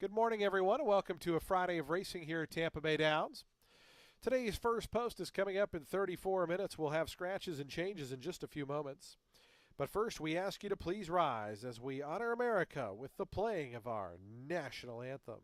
Good morning, everyone, and welcome to a Friday of racing here at Tampa Bay Downs. Today's first post is coming up in 34 minutes. We'll have scratches and changes in just a few moments. But first, we ask you to please rise as we honor America with the playing of our national anthem.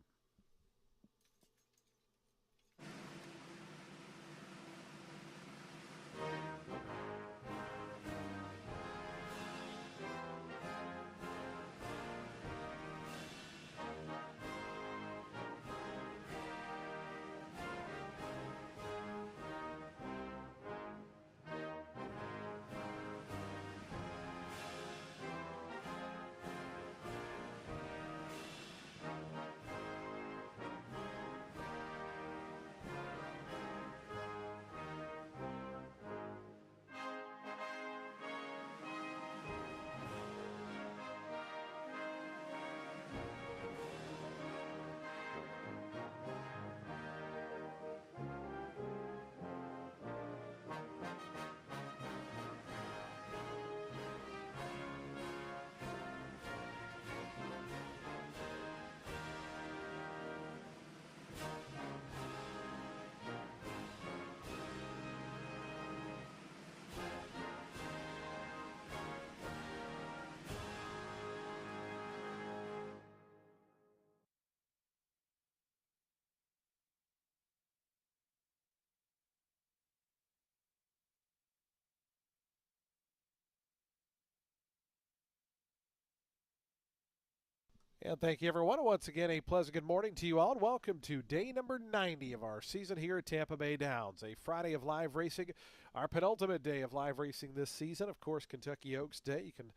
And thank you, everyone. Once again, a pleasant good morning to you all, and welcome to day number 90 of our season here at Tampa Bay Downs. A Friday of live racing, our penultimate day of live racing this season. Of course, Kentucky Oaks Day. You can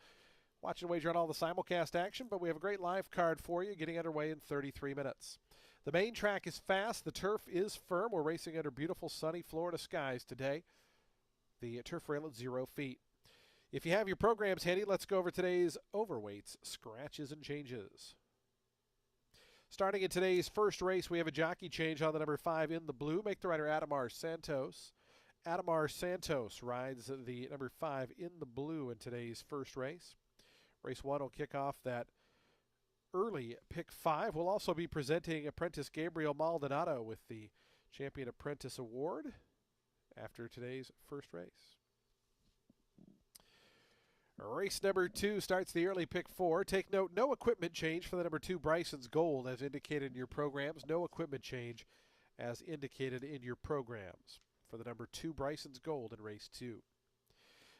watch and wager on all the simulcast action, but we have a great live card for you getting underway in 33 minutes. The main track is fast. The turf is firm. We're racing under beautiful sunny Florida skies today. The turf rail at 0 feet. If you have your programs handy, let's go over today's overweights, scratches, and changes. Starting in today's first race, we have a jockey change on the number 5 in the blue. Make the rider Adamar Santos. Adamar Santos rides the number 5 in the blue in today's first race. Race 1 will kick off that early pick 5. We'll also be presenting Apprentice Gabriel Maldonado with the Champion Apprentice Award after today's first race. Race number 2 starts the early pick 4. Take note, no equipment change for the number 2 Bryson's Gold as indicated in your programs. No equipment change as indicated in your programs for the number 2 Bryson's Gold in race 2.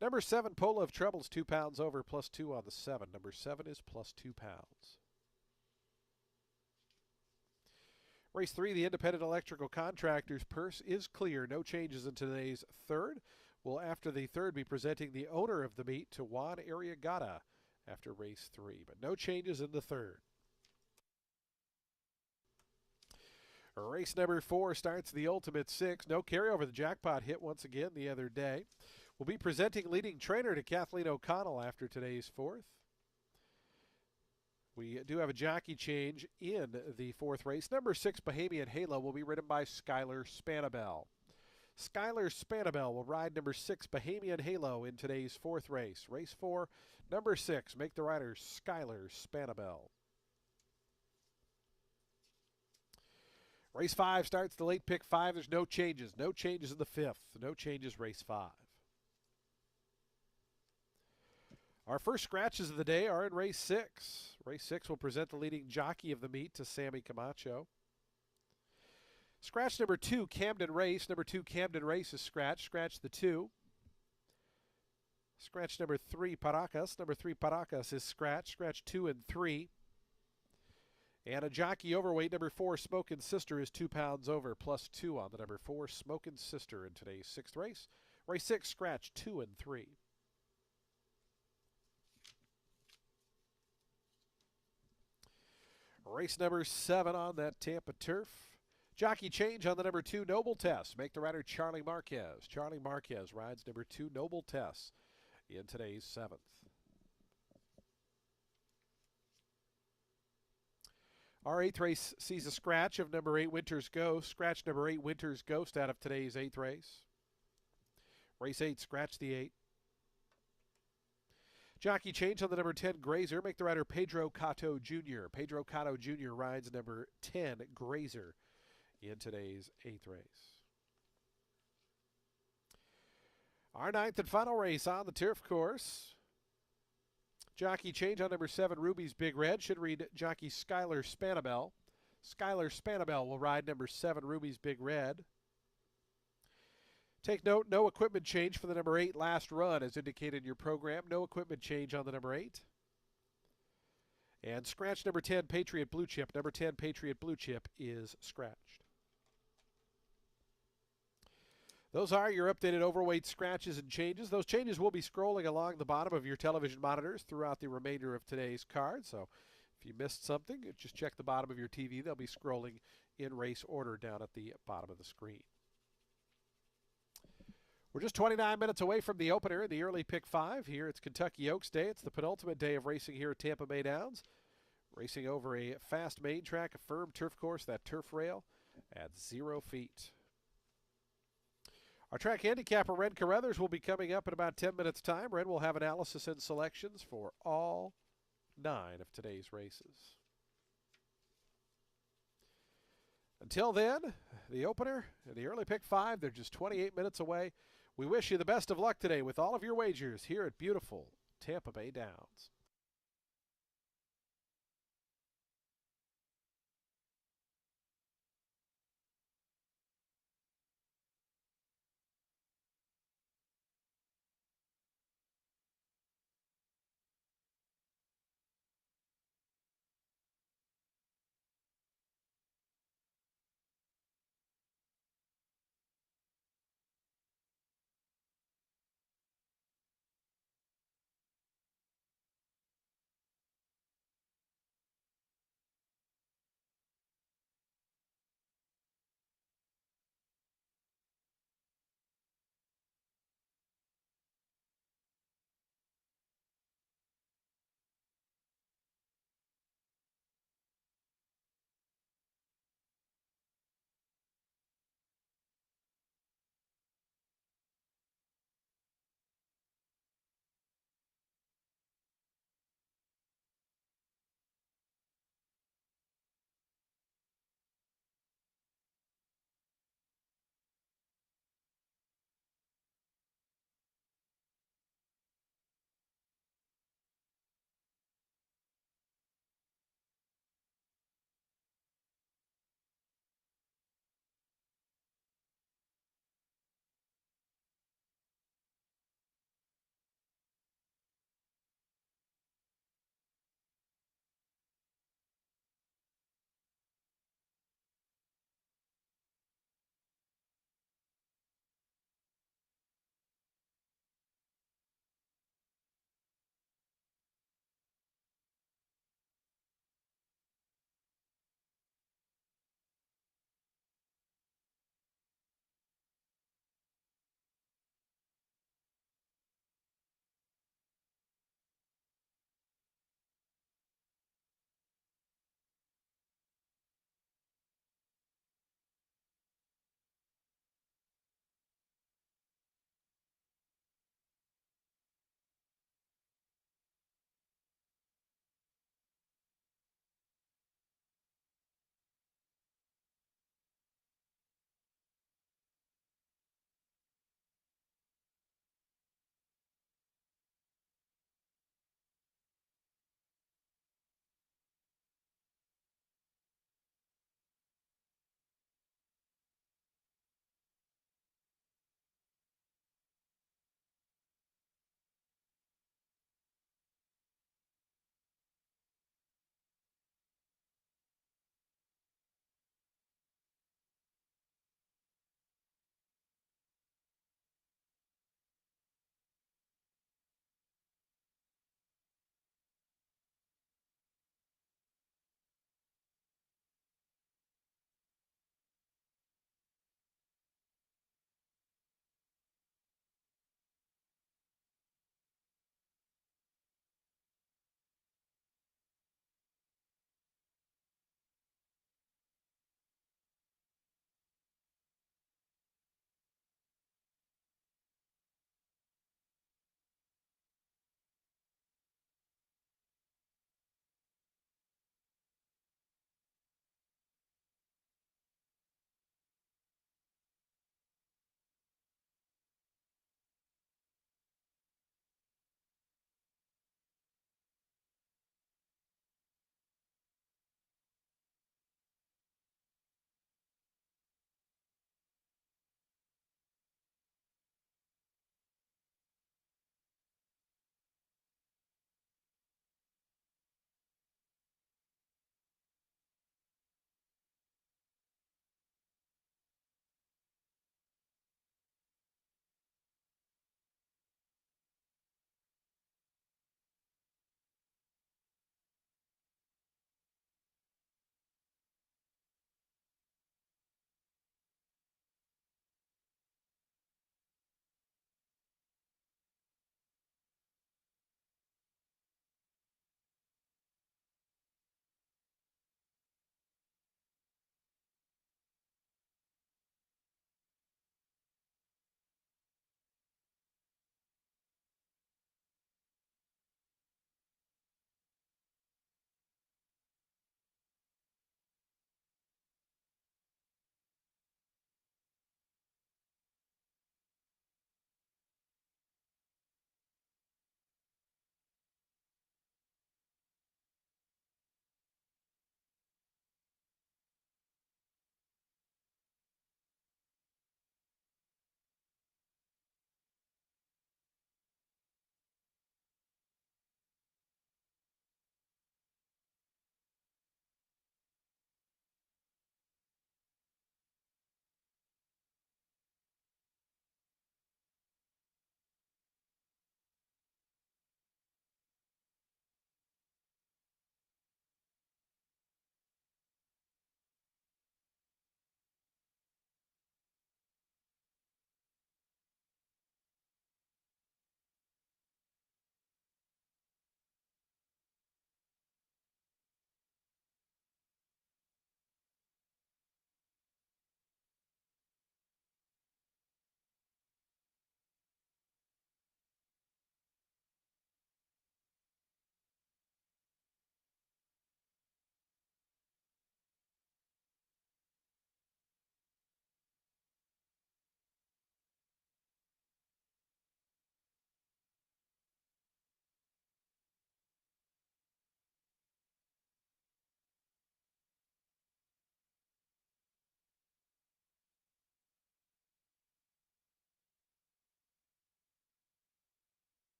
Number 7 Polo of Troubles, 2 pounds over, plus 2 on the 7. Number 7 is plus 2 pounds. Race 3, the Independent Electrical Contractors purse is clear. No changes in today's third. We'll, after the third, be presenting the owner of the meet to Juan Arriagada after race 3, but no changes in the third. Race number 4 starts the Ultimate 6. No carryover. The jackpot hit once again the other day. We'll be presenting leading trainer to Kathleen O'Connell after today's fourth. We do have a jockey change in the fourth race. Number 6, Bohemian Halo, will be ridden by Skylar Spanabel. Skylar Spanabel will ride number 6, Bohemian Halo, in today's fourth race. Race 4, number 6, make the rider Skylar Spanabel. Race 5 starts the late pick 5. There's no changes. No changes in the fifth. No changes race 5. Our first scratches of the day are in race 6. Race 6 will present the leading jockey of the meet to Sammy Camacho. Scratch number 2, Camden Race. Number 2, Camden Race is scratched. Scratch the 2. Scratch number 3, Paracas. Number 3, Paracas is scratched. Scratch 2 and 3. And a jockey overweight, number 4, Smokin' Sister, is 2 pounds over, plus 2 on the number 4, Smokin' Sister, in today's sixth race. Race 6, scratch 2 and 3. Race number 7 on that Tampa turf. Jockey change on the number 2, Noble Tess. Make the rider Charlie Marquez. Charlie Marquez rides number 2, Noble Tess, in today's 7th. Our 8th race sees a scratch of number 8, Winter's Ghost. Scratch number 8, Winter's Ghost, out of today's 8th race. Race 8, scratch the 8. Jockey change on the number 10 Grazer. Make the rider Pedro Cotto Jr. Pedro Cotto Jr. rides number 10 Grazer in today's 8th race. Our 9th and final race on the turf course. Jockey change on number 7 Ruby's Big Red. Should read jockey Skylar Spanabel. Skylar Spanabel will ride number 7 Ruby's Big Red. Take note, no equipment change for the number 8 Last Run as indicated in your program. No equipment change on the number 8. And scratch number 10 Patriot Blue Chip. Number 10 Patriot Blue Chip is scratched. Those are your updated overweight scratches and changes. Those changes will be scrolling along the bottom of your television monitors throughout the remainder of today's card. So if you missed something, just check the bottom of your TV. They'll be scrolling in race order down at the bottom of the screen. We're just 29 minutes away from the opener in the early pick 5. Here it's Kentucky Oaks Day. It's the penultimate day of racing here at Tampa Bay Downs. Racing over a fast main track, a firm turf course, that turf rail at 0 feet. Our track handicapper, Ren Carruthers, will be coming up in about 10 minutes' time. Ren will have analysis and selections for all 9 of today's races. Until then, the opener and the early pick 5, they're just 28 minutes away. We wish you the best of luck today with all of your wagers here at beautiful Tampa Bay Downs.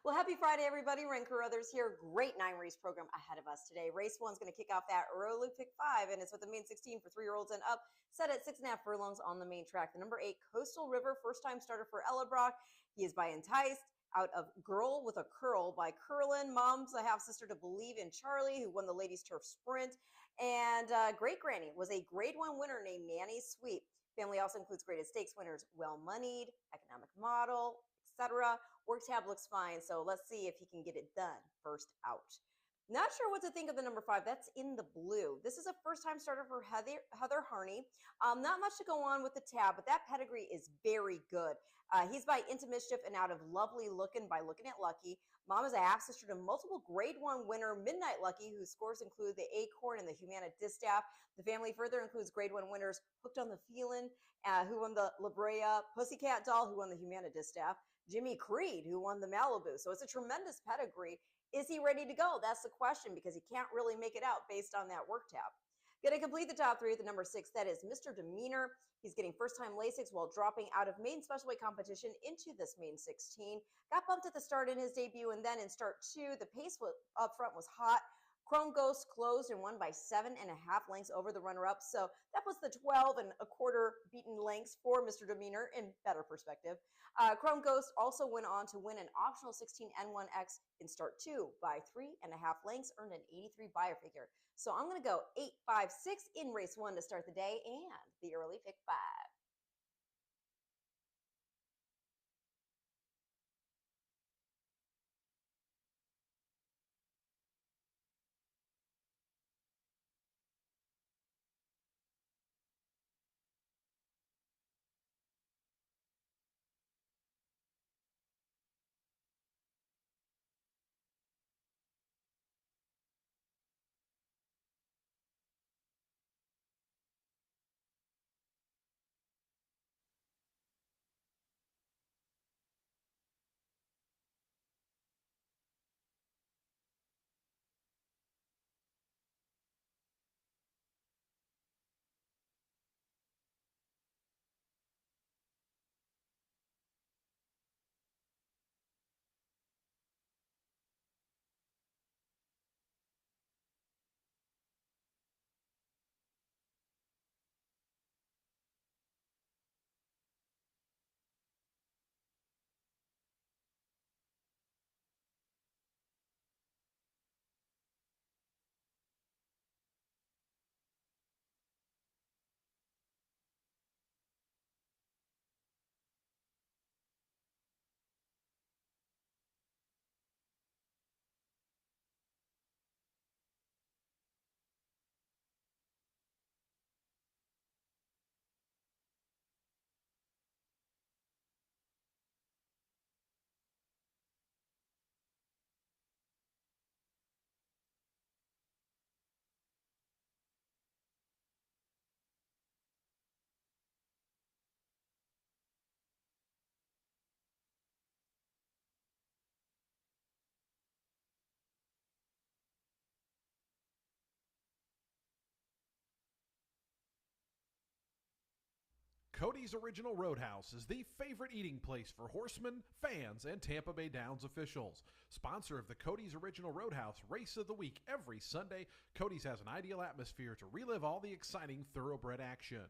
Well, happy Friday, everybody. Ren Carruthers here. Great 9 race program ahead of us today. Race 1's going to kick off that early pick 5, and it's with the main 16 for 3-year-olds and up, set at 6.5 furlongs on the main track. The number 8, Coastal River, first-time starter for Ella Brock. He is by Enticed, out of Girl with a Curl by Curlin. Mom's a half-sister to Believe in Charlie, who won the ladies' turf sprint. And Great Granny was a Grade 1 winner named Nanny Sweet. Family also includes graded stakes winners Well Moneyed, Economic Model, etc. Work tab looks fine, so let's see if he can get it done first out. Not sure what to think of the number 5. That's In the Blue. This is a first-time starter for Heather Harney. Not much to go on with the tab, but that pedigree is very good. He's by Into Mischief and out of Lovely Lookin' by Looking at Lucky. Mom is a half-sister to multiple Grade 1 winner Midnight Lucky, whose scores include the Acorn and the Humana Distaff. The family further includes Grade 1 winners Hooked on the Feelin', who won the La Brea, Pussycat Doll, who won the Humana Distaff, Jimmy Creed, who won the Malibu. So it's a tremendous pedigree. Is he ready to go? That's the question, because he can't really make it out based on that work tab. Going to complete the top 3 with the number 6. That is Mr. Demeanor. He's getting first-time Lasix while dropping out of main special weight competition into this main 16. Got bumped at the start in his debut, and then in start 2, the pace up front was hot. Chrome Ghost closed and won by 7.5 lengths over the runner-up. So that was the 12.25 beaten lengths for Mr. Demeanor in better perspective. Chrome Ghost also went on to win an optional 16 N1X in start 2 by 3.5 lengths, earned an 83 buyer figure. So I'm going to go 8, 5, 6 in race 1 to start the day and the early pick 5. Cody's Original Roadhouse is the favorite eating place for horsemen, fans, and Tampa Bay Downs officials. Sponsor of the Cody's Original Roadhouse Race of the Week every Sunday, Cody's has an ideal atmosphere to relive all the exciting thoroughbred action.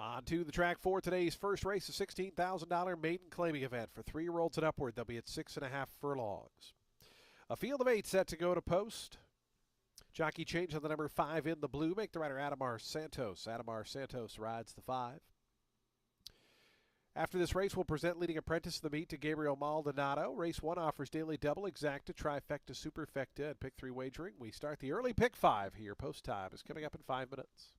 On to the track for today's first race, a $16,000 maiden claiming event for 3-year-olds and upward. They'll be at 6.5 furlongs. A field of 8 set to go to post. Jockey change on the number 5 in the blue. Make the rider Adamar Santos. Adamar Santos rides the 5. After this race, we'll present leading apprentice of the meet to Gabriel Maldonado. Race 1 offers daily double, exacta, trifecta, superfecta, and pick 3 wagering. We start the early pick 5 here. Post time is coming up in 5 minutes.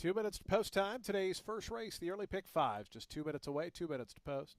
Two minutes to post time. Today's first race, the early pick 5, just 2 minutes away, 2 minutes to post.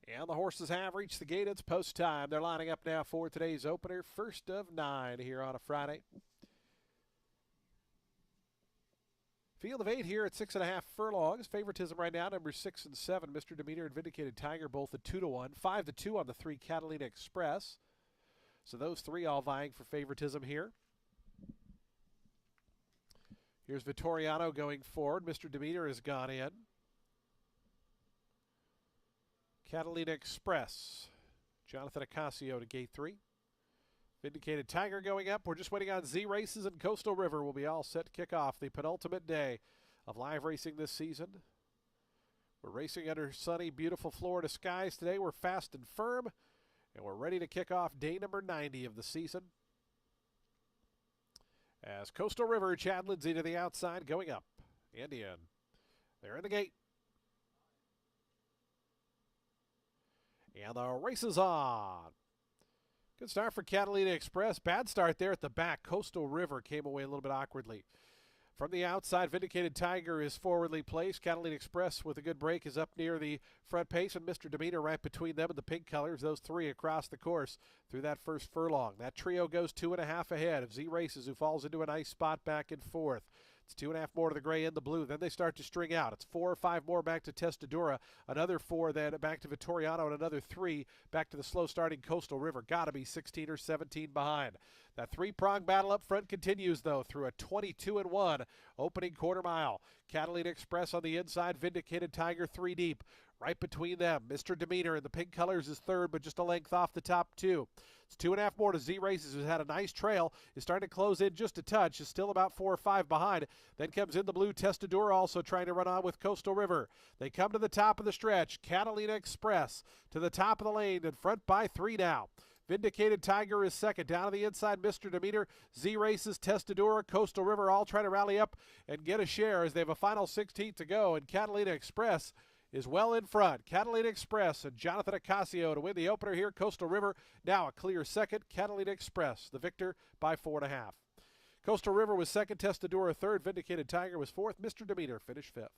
And the horses have reached the gate. It's post time. They're lining up now for today's opener, first of 9 here on a Friday. Field of 8 here at 6.5 furlongs. Favoritism right now, numbers 6 and 7. Mr. Demeanor and Vindicated Tiger, both at 2-1. 5-2 on the 3 Catalina Express. So those three all vying for favoritism here. Here's Vittoriano going forward. Mr. Demeanor has gone in. Catalina Express. Jonathan Ocasio to gate 3. Vindicated Tiger going up. We're just waiting on Z Races, and Coastal River will be all set to kick off the penultimate day of live racing this season. We're racing under sunny, beautiful Florida skies today. We're fast and firm, and we're ready to kick off day number 90 of the season. As Coastal River, Chad Lindsay to the outside, going up and in. They're in the gate. And the race is on. Good start for Catalina Express. Bad start there at the back. Coastal River came away a little bit awkwardly. From the outside, Vindicated Tiger is forwardly placed. Catalina Express with a good break is up near the front pace, and Mr. Demeanor right between them and the pink colors. Those three across the course through that first furlong. That trio goes 2.5 ahead of Z Races, who falls into a nice spot back and forth. It's 2.5 more to the gray and the blue. Then they start to string out. It's 4 or 5 more back to Testadora. Another 4 then back to Vittoriano, and another 3 back to the slow starting Coastal River. Got to be 16 or 17 behind. That three-prong battle up front continues, though, through a 22-1 opening quarter mile. Catalina Express on the inside. Vindicated Tiger 3 deep. Right between them, Mr. Demeanor in the pink colors is third, but just a length off the top 2. It's 2.5 more to Z Races, who's had a nice trail, is starting to close in just a touch, is still about 4 or 5 behind. Then comes in the blue Testadora, also trying to run on with Coastal River. They come to the top of the stretch. Catalina Express to the top of the lane, in front by 3 now. Vindicated Tiger is second. Down to the inside, Mr. Demeanor, Z Races, Testadora, Coastal River all trying to rally up and get a share as they have a final 16 to go, and Catalina Express is well in front. Catalina Express and Jonathan Ocasio to win the opener here. Coastal River now a clear second. Catalina Express, the victor by 4.5. Coastal River was second. Testadora third. Vindicated Tiger was fourth. Mr. Demeanor finished fifth.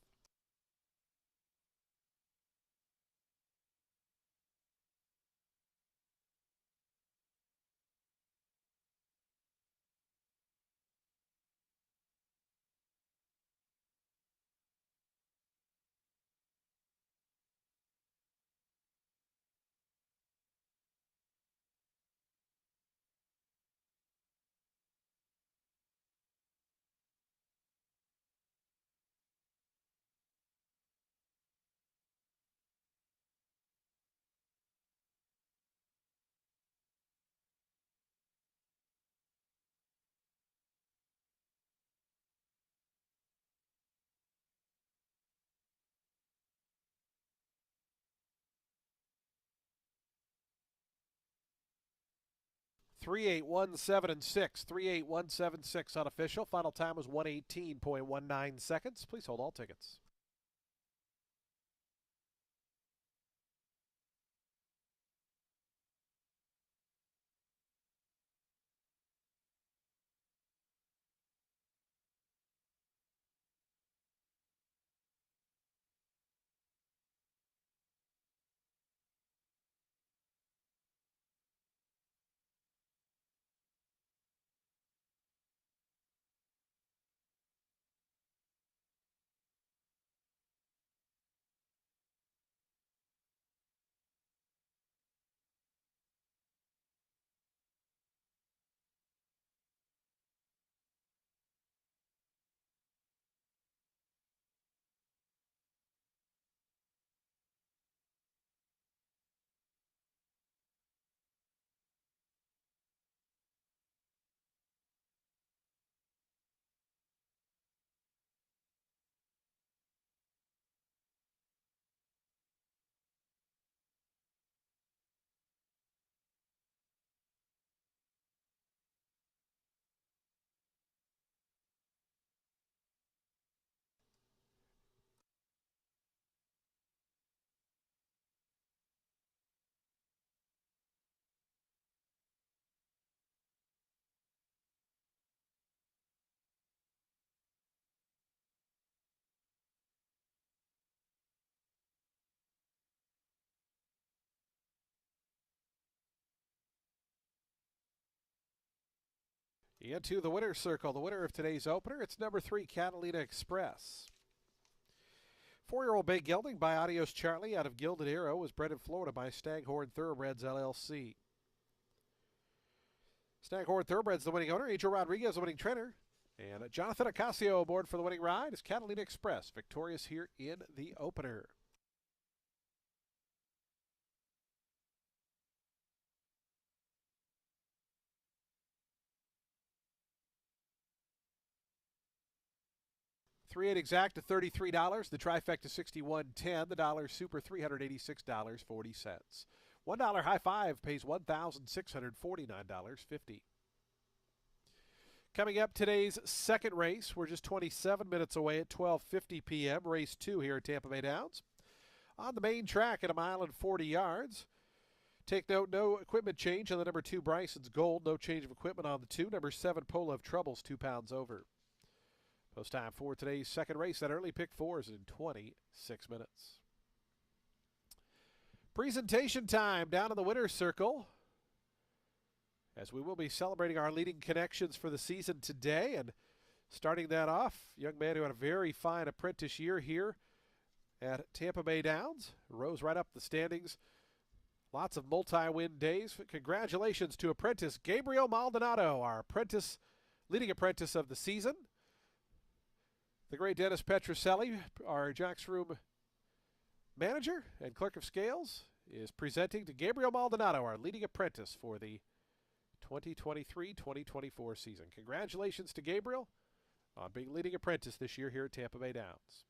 Three, 8, 1, 7, and 6. 3, 8, 1, 7, 6 unofficial. Final time was 1:18.19 seconds. Please hold all tickets. Into the winner's circle, the winner of today's opener, it's number 3, Catalina Express. 4-year-old Bay Gelding by Adios Charlie out of Gilded Arrow was bred in Florida by Staghorn Thoroughbreds LLC. Staghorn Thoroughbreds the winning owner, Angel Rodriguez the winning trainer, and Jonathan Ocasio aboard for the winning ride is Catalina Express, victorious here in the opener. Three eight exact to $33. The trifecta $61.10. The dollar super $386.40. $1 high five pays $1,649.50. Coming up today's second race, we're just 27 minutes away at 12:50 p.m. Race 2 here at Tampa Bay Downs. On the main track at 1.40 miles. Take note, no equipment change on the number 2 Bryson's Gold. No change of equipment on the 2. Number 7 Polo of Troubles, 2 pounds over. Post time for today's second race. That early pick 4 is in 26 minutes. Presentation time down in the winner's circle, as we will be celebrating our leading connections for the season today. And starting that off, young man who had a very fine apprentice year here at Tampa Bay Downs. Rose right up the standings. Lots of multi-win days. Congratulations to apprentice Gabriel Maldonado, our leading apprentice of the season. The great Dennis Petroselli, our Jacks Room manager and clerk of scales, is presenting to Gabriel Maldonado, our leading apprentice for the 2023-2024 season. Congratulations to Gabriel on being leading apprentice this year here at Tampa Bay Downs.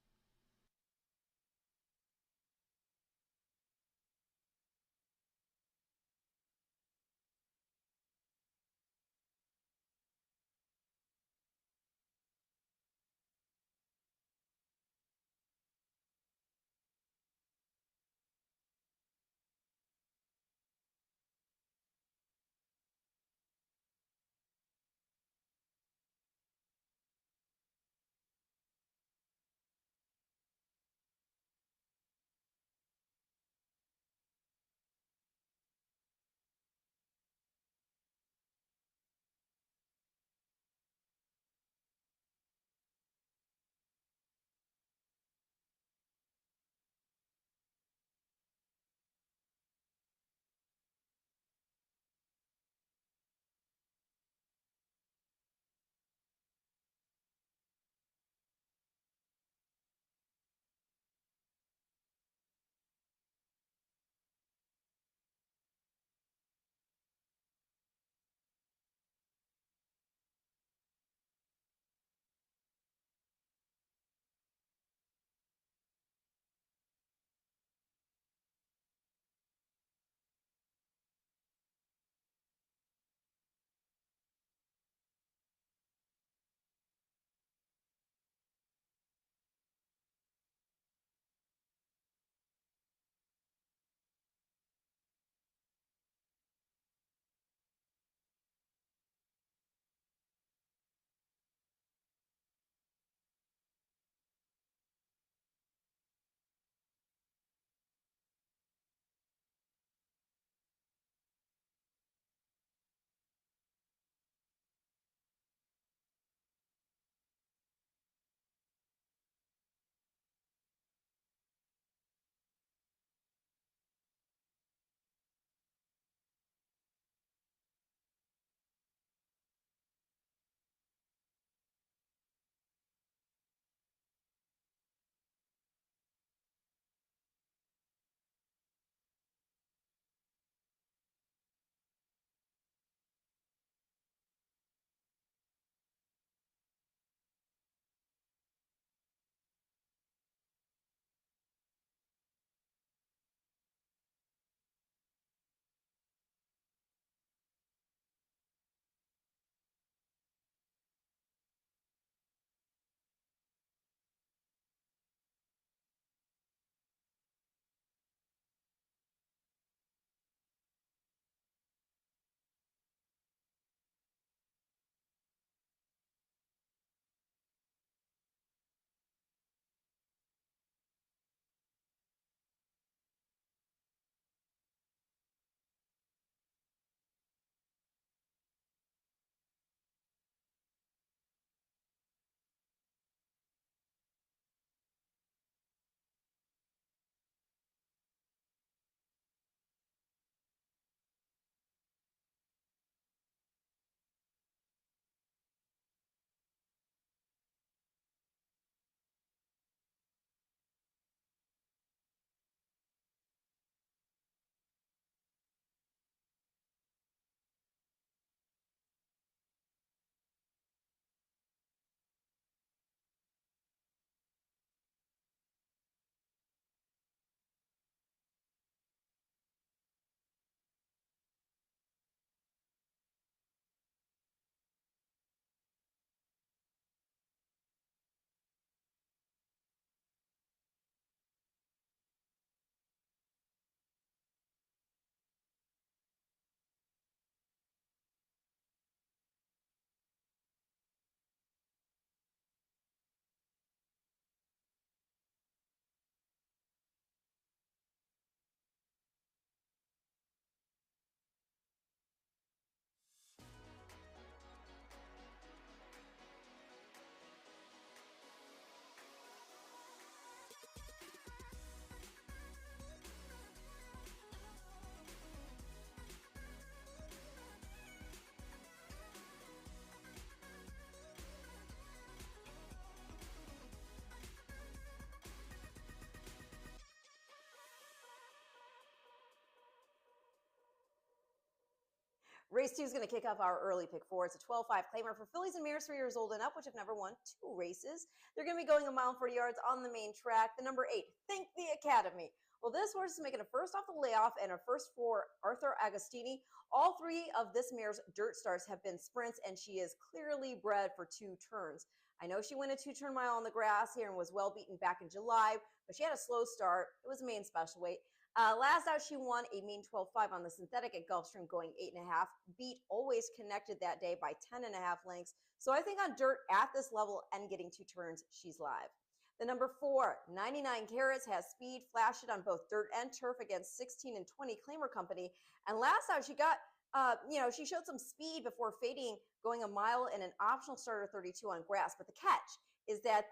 Race 2 is going to kick off our early pick four. It's a 12-5 claimer for fillies and mares 3 years old and up, which have never won 2 races. They're going to be going a mile and 40 yards on the main track. The number 8, Think the Academy. Well, this horse is making a first off the layoff and a first for Arthur Agostini. All 3 of this mare's dirt starts have been sprints, and she is clearly bred for 2 turns. I know she won a 2-turn mile on the grass here and was well beaten back in July, but she had a slow start. It was a main special weight. Last out, she won a mean 12-5 on the synthetic at Gulfstream, going 8.5. Beat Always Connected that day by 10.5 lengths. So I think on dirt at this level and getting 2 turns, she's live. The number 4, 99 Carats, has speed, flashed it on both dirt and turf against 16 and 20 Claimer Company. And last out, she got, she showed some speed before fading, going a mile in an optional starter 32 on grass. But the catch is that,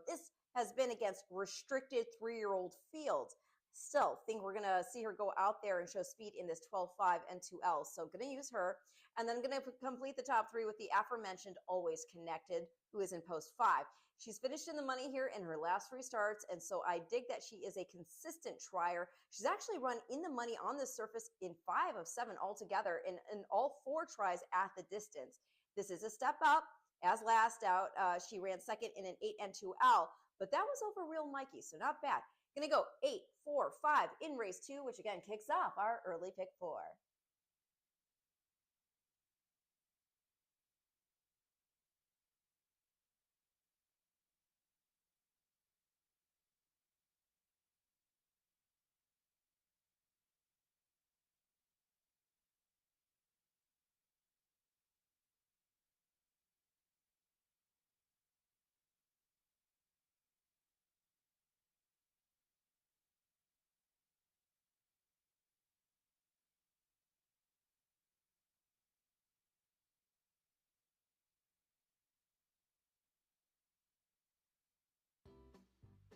this has been against restricted 3-year-old fields. Still think we're going to see her go out there and show speed in this 12-5 and 2L. So going to use her. And then going to complete the top 3 with the aforementioned Always Connected, who is in post 5. She's finished in the money here in her last 3 starts, and so I dig that she is a consistent trier. She's actually run in the money on this surface in 5 of 7 altogether in all 4 tries at the distance. This is a step up. As last out, she ran second in an 8 and 2L, but that was over Real Mikey, so not bad. Going to go 8, 4, 5 in race 2, which again kicks off our early pick 4.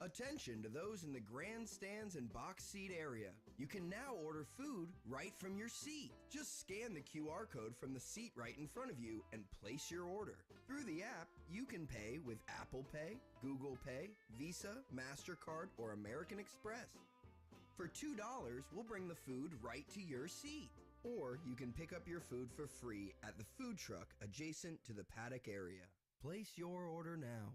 Attention to those in the grandstands and box seat area. You can now order food right from your seat. Just scan the QR code from the seat right in front of you and place your order. Through the app, you can pay with Apple Pay, Google Pay, Visa, MasterCard, or American Express. For $2, we'll bring the food right to your seat. Or you can pick up your food for free at the food truck adjacent to the paddock area. Place your order now.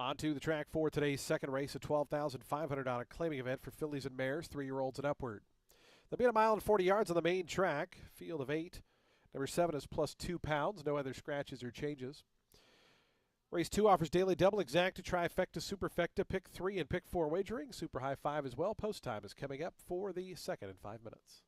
On to the track for today's second race, a $12,500 claiming event for fillies and mares, 3-year-olds and upward. They'll be at a mile and 40 yards on the main track. Field of 8. Number 7 is plus 2 pounds. No other scratches or changes. Race 2 offers daily double, exacta, trifecta, superfecta, pick 3 and pick 4 wagering. Super high 5 as well. Post time is coming up for the second in 5 minutes.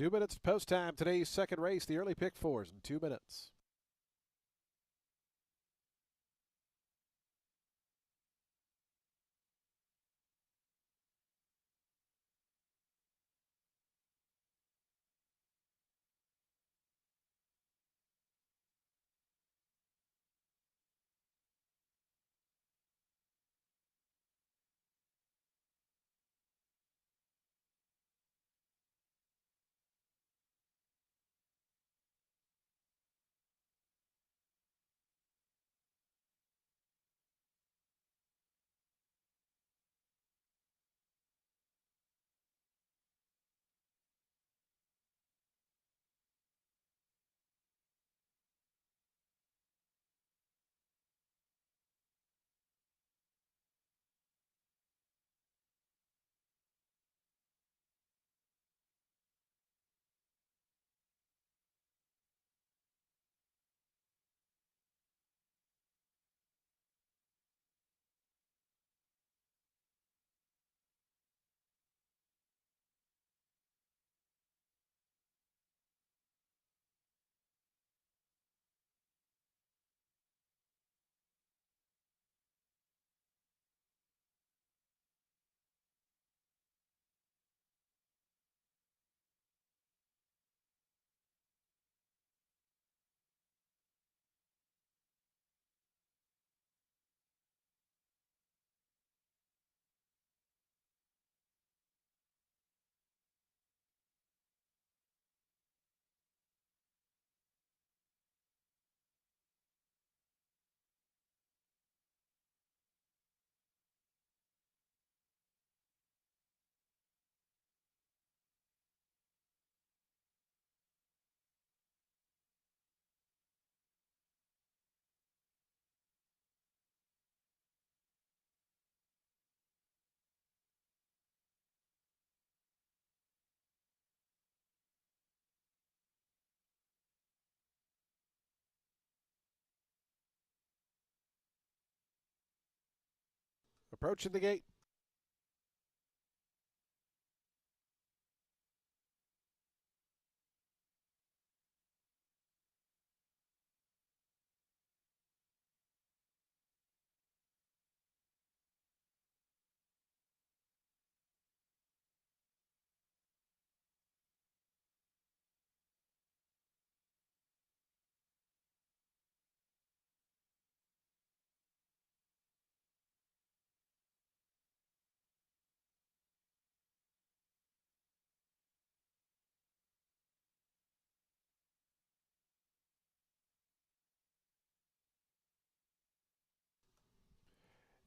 Two minutes post time. Today's second race, the early pick 4s in 2 minutes. Approaching the gate.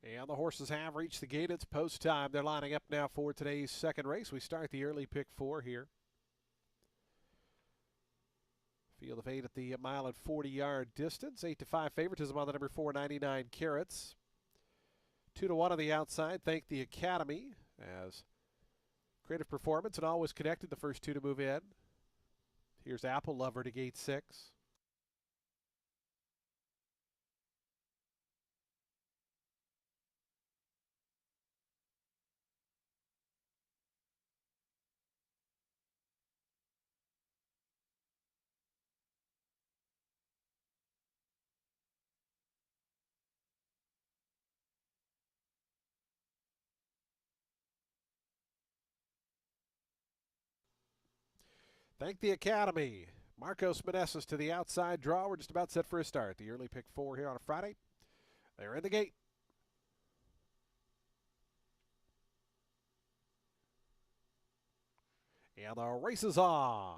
And the horses have reached the gate. It's post time. They're lining up now for today's second race. We start the early pick 4 here. Field of 8 at the mile and 40-yard distance. 8-5 favoritism on the number 4, 99 Carats. 2-1 on the outside. Thank the Academy as Creative Performance and Always Connected, the first 2 to move in. Here's Apple Lover to gate 6. Thank the Academy. Marcos Meneses to the outside draw. We're just about set for a start. The early pick 4 here on a Friday. They're in the gate. And the race is on.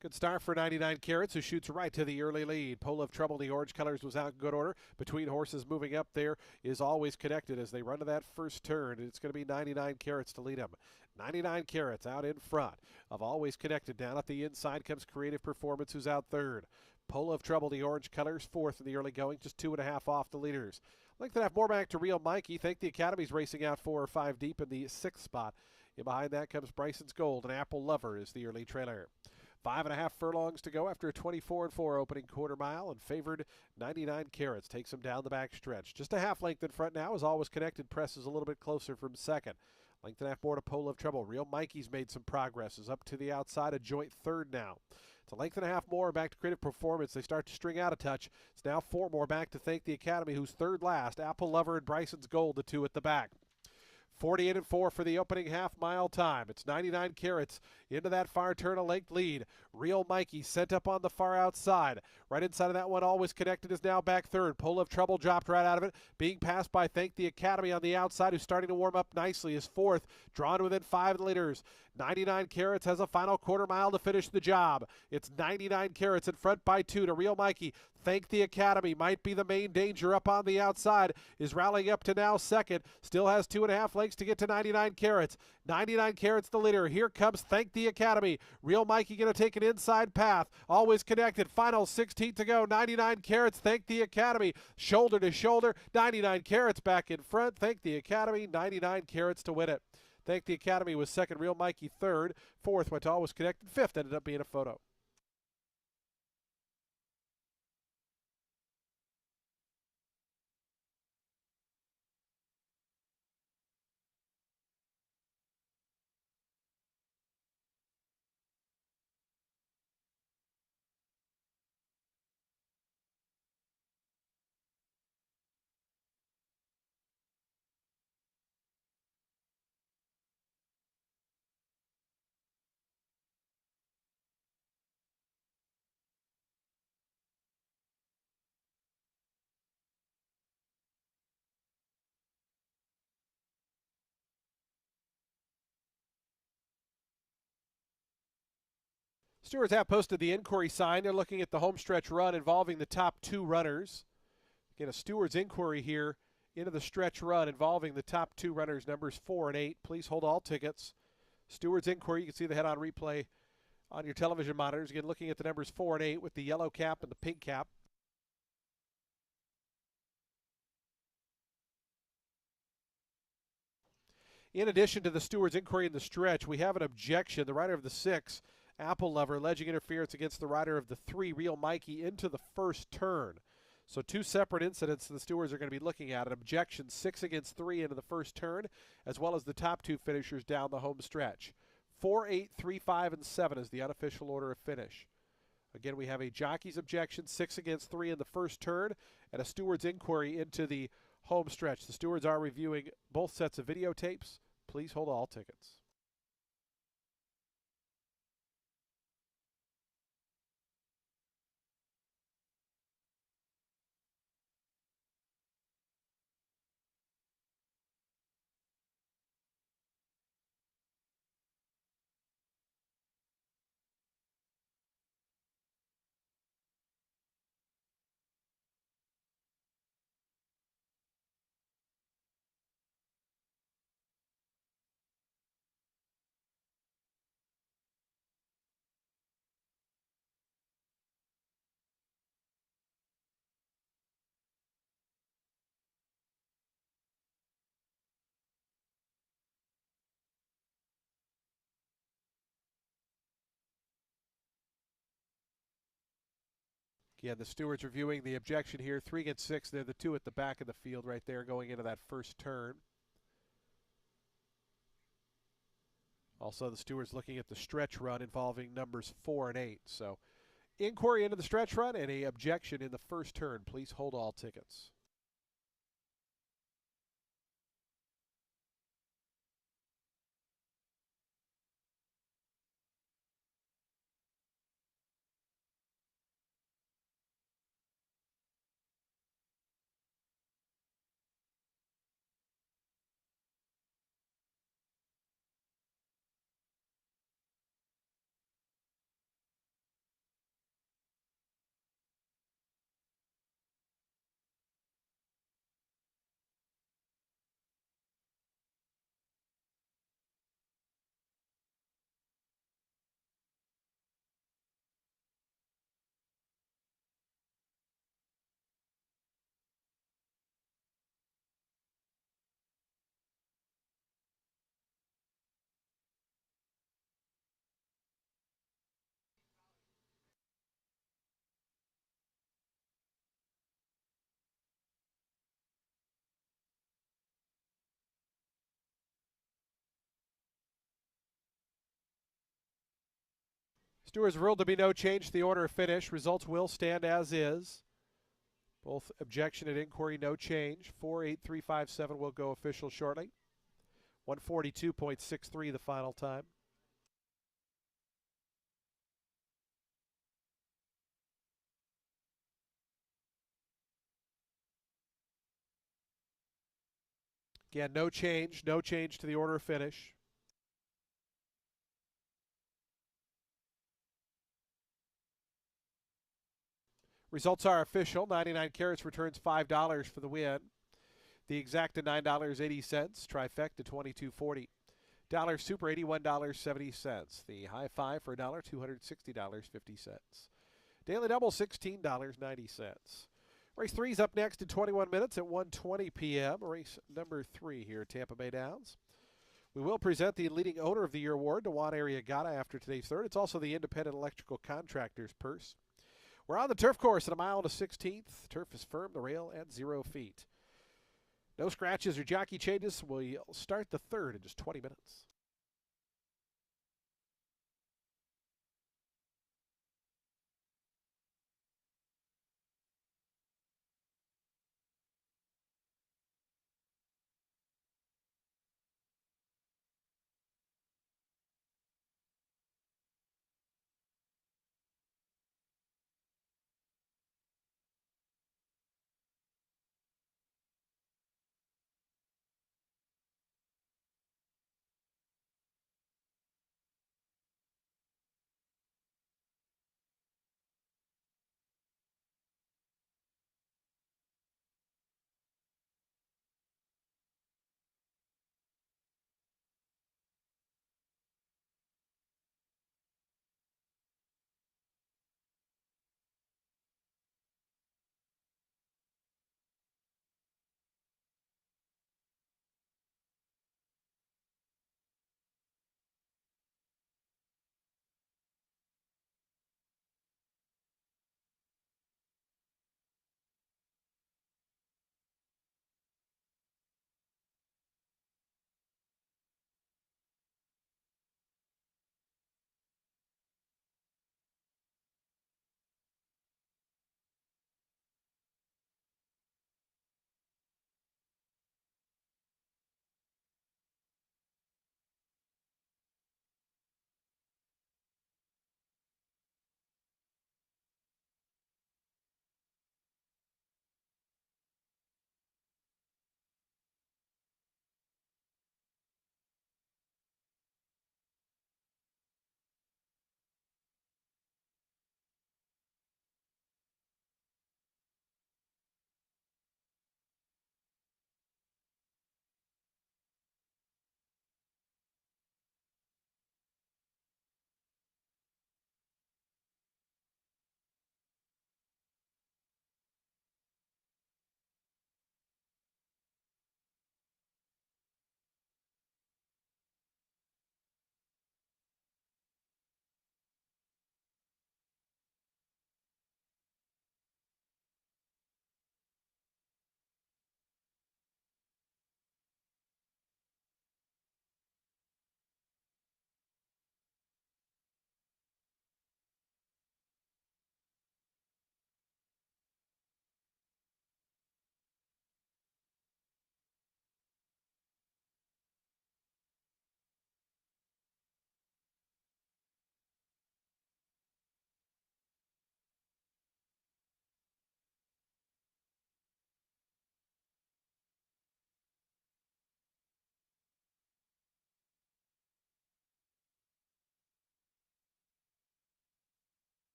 Good start for 99 Carats, who shoots right to the early lead. Pole of Trouble, the orange colors, was out in good order. Between horses moving up there is Always Connected as they run to that first turn. It's going to be 99 Carats to lead them. 99 Carats out in front of Always Connected. Down at the inside comes Creative Performance, who's out third. Pole of Trouble, the orange colors, fourth in the early going, just 2.5 off the leaders. I'd like to have more back to Real Mikey. Think the Academy's racing out 4 or 5 deep in the 6th spot. And behind that comes Bryson's Gold, and Apple Lover is the early trailer. 5.5 furlongs to go after a 24-4 opening quarter mile, and favored 99 Carats takes him down the back stretch. Just a half length in front now as Always Connected presses a little bit closer from second. Length and a half more to Pole of Trouble. Real Mikey's made some progress, is up to the outside, a joint third now. It's a length and a half more back to Creative Performance. They start to string out a touch. It's now 4 more back to Thank the Academy, who's third last. Apple Lover and Bryson's Gold, the 2 at the back. 48-4 for the opening half-mile time. It's 99 Carats into that far turn, a length lead. Real Mikey sent up on the far outside. Right inside of that one, Always Connected is now back third. Pole of Trouble dropped right out of it. Being passed by Thank the Academy on the outside, who's starting to warm up nicely, is fourth. Drawn within 5 leaders. 99 Carats has a final quarter mile to finish the job. It's 99 Carats in front by 2 to Real Mikey. Thank the Academy might be the main danger up on the outside, is rallying up to now second. Still has 2.5 lengths to get to 99 Carats. 99 Carats the leader. Here comes Thank the Academy. Real Mikey going to take an inside path. Always Connected. Final 16 to go. 99 Carats. Thank the Academy. Shoulder to shoulder. 99 Carats back in front. Thank the Academy. 99 Carats to win it. Thank the Academy was second. Real Mikey third. Fourth went to Always Connected. Fifth ended up being a photo. Stewards have posted the inquiry sign. They're looking at the homestretch run involving the top 2 runners. Again, a steward's inquiry here into the stretch run involving the top 2 runners, numbers 4 and 8. Please hold all tickets. Steward's inquiry, you can see the head-on replay on your television monitors. Again, looking at the numbers 4 and 8 with the yellow cap and the pink cap. In addition to the steward's inquiry in the stretch, we have an objection. The rider of the 6, Apple Lover, alleging interference against the rider of the 3, Real Mikey, into the first turn. So two separate incidents the stewards are going to be looking at. An objection 6 against 3 into the first turn, as well as the top two finishers down the home stretch. 4, 8, 3, 5, and 7 is the unofficial order of finish. Again, we have a jockey's objection 6 against 3 in the first turn, and a steward's inquiry into the home stretch. The stewards are reviewing both sets of videotapes. Please hold all tickets. Again, the stewards reviewing the objection here. 3 against 6. They're the two at the back of the field right there going into that first turn. Also, the stewards looking at the stretch run involving numbers 4 and 8. So, inquiry into the stretch run and a objection in the first turn. Please hold all tickets. Stewards ruled to be no change to the order of finish. Results will stand as is. Both objection and inquiry, no change. 4, 8, 3, 5, 7 will go official shortly. 142.63 the final time. Again, no change to the order of finish. Results are official. 99 carats returns $5 for the win. The exacta $9.80. Trifecta $22.40. Dollar Super $81.70. The high five for $1, $260.50. Daily double $16.90. Race 3 is up next in 21 minutes at 1:20 p.m. Race number 3 here at Tampa Bay Downs. We will present the Leading Owner of the Year award to Juan Arriagada after today's third. It's also the Independent Electrical Contractors Purse. We're on the turf course at 1 mile and 1/16. Turf is firm, the rail at 0 feet. No scratches or jockey changes. We'll start the third in just 20 minutes.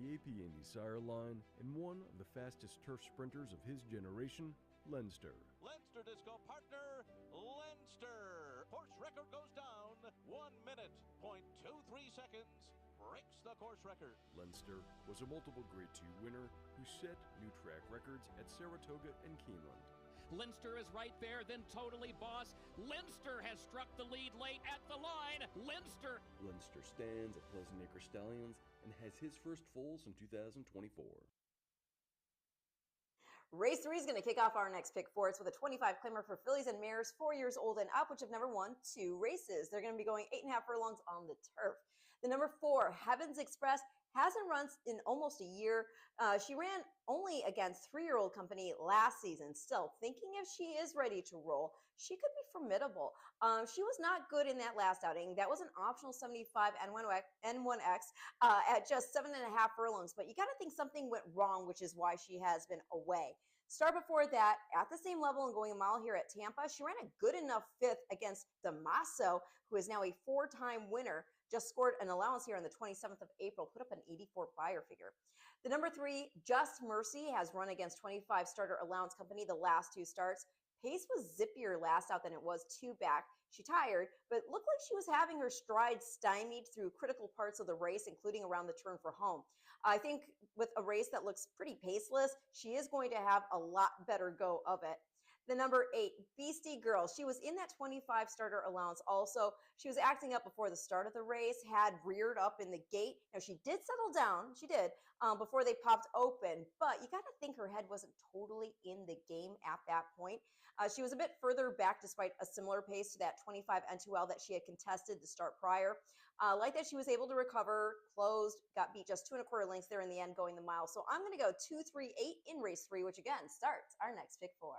the AP Indy sire line and one of the fastest turf sprinters of his generation, Leinster. Leinster Disco partner, Leinster. Course record goes down. 1 minute, 0.23 seconds. Breaks the course record. Leinster was a multiple Grade 2 winner who set new track records at Saratoga and Keeneland. Leinster is right there, then Totally Boss. Leinster has struck the lead late at the line. Leinster stands at Pleasant Acre Stallions and has his first foals in 2024. Race 3 is going to kick off our next pick four. It's with a 25 claimer for fillies and mares 4 years old and up, which have never won 2 races. They're going to be going 8.5 furlongs on the turf. The number 4, Heavens Express, hasn't run in almost a year. She ran only against 3-year-old company last season. Still, thinking if she is ready to roll, she could be formidable. She was not good in that last outing. That was an optional 75 N1X at just 7.5 furlongs. But you got to think something went wrong, which is why she has been away. Start before that, at the same level and going a mile here at Tampa, she ran a good enough 5th against Damaso, who is now a 4-time winner. Just scored an allowance here on the 27th of April, put up an 84 buyer figure. The number 3, Just Mercy, has run against 25 starter allowance company the last 2 starts. Pace was zippier last out than it was 2 back. She tired, but looked like she was having her stride stymied through critical parts of the race, including around the turn for home. I think with a race that looks pretty paceless, she is going to have a lot better go of it. The number 8, Beastie Girl. She was in that 25 starter allowance also. She was acting up before the start of the race, had reared up in the gate. Now, she did settle down, she did, before they popped open, but you got to think her head wasn't totally in the game at that point. She was a bit further back despite a similar pace to that 25 N2L that she had contested the start prior. Like that, she was able to recover, closed, got beat just 2 1/4 lengths there in the end going the mile. So I'm going to go 2, 3, 8 in race 3, which again starts our next pick 4.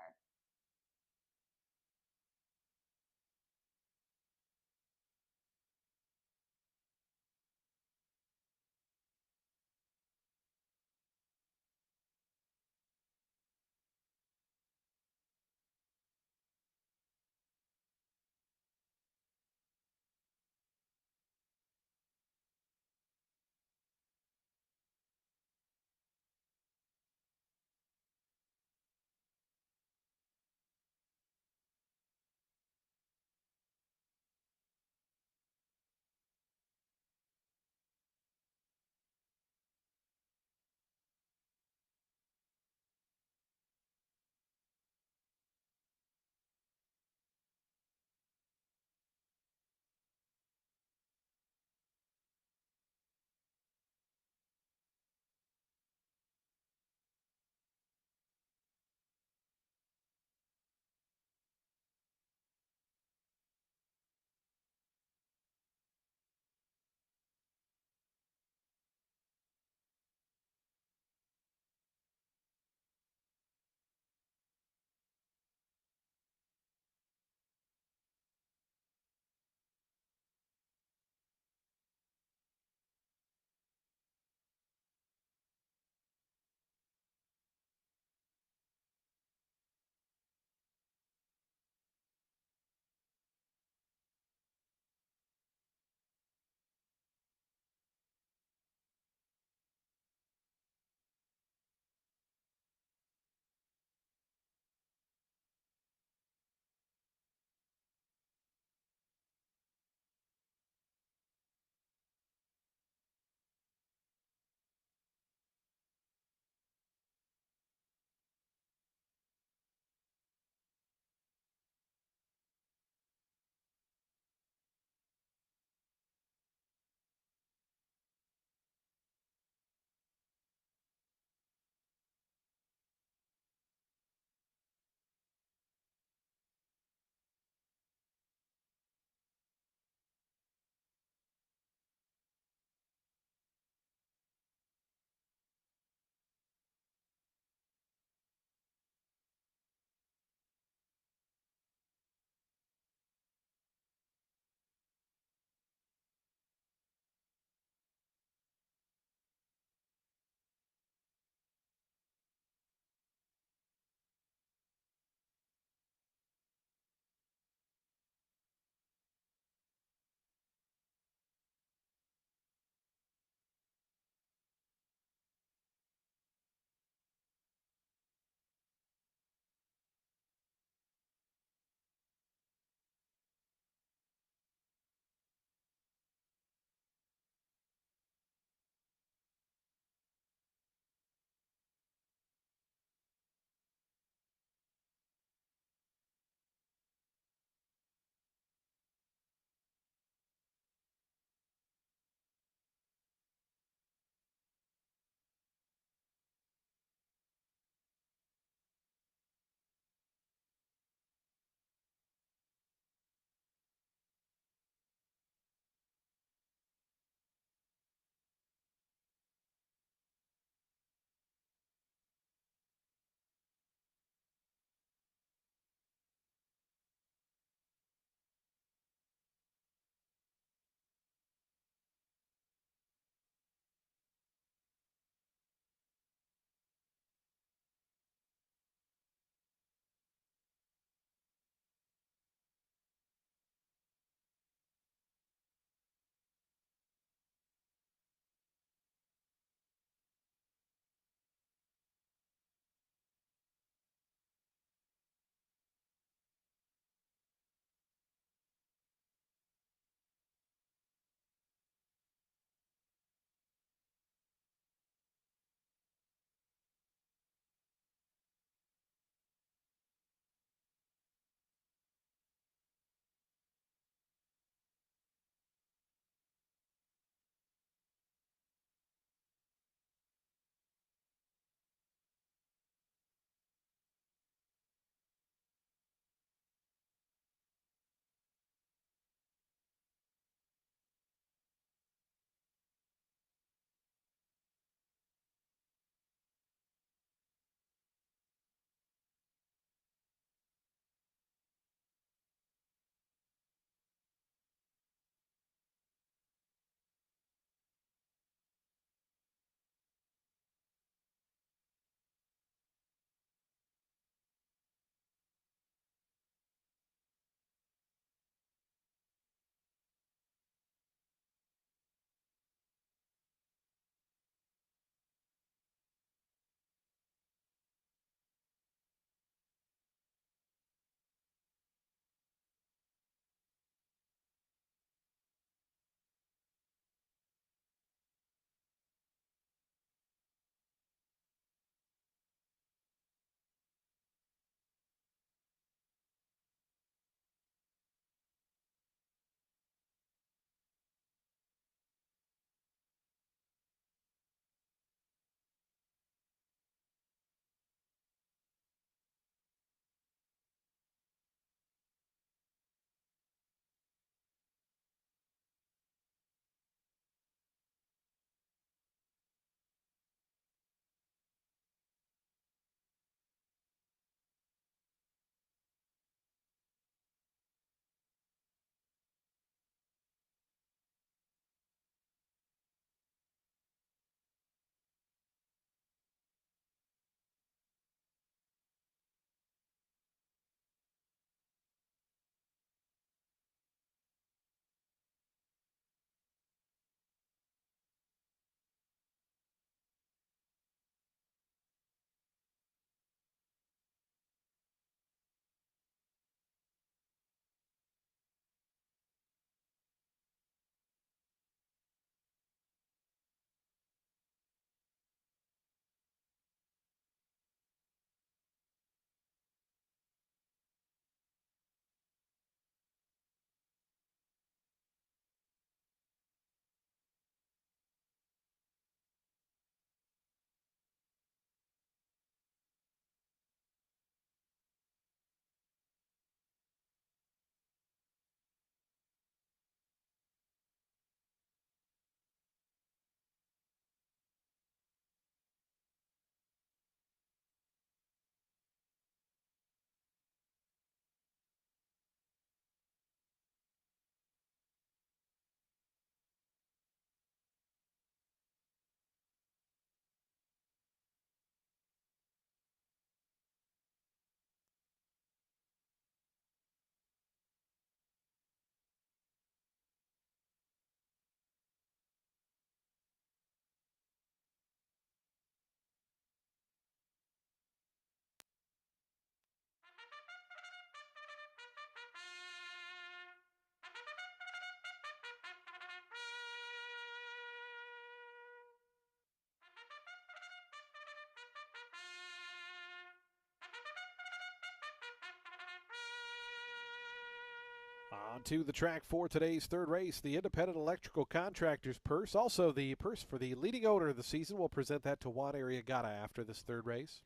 On to the track for today's third race, the Independent Electrical Contractors Purse. Also, the purse for the leading owner of the season. We'll present that to Juan Arriagada after this third race.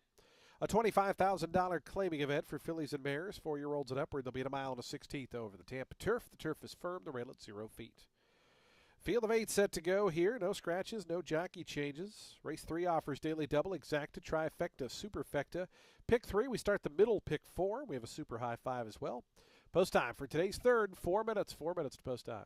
A $25,000 claiming event for fillies and mares, 4-year-olds and upward. They'll be at a mile and a 16th over the Tampa turf. The turf is firm, the rail at 0 feet. Field of 8 set to go here. No scratches, no jockey changes. Race 3 offers daily double, exacta, trifecta, superfecta. Pick 3, we start the middle pick 4. We have a super high 5 as well. Post time for today's third, 4 minutes. 4 minutes to post time.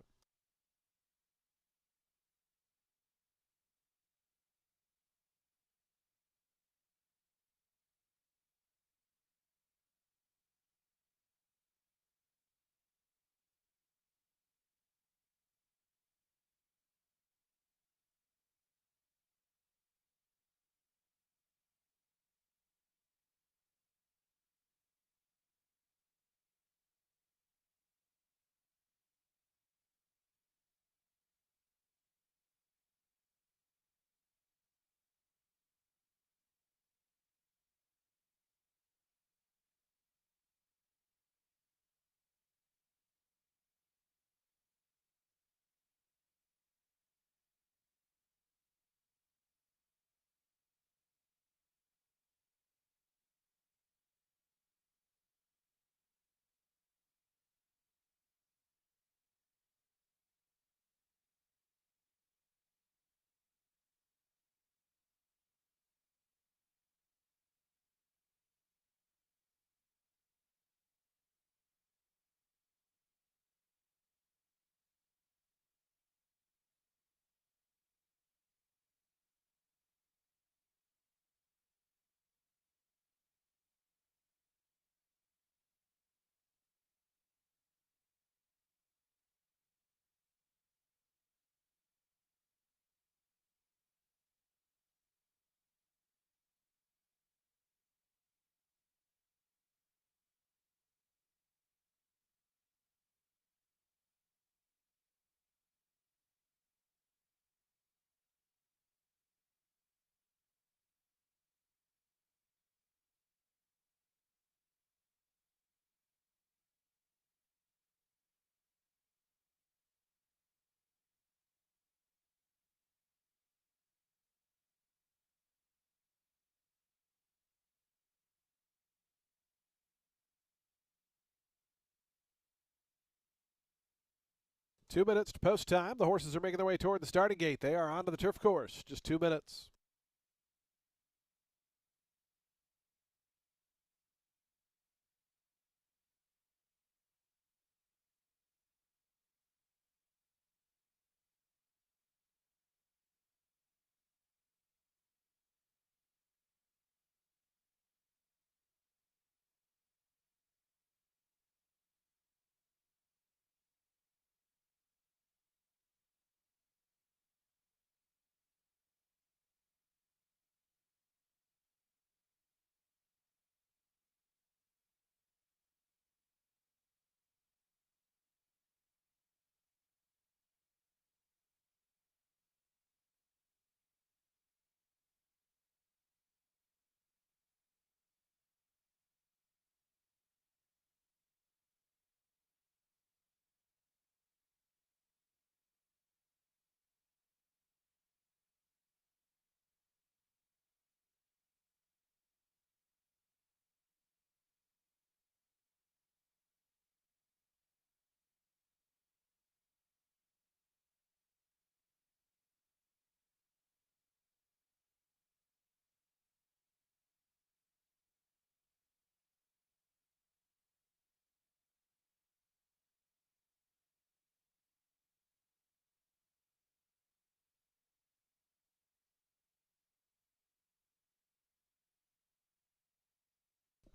Two minutes to post time. The horses are making their way toward the starting gate. They are onto the turf course. Just 2 minutes.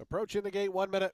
Approaching the gate, 1 minute.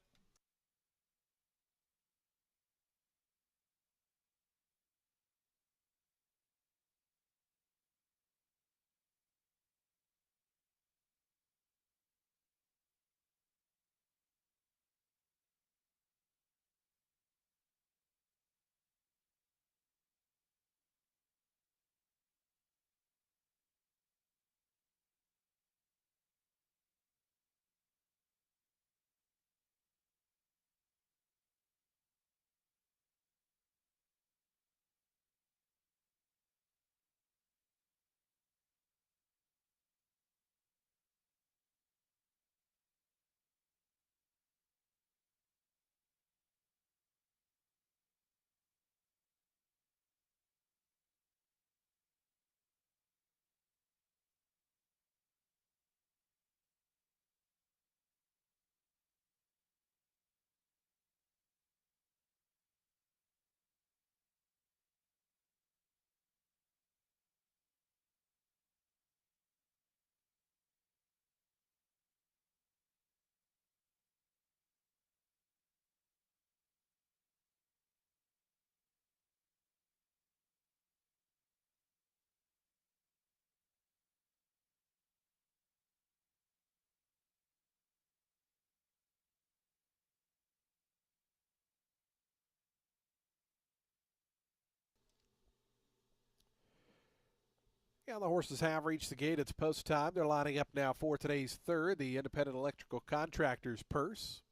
Yeah, the horses have reached the gate. It's post time. They're lining up now for today's third, the Independent Electrical Contractors Purse.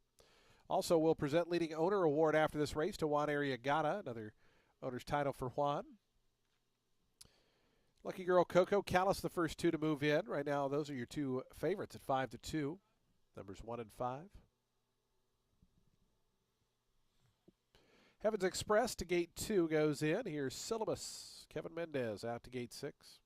Also, we'll present leading owner award after this race to Juan Arriagada, another owner's title for Juan. Lucky Girl Coco, Callis, the first two to move in. Right now, those are your two favorites at 5-2, numbers 1 and 5. Heavens Express to gate 2 goes in. Here's Syllabus. Kevin Mendez out to gate 6.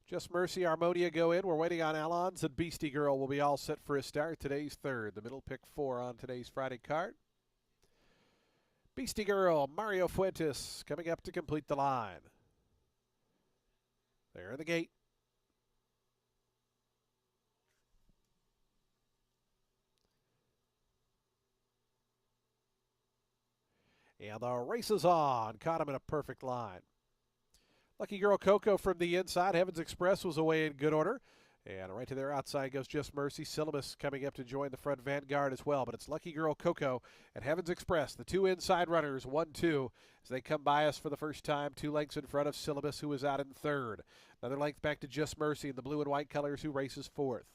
Just Mercy, Armonia go in. We're waiting on Alons, and Beastie Girl will be all set for a start. Today's third, the middle pick 4 on today's Friday card. Beastie Girl, Mario Fuentes coming up to complete the line. There in the gate. And the race is on. Caught him in a perfect line. Lucky Girl Coco from the inside. Heavens Express was away in good order. And right to their outside goes Just Mercy. Syllabus coming up to join the front vanguard as well. But it's Lucky Girl Coco and Heavens Express, the two inside runners, 1-2, as they come by us for the first time. 2 lengths in front of Syllabus, who is out in third. Another length back to Just Mercy in the blue and white colors, who races fourth.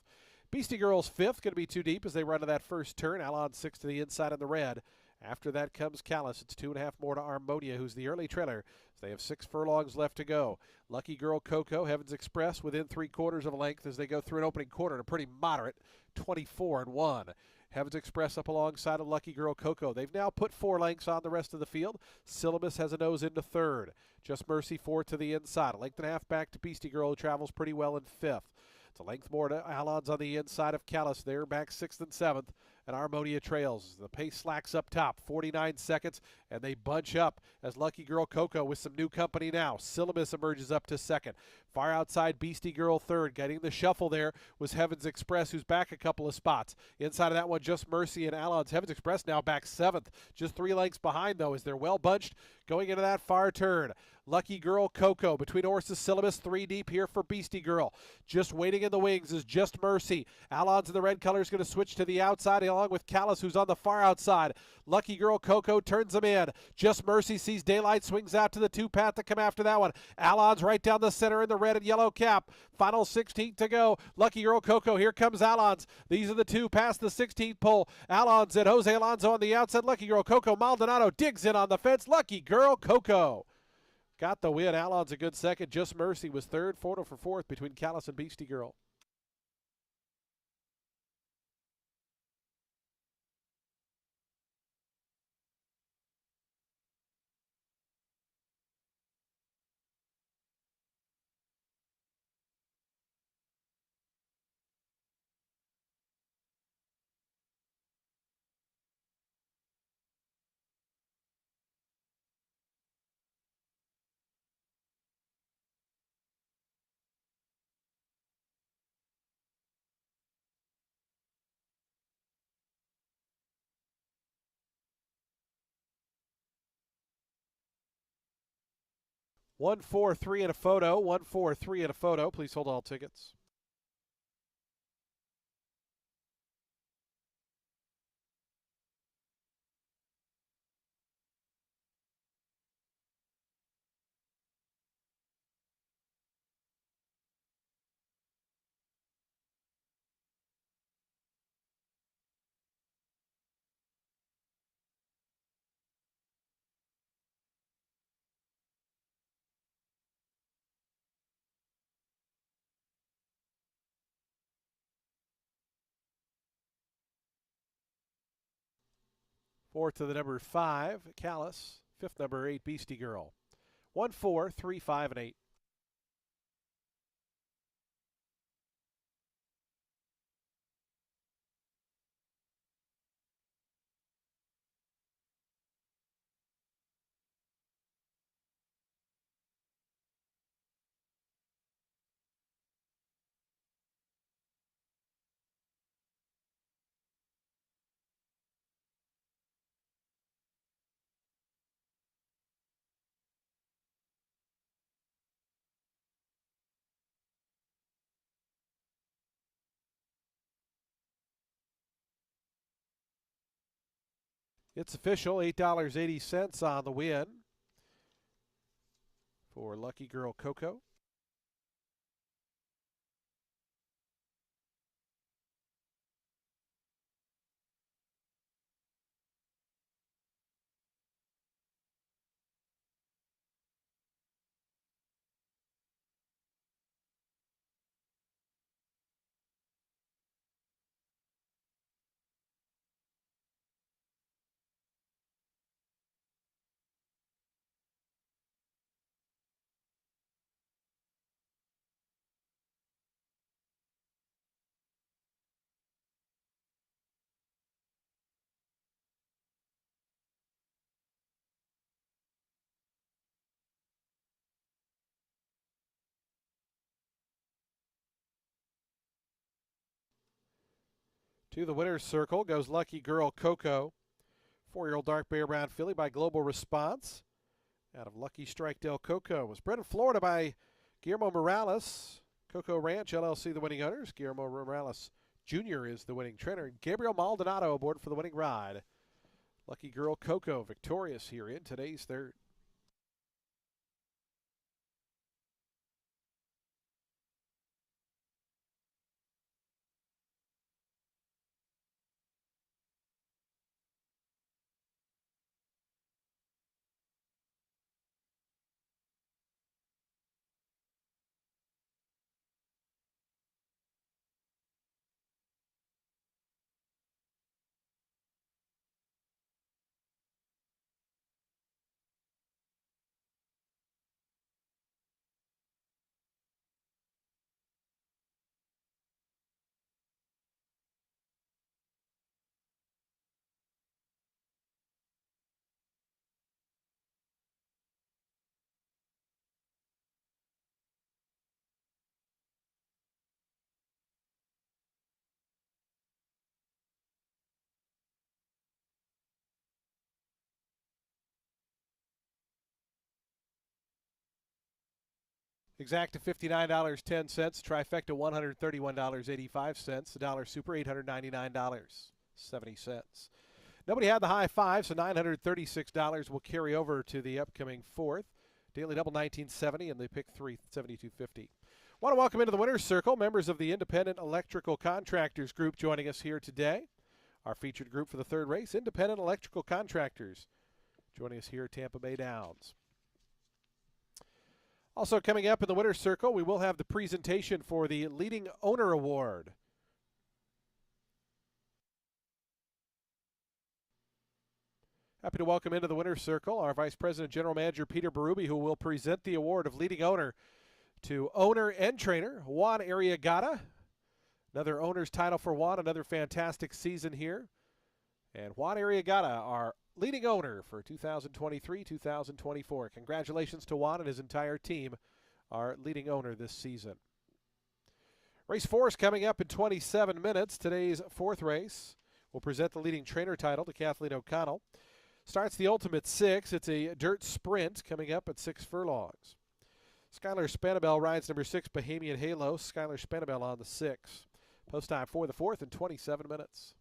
Beastie Girl's fifth, going to be too deep as they run to that first turn. Alon 6 to the inside in the red. After that comes Callis. It's 2.5 more to Armonia, who's the early trailer. So they have 6 furlongs left to go. Lucky Girl Coco, Heavens Express within 3/4 of a length as they go through an opening quarter at a pretty moderate 24-1. Heavens Express up alongside of Lucky Girl Coco. They've now put 4 lengths on the rest of the field. Syllabus has a nose into third. Just Mercy 4 to the inside. A length and a half back to Beastie Girl, who travels pretty well in fifth. It's a length more to Alons on the inside of Callis. They're back 6th and 7th. And Armonia trails. The pace slacks up top, 49 seconds, and they bunch up as Lucky Girl Coco with some new company now. Syllabus emerges up to second. Far outside, Beastie Girl third. Getting the shuffle there was Heavens Express, who's back a couple of spots. Inside of that one, Just Mercy and Alons. Heavens Express now back 7th. Just 3 lengths behind, though, as they're well bunched going into that far turn. Lucky Girl Coco between horses. Syllabus 3 deep here for Beastie Girl. Just waiting in the wings is Just Mercy. Alons in the red color is going to switch to the outside along with Callis, who's on the far outside. Lucky Girl Coco turns them in. Just Mercy sees daylight, swings out to the 2-path to come after that one. Alons right down the center in the red and yellow cap. Final 16th to go. Lucky Girl Coco, here comes Alons. These are the 2 past the 16th pole. Alons and Jose Alonso on the outside. Lucky Girl Coco, Maldonado digs in on the fence. Lucky Girl Coco got the win. Alons a good second. Just Mercy was third. Forno for fourth between Callis and Beastie Girl. One, 4, 3 and a photo. 1, 4, 3 and a photo. Please hold all tickets. Fourth to the number 5, Callis. Fifth number 8, Beastie Girl. 1, 4, 3, 5, and 8. It's official, $8.80 on the win for Lucky Girl Coco. To the winner's circle goes Lucky Girl Coco, 4-year-old dark bear brown filly by Global Response. Out of Lucky Strike Del Coco. Was bred in Florida by Guillermo Morales. Coco Ranch LLC, the winning owners. Guillermo Morales Jr. is the winning trainer. Gabriel Maldonado aboard for the winning ride. Lucky Girl Coco victorious here in today's third. Exacta $59.10. Trifecta $131.85. The dollar super $899.70. Nobody had the high five, so $936 will carry over to the upcoming fourth. Daily double 1970 and the pick 3 7250. Want to welcome into the winner's circle members of the Independent Electrical Contractors Group joining us here today. Our featured group for the third race, Independent Electrical Contractors, joining us here at Tampa Bay Downs. Also coming up in the winner's circle, we will have the presentation for the Leading Owner Award. Happy to welcome into the winner's circle our Vice President General Manager Peter Berube, who will present the award of Leading Owner to owner and trainer Juan Arriagada. Another owner's title for Juan, another fantastic season here. And Juan Arriagada, our leading owner for 2023-2024. Congratulations to Juan and his entire team, our leading owner this season. Race 4 is coming up in 27 minutes. Today's fourth race will present the leading trainer title to Kathleen O'Connell. Starts the Ultimate 6. It's a dirt sprint coming up at 6 furlongs. Skylar Spanabel rides number 6, Bahamian Halo. Skylar Spanabel on the 6. Post time for the fourth in 27 minutes.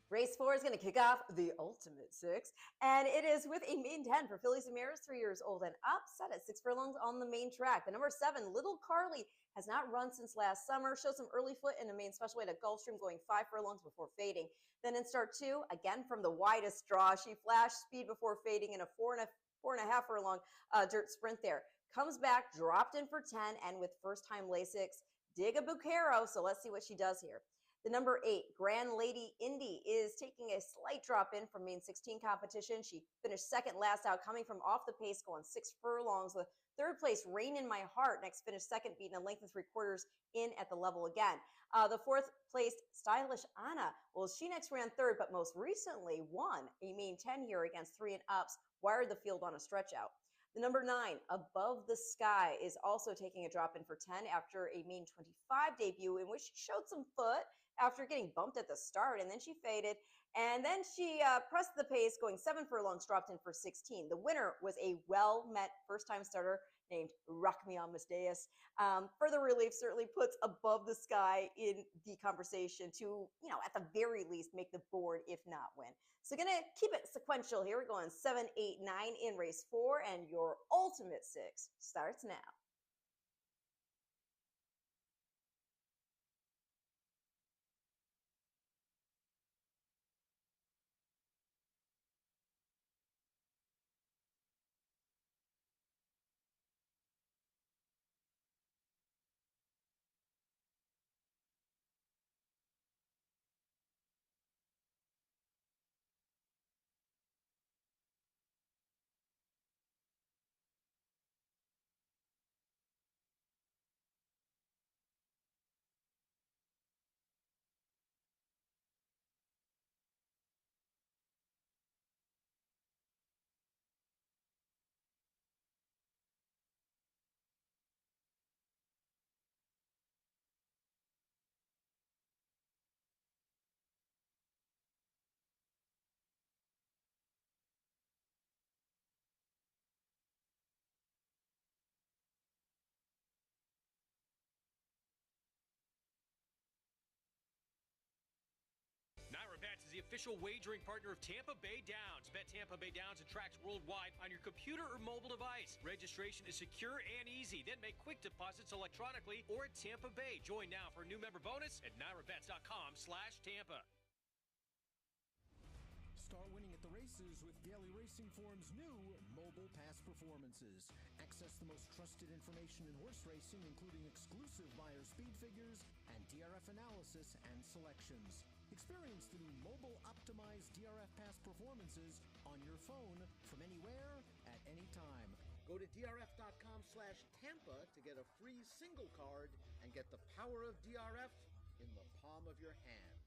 Race 4 is going to kick off the Ultimate Six, and it is with a main 10 for fillies and mares 3 years old and up, set at 6 furlongs on the main track. The number 7, Little Carly, has not run since last summer, showed some early foot in a main special weight at Gulfstream, going 5 furlongs before fading. Then in start 2, again from the widest draw, she flashed speed before fading in a four and a half furlong dirt sprint there. Comes back, dropped in for 10, and with first-time Lasix, Diga Bucaro, so let's see what she does here. The number 8, Grand Lady Indy, is taking a slight drop in from main 16 competition. She finished second last out, coming from off the pace, going 6 furlongs. The third place, Rain in My Heart, next finished second, beating a length and 3/4 in at the level again. The fourth placed Stylish Anna, well, she next ran third, but most recently won a main 10 here against 3 and ups, wired the field on a stretch out. The number 9, Above the Sky, is also taking a drop in for 10 after a main 25 debut in which she showed some foot after getting bumped at the start, and then she faded, and then she pressed the pace, going 7 furlongs, dropped in for 16. The winner was a well-met first-time starter named Rock Me Amadeus. Further relief certainly puts Above the Sky in the conversation to, at the very least, make the board, if not win. So going to keep it sequential here. We're going 7, 8, 9 in race 4, and your Ultimate Six starts now. NyraBets is the official wagering partner of Tampa Bay Downs. Bet Tampa Bay Downs and tracks worldwide on your computer or mobile device. Registration is secure and easy. Then make quick deposits electronically or at Tampa Bay. Join now for a new member bonus at nyrabets.com/Tampa. Start winning at the races with Daily Racing Form's new mobile pass performances. Access the most trusted information in horse racing, including exclusive buyer speed figures and DRF analysis and selections. Experience the new mobile optimized DRF pass performances on your phone from anywhere at any time. Go to drf.com/Tampa to get a free single card and get the power of DRF in the palm of your hand.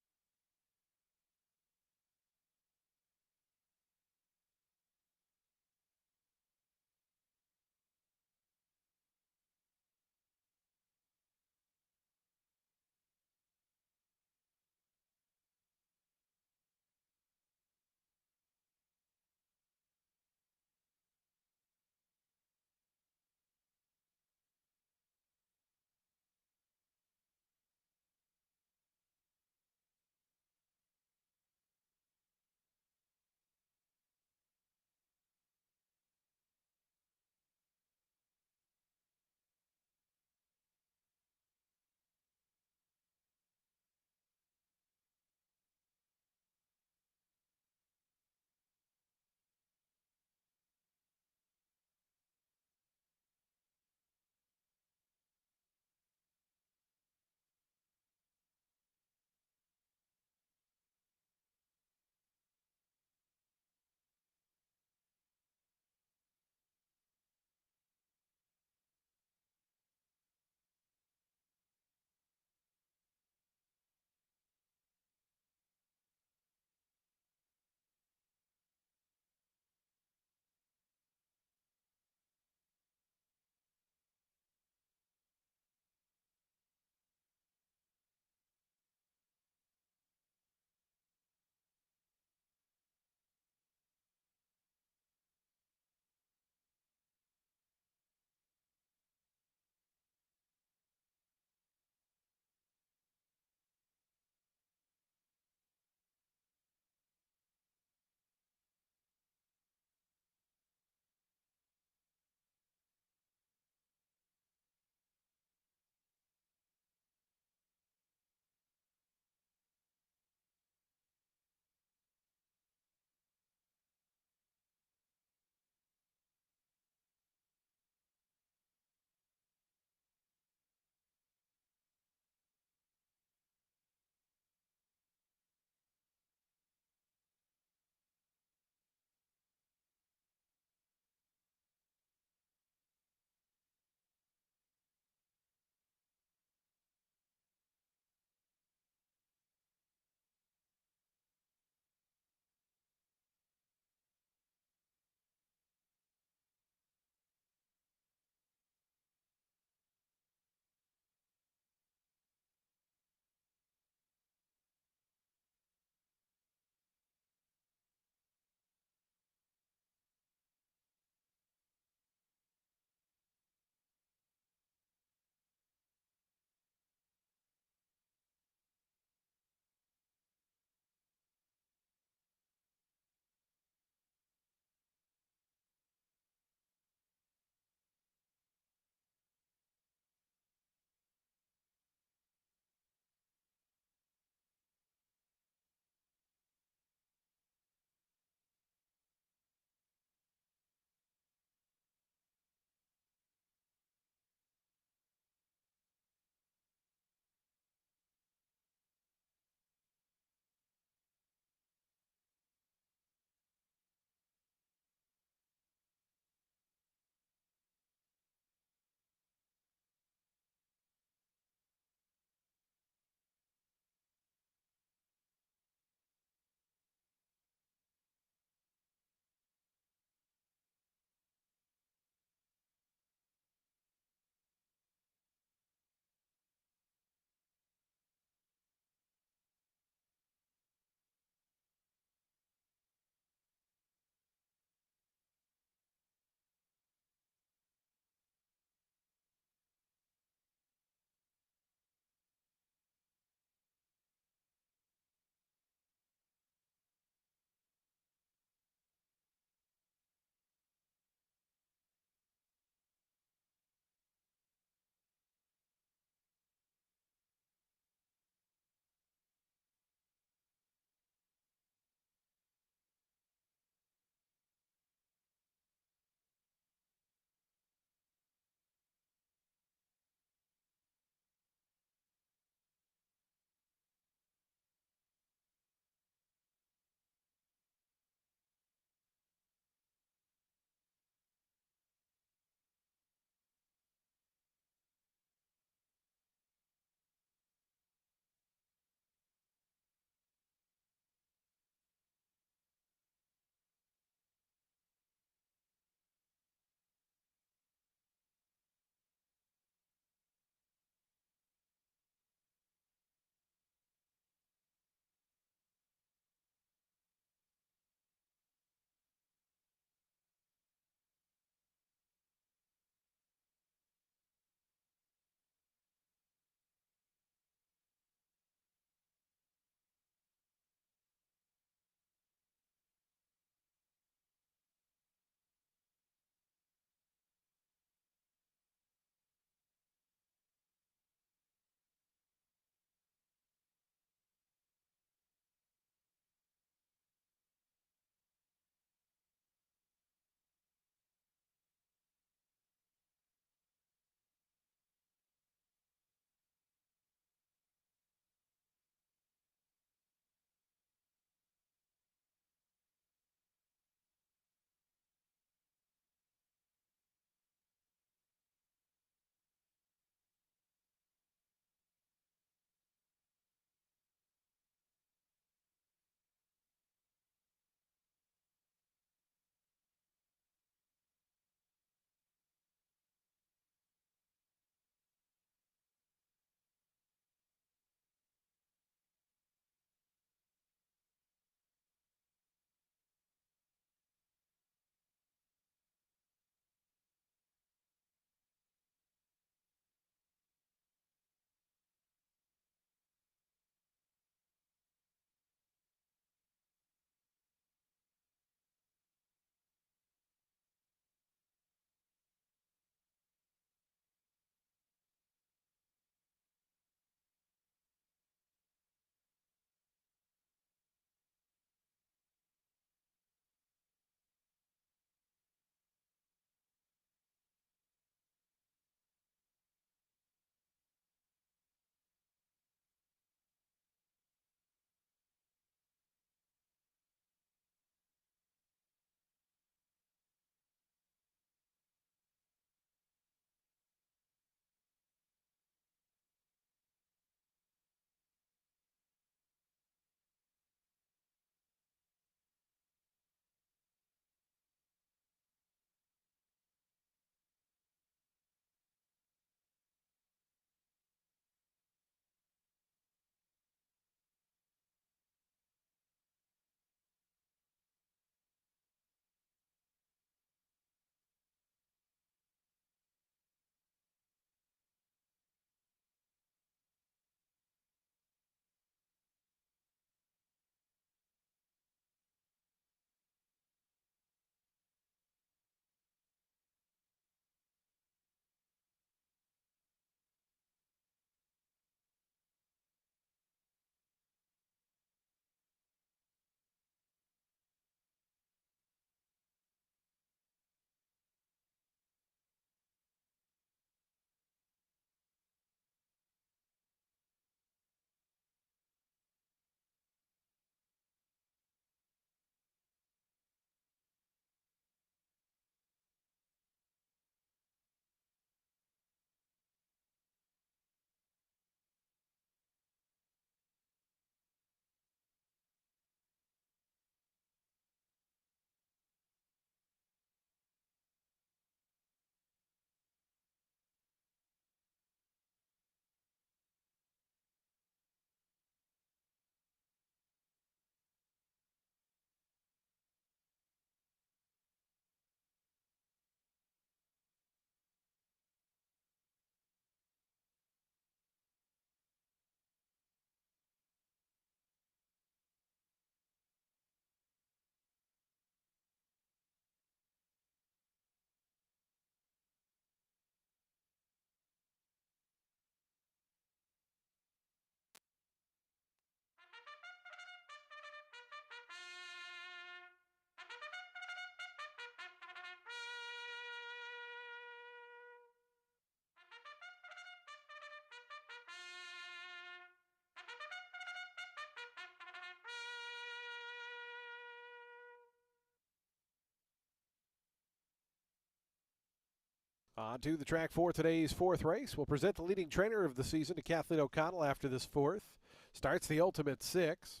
On to the track for today's fourth race. We'll present the leading trainer of the season to Kathleen O'Connell after this fourth. Starts the Ultimate 6.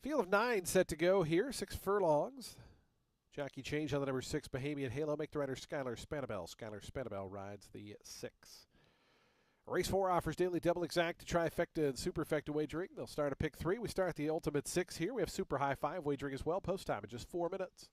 Field of 9 set to go here, 6 furlongs. Jockey change on the number 6, Bahamian Halo. Make the rider Skylar Spanabel. Skylar Spanabel rides the 6. Race 4 offers daily double exact, trifecta, and superfecta wagering. They'll start at pick 3. We start the Ultimate 6 here. We have super high 5 wagering as well. Post time in just 4 minutes.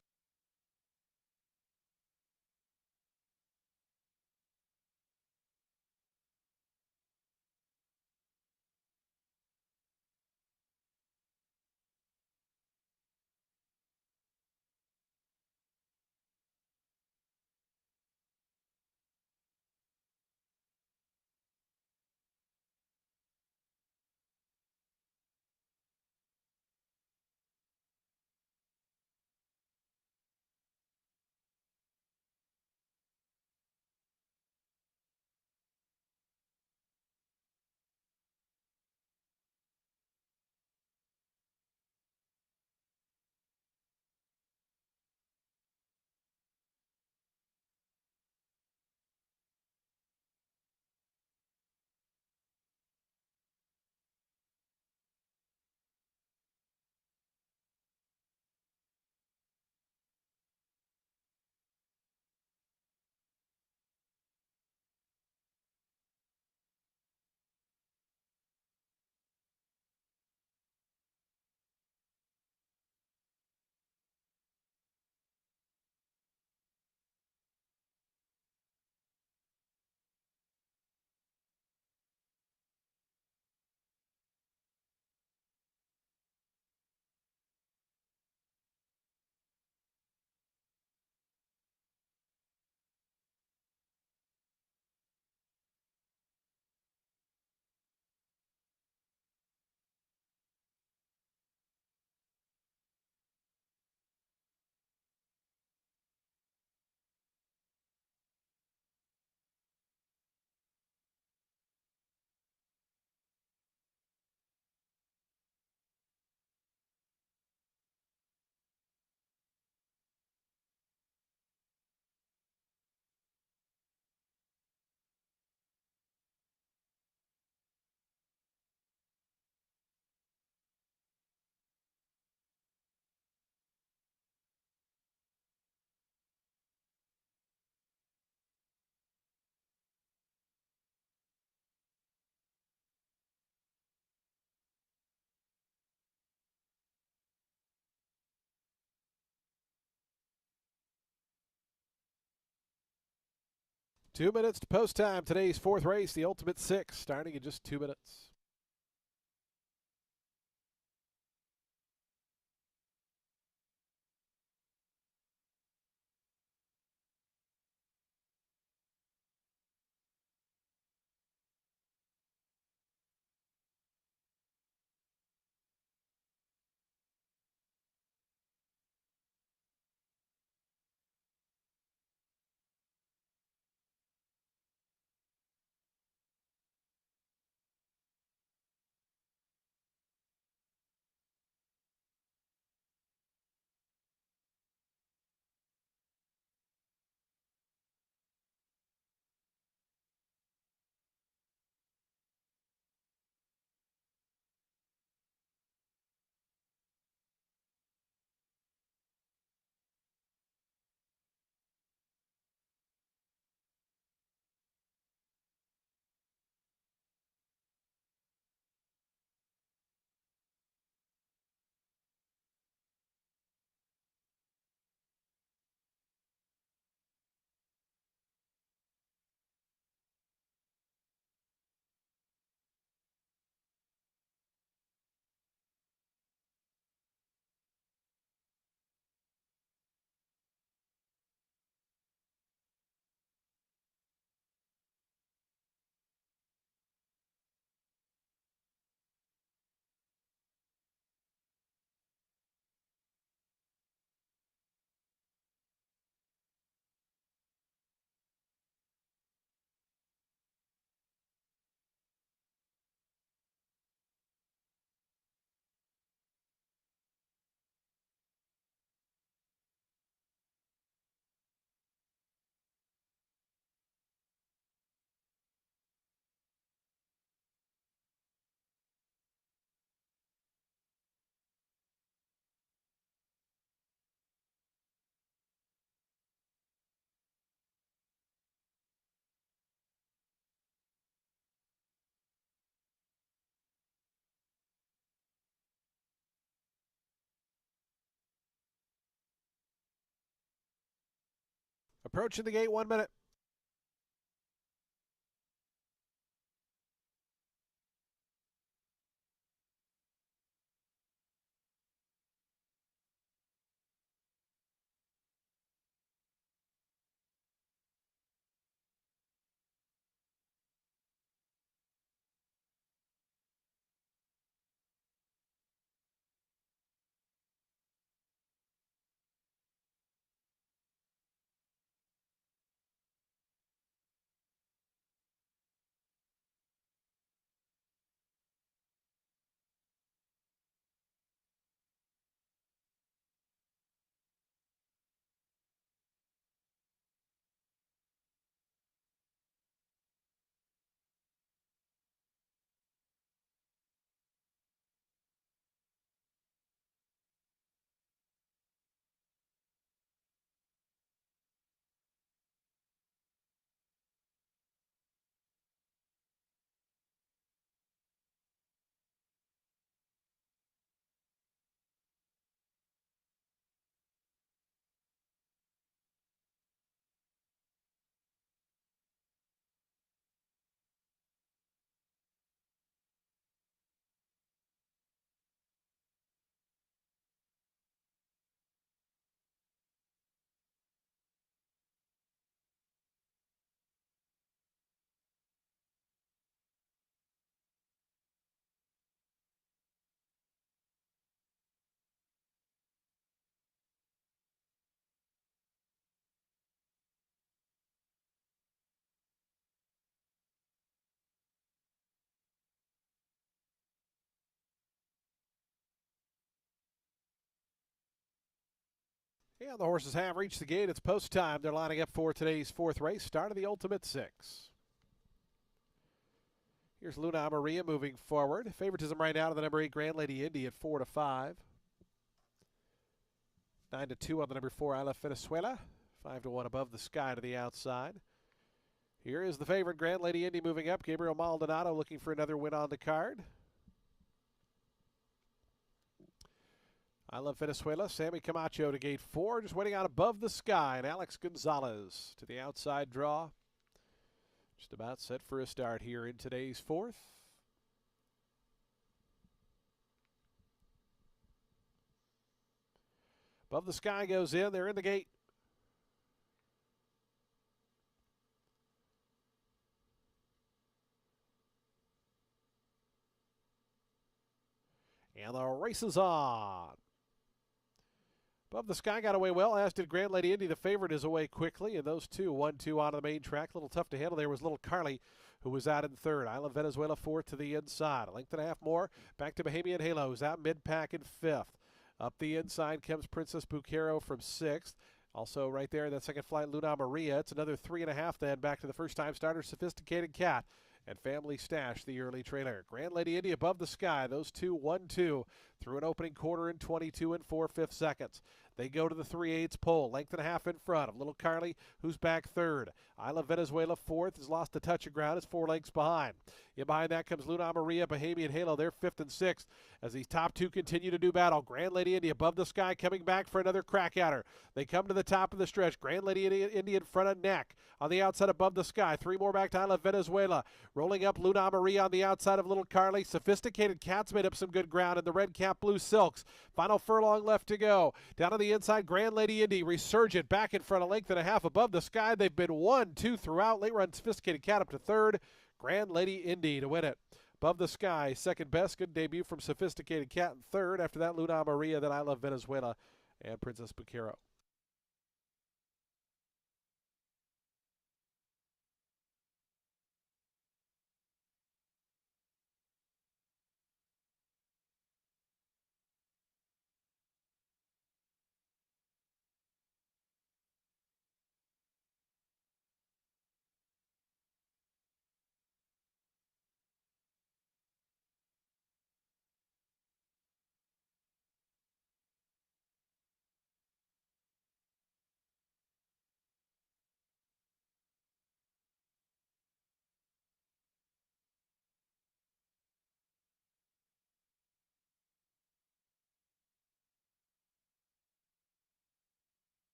Two minutes to post time. Today's fourth race, the Ultimate 6, starting in just 2 minutes. Approaching the gate, 1 minute. And the horses have reached the gate. It's post time. They're lining up for today's fourth race, start of the Ultimate Six. Here's Luna Maria moving forward. Favoritism right now to the number 8 Grand Lady Indy at 4-5. 9-2 on the number 4 Isla Venezuela. 5-1 above the sky to the outside. Here is the favorite Grand Lady Indy moving up. Gabriel Maldonado looking for another win on the card. I Love Venezuela, Sammy Camacho to gate 4, just waiting out above the sky, and Alex Gonzalez to the outside draw. Just about set for a start here in today's fourth. Above the sky goes in, they're in the gate. And the race is on. Above the sky got away well, as did Grand Lady Indy. The favorite is away quickly, and those two, 1-2 on the main track. A little tough to handle there was little Carly, who was out in third. I Love Venezuela fourth to the inside. A length and a half more. Back to Bahamian Halo, who's out mid-pack in fifth. Up the inside comes Princess Buquero from sixth. Also right there in that second flight, Luna Maria. It's another 3.5 then. Back to the first-time starter, Sophisticated Cat. And Family Stash, the early trailer. Grand Lady Indy above the sky. Those two, 1-2 through an opening quarter in 22 and 4/5 seconds. They go to the 3/8 pole, length and a half in front of Little Carly, who's back third. I Love Venezuela fourth, has lost a touch of ground, is 4 lengths behind. In behind that comes Luna Maria, Bahamian Halo, they're fifth and sixth as these top two continue to do battle. Grand Lady Indy above the sky, coming back for another crack at her. They come to the top of the stretch. Grand Lady Indy in front of Neck. On the outside above the sky, 3 more back to I Love Venezuela. Rolling up Luna Maria on the outside of Little Carly. Sophisticated Cat's made up some good ground in the red cap blue silks. Final furlong left to go. Down on the inside, Grand Lady Indy resurgent back in front, a length and a half above the sky. They've been 1-2 throughout. Late run Sophisticated Cat up to third. Grand Lady Indy to win it. Above the sky, second best. Good debut from Sophisticated Cat in third. After that, Luna Maria, then I Love Venezuela and Princess Buquero.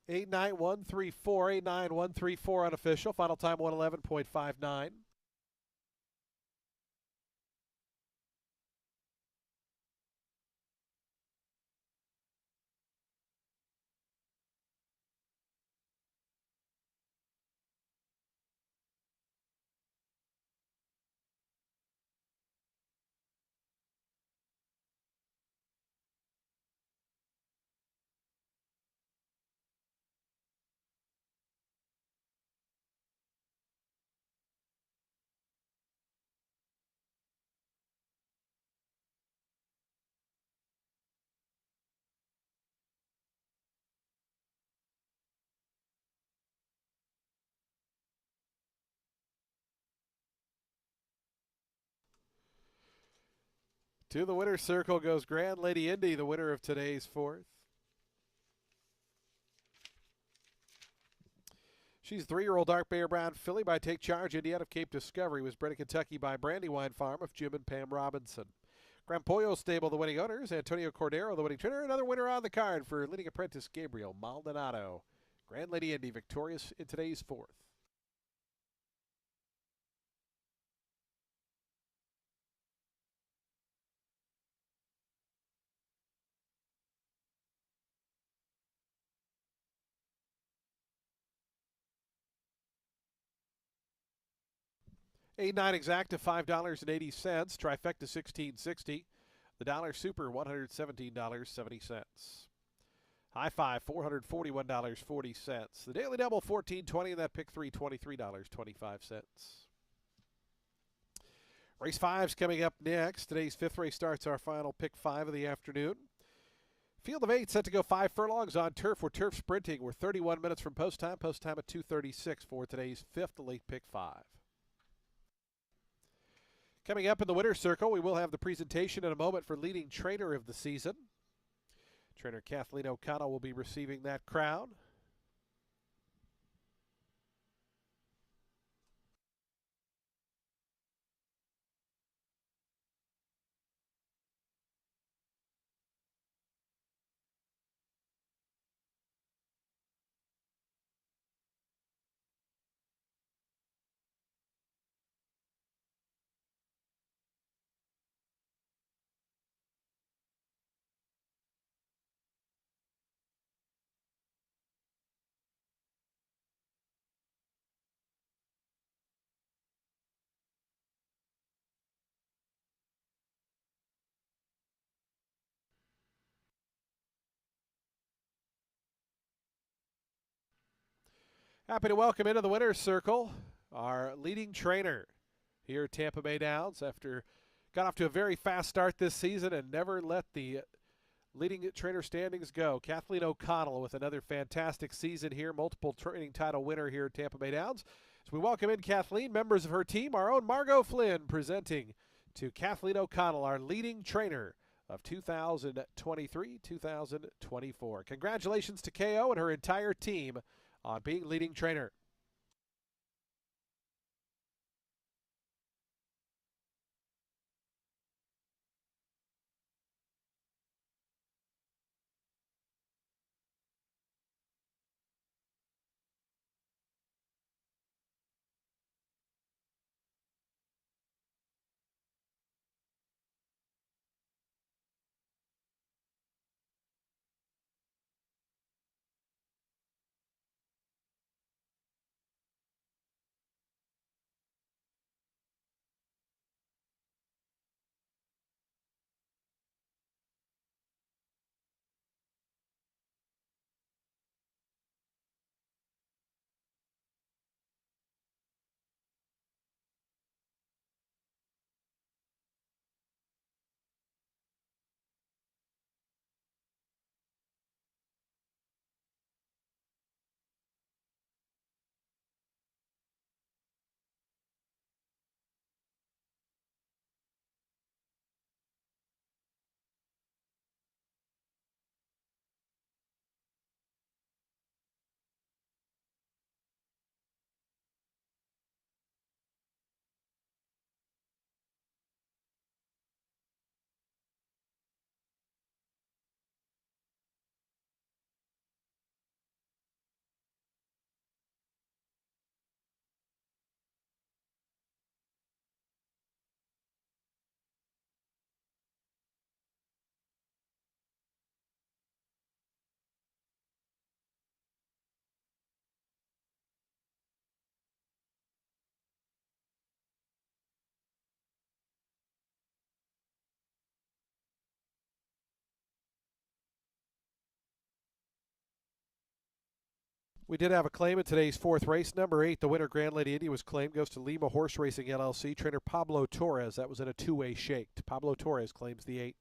89134, 89134 unofficial. Final time 111.59. To the winner's circle goes Grand Lady Indy, the winner of today's fourth. She's 3-year-old dark Bear Brown filly by Take Charge Indy out of Cape Discovery. Was bred in Kentucky by Brandywine Farm of Jim and Pam Robinson. Grand Pollo Stable, the winning owners. Antonio Cordero, the winning trainer. Another winner on the card for leading apprentice Gabriel Maldonado. Grand Lady Indy victorious in today's fourth. A9 exacta $5.80. Trifecta $16.60. The dollar super $117.70. High five $441.40. The daily double $14.20 and that pick three $23.25. Race 5's coming up next. Today's fifth race starts our final pick 5 of the afternoon. Field of 8 set to go 5 furlongs on turf. We're turf sprinting. We're 31 minutes from post time. Post time at 2:36 for today's fifth late pick 5. Coming up in the winner's circle, we will have the presentation in a moment for leading trainer of the season. Trainer Kathleen O'Connell will be receiving that crown. Happy to welcome into the winner's circle our leading trainer here at Tampa Bay Downs after got off to a very fast start this season and never let the leading trainer standings go. Kathleen O'Connell with another fantastic season here, multiple training title winner here at Tampa Bay Downs. As we welcome in Kathleen, members of her team, our own Margot Flynn presenting to Kathleen O'Connell, our leading trainer of 2023-2024. Congratulations to KO and her entire team on being leading trainer. We did have a claim in today's fourth race. Number 8, the winner, Grand Lady Indy, was claimed. Goes to Lima Horse Racing LLC. Trainer Pablo Torres. That was in a two-way shake. Pablo Torres claims the 8.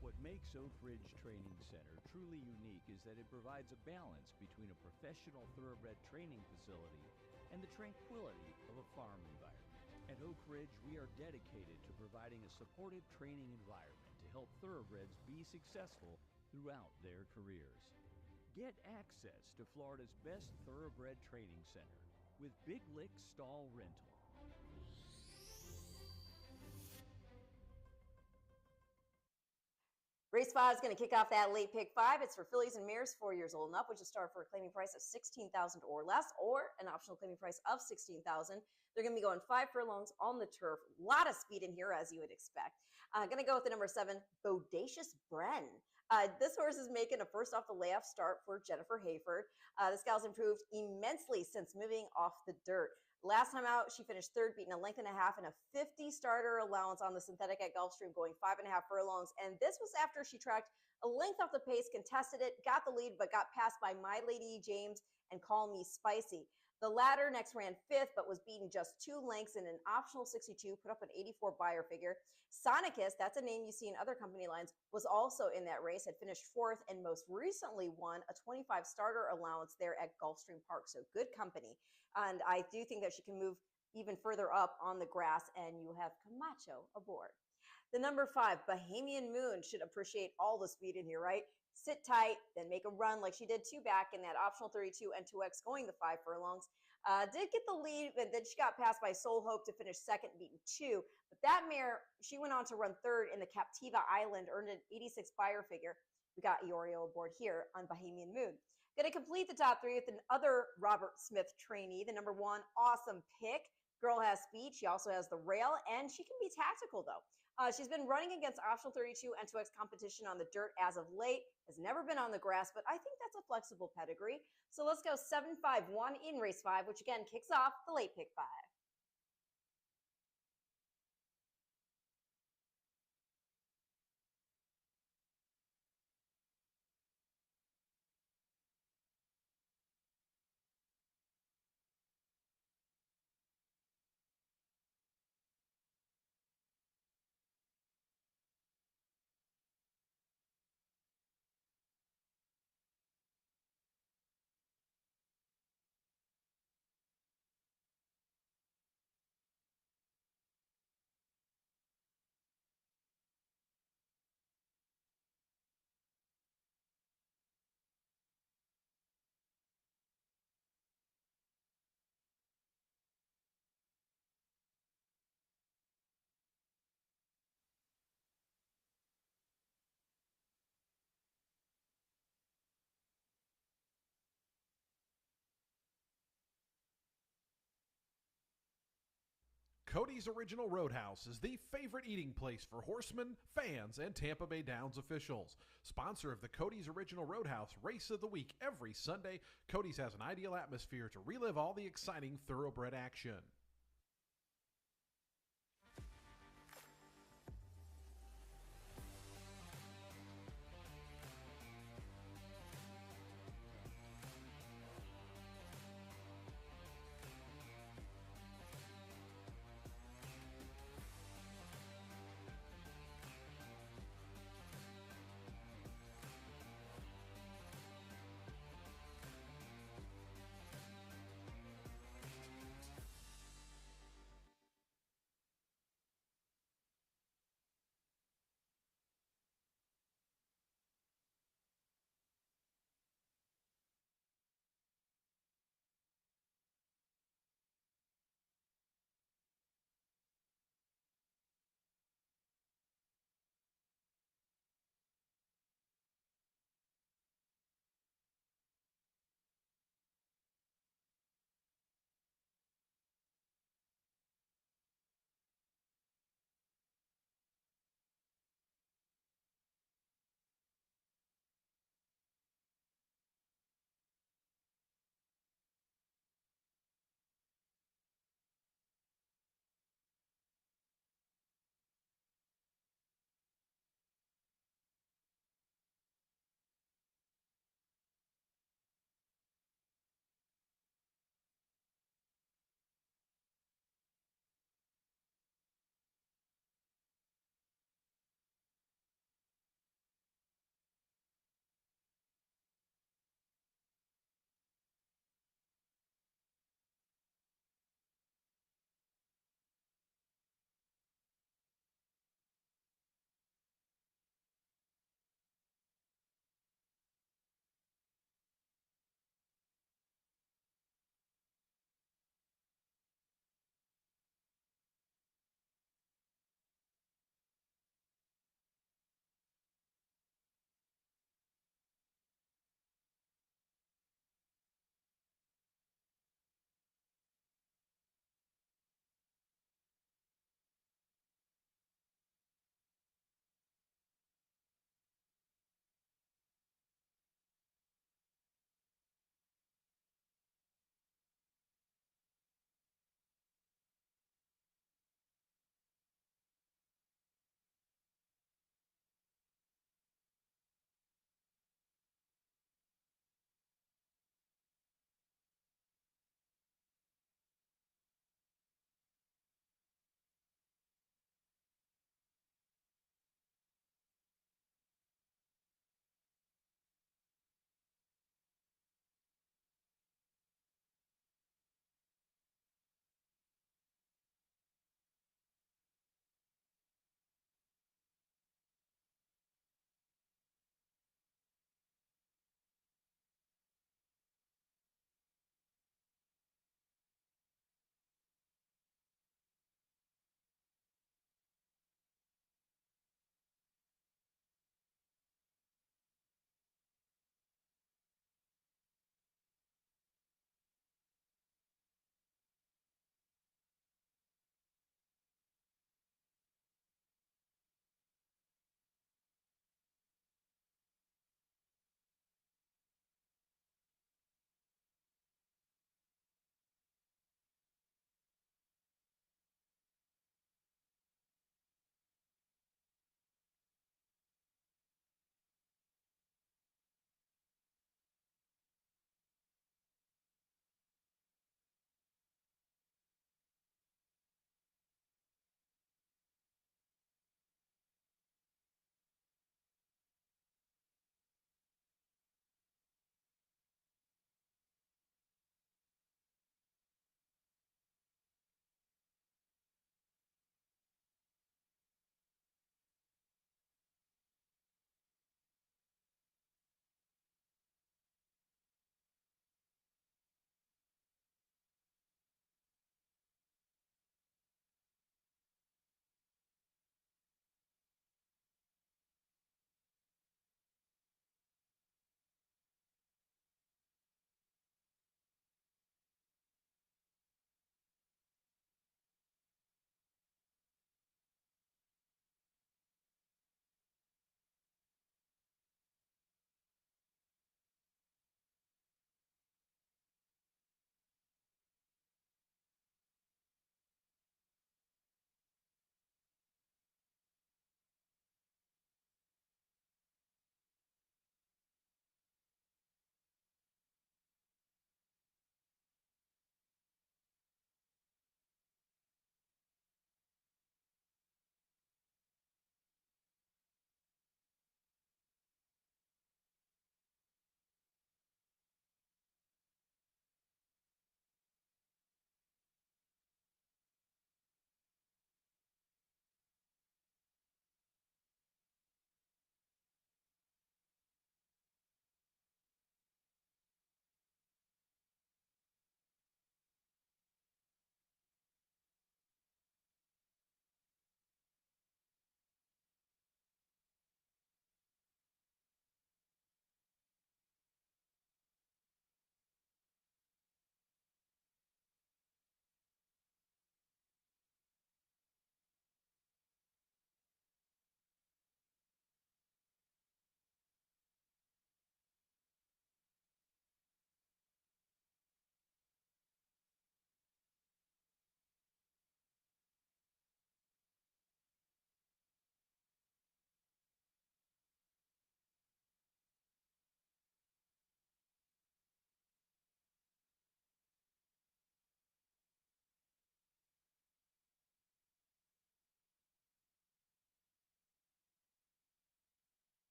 What makes Oak Ridge Training Center truly unique is that it provides a balance between a professional thoroughbred training facility and the tranquility of a farm environment. At Oak Ridge, we are dedicated to providing a supportive training environment to help thoroughbreds be successful throughout their careers. Get access to Florida's best thoroughbred training center with Big Lick Stall Rental. Race 5 is going to kick off that late pick 5. It's for fillies and mares 4 years old and up, which will start for a claiming price of $16,000 or less, or an optional claiming price of $16,000. They're going to be going 5 furlongs on the turf. A lot of speed in here, as you would expect. Going to go with the number 7, Bodacious Bren. This horse is making a first off the layoff start for Jennifer Hayford. This gal's improved immensely since moving off the dirt. Last time out, she finished third, beating a length and a half and a 50 starter allowance on the synthetic at Gulfstream, going 5.5 furlongs. And this was after she tracked a length off the pace, contested it, got the lead, but got passed by My Lady James and Call Me Spicy. The latter next ran 5th, but was beaten just 2 lengths in an optional 62, put up an 84 buyer figure. Sonicus, that's a name you see in other company lines, was also in that race, had finished 4th, and most recently won a 25 starter allowance there at Gulfstream Park. So good company. And I do think that she can move even further up on the grass, and you have Camacho aboard. The number 5, Bahamian Moon, should appreciate all the speed in here, right? Sit tight, then make a run like she did 2 back in that optional 32 and 2X going the 5 furlongs. Did get the lead, but then she got passed by Soul Hope to finish 2nd, beaten 2. But that mare, she went on to run 3rd in the Captiva Island, earned an 86 buyer figure. We got Iorio aboard here on Bahamian Moon. Going to complete the top 3 with another Robert Smith trainee, the number 1, Awesome Pick. Girl has speed. She also has the rail, and she can be tactical, though. She's been running against optional 32 and 2X competition on the dirt as of late, has never been on the grass, but I think that's a flexible pedigree. So let's go 7-5-1 in race 5, which again kicks off the late pick 5. Cody's Original Roadhouse is the favorite eating place for horsemen, fans, and Tampa Bay Downs officials. Sponsor of the Cody's Original Roadhouse Race of the Week every Sunday, Cody's has an ideal atmosphere to relive all the exciting thoroughbred action.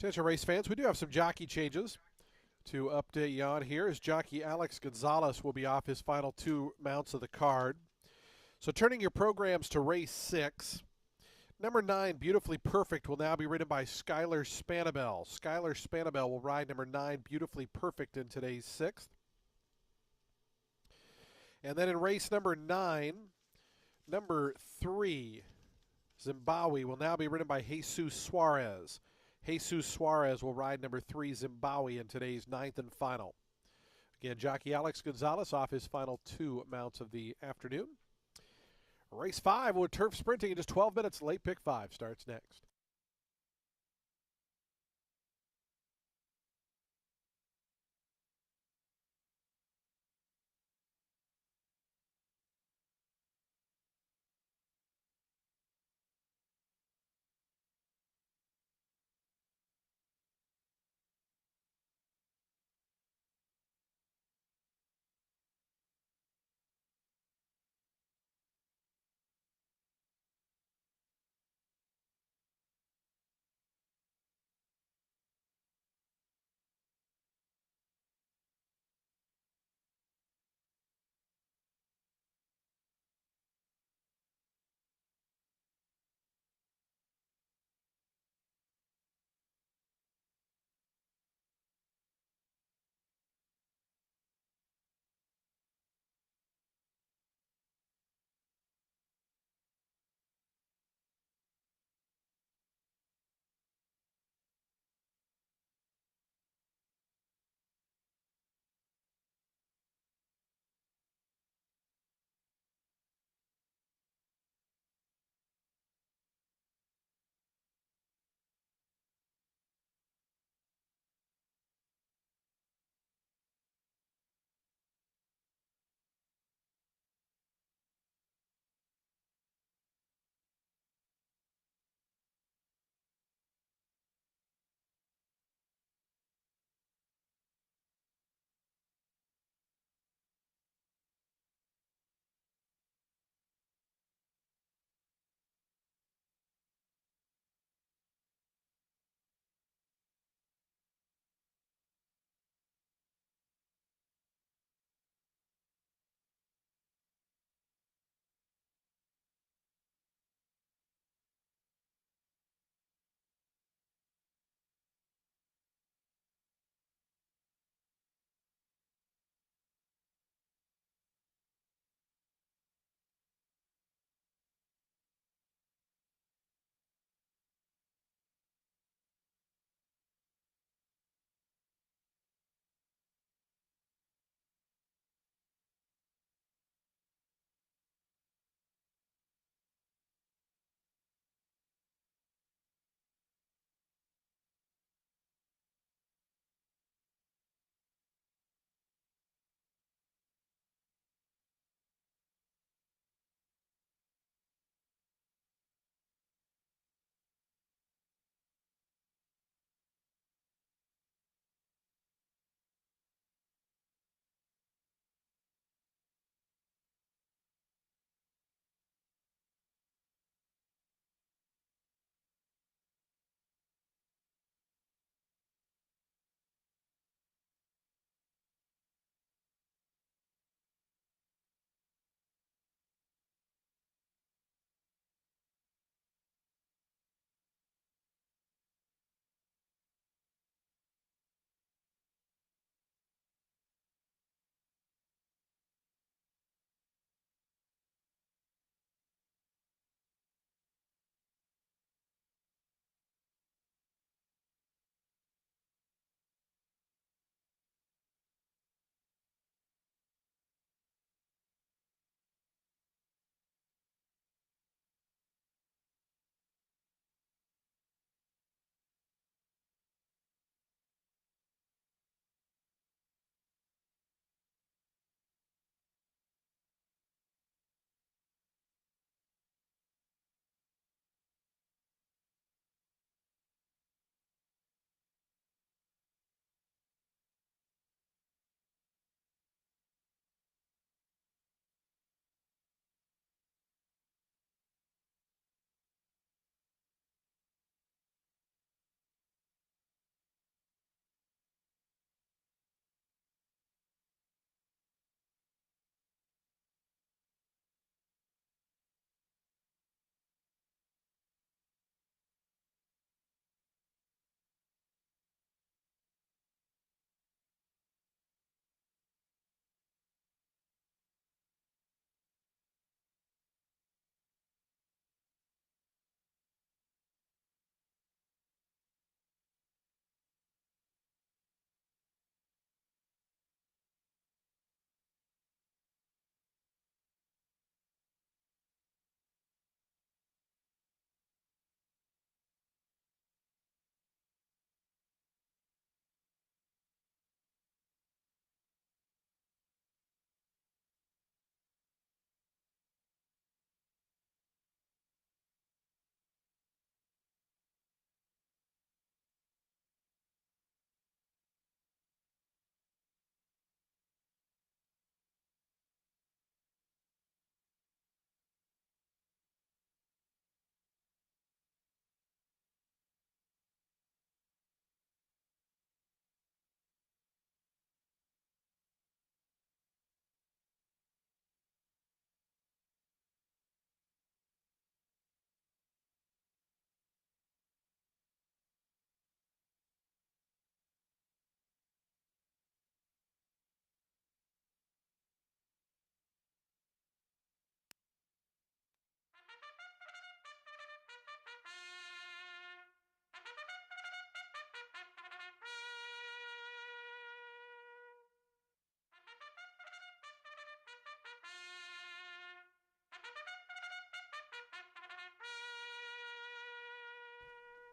Attention race fans, we do have some jockey changes to update you on here, as jockey Alex Gonzalez will be off his final 2 mounts of the card. So turning your programs to race 6, number 9, Beautifully Perfect, will now be ridden by Skylar Spanabel. Skylar Spanabel will ride number 9, Beautifully Perfect, in today's 6th. And then in race number 9, number 3, Zimbabwe, will now be ridden by Jesus Suarez. Jesus Suarez will ride number 3, Zimbabwe, in today's 9th and final. Again, jockey Alex Gonzalez off his final 2 mounts of the afternoon. Race 5 with turf sprinting in just 12 minutes. Late pick 5 starts next.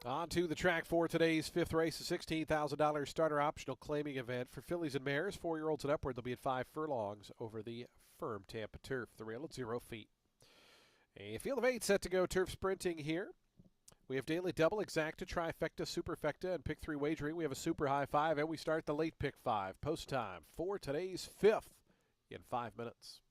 On to the track for today's fifth race, a $16,000 starter optional claiming event for fillies and mares, 4-year-olds and upward. They'll be at 5 furlongs over the firm Tampa turf. The rail at 0 feet. A field of 8 set to go turf sprinting here. We have daily double, exacta, trifecta, superfecta, and pick 3 wagering. We have a super high 5, and we start the late pick 5. Post time for today's fifth in 5 minutes.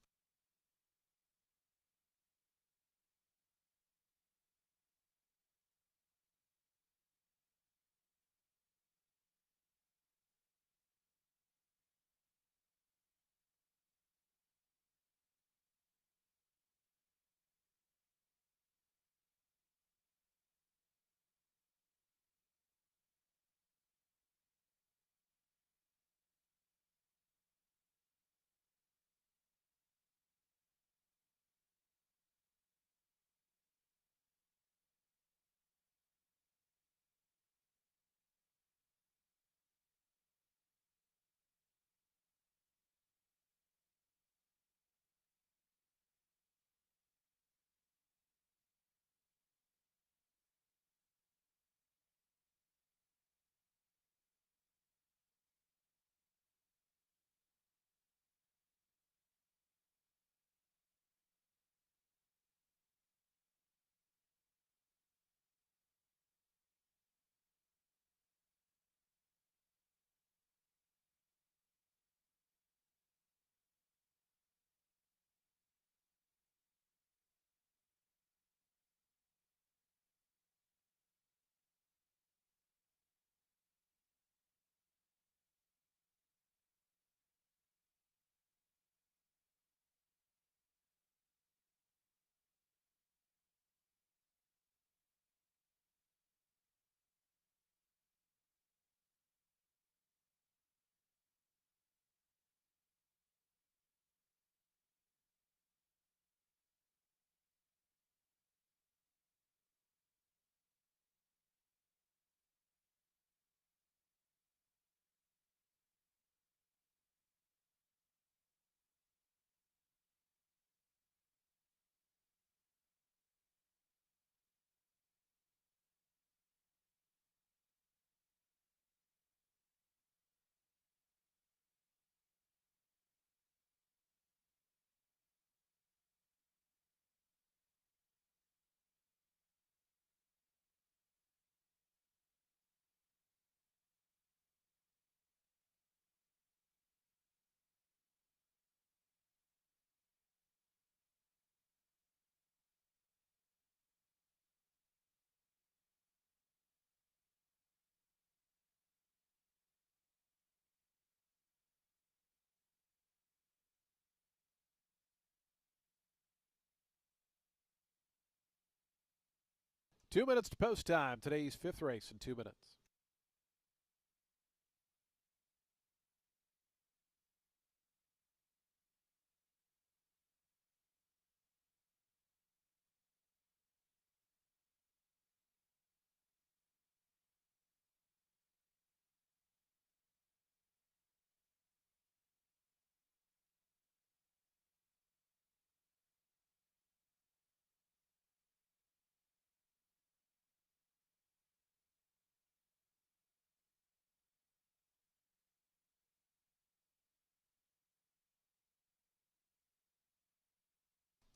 Two minutes to post time. Today's fifth race in 2 minutes.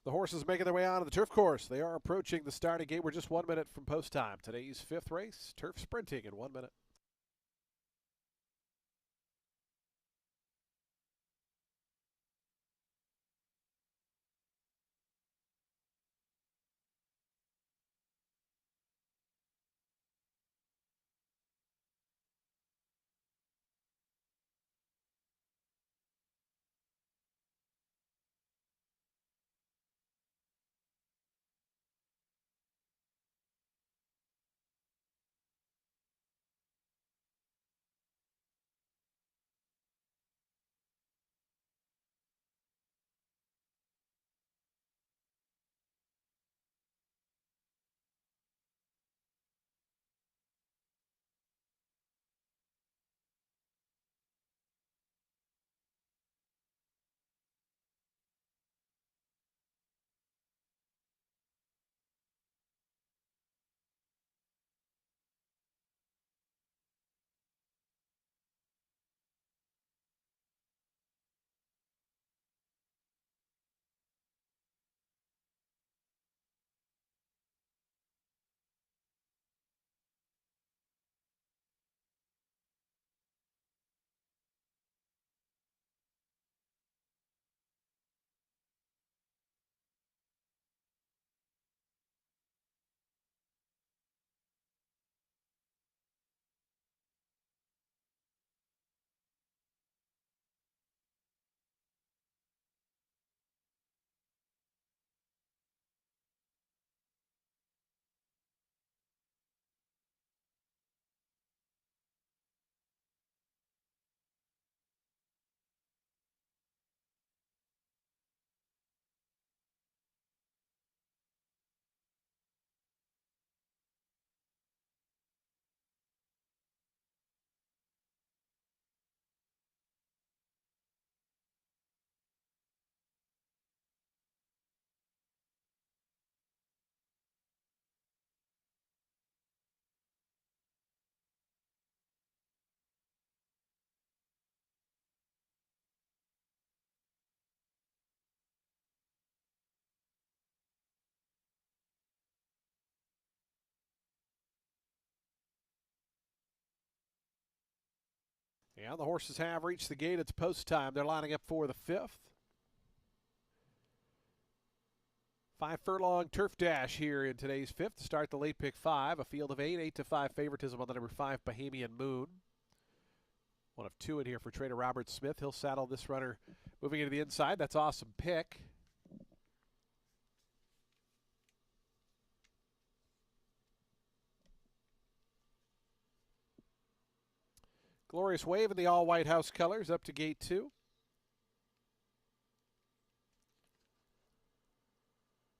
The horses making their way onto the turf course. They are approaching the starting gate. We're just 1 minute from post time. Today's fifth race, turf sprinting in 1 minute. And the horses have reached the gate. It's post time. They're lining up for the 5th. 5 furlong turf dash here in today's 5th to start the late pick 5. A field of 8, 8-5 favoritism on the number 5, Bohemian Moon. One of 2 in here for trainer Robert Smith. He'll saddle this runner moving into the inside. That's Awesome Pick. Glorious Wave in the all-white house colors up to gate 2.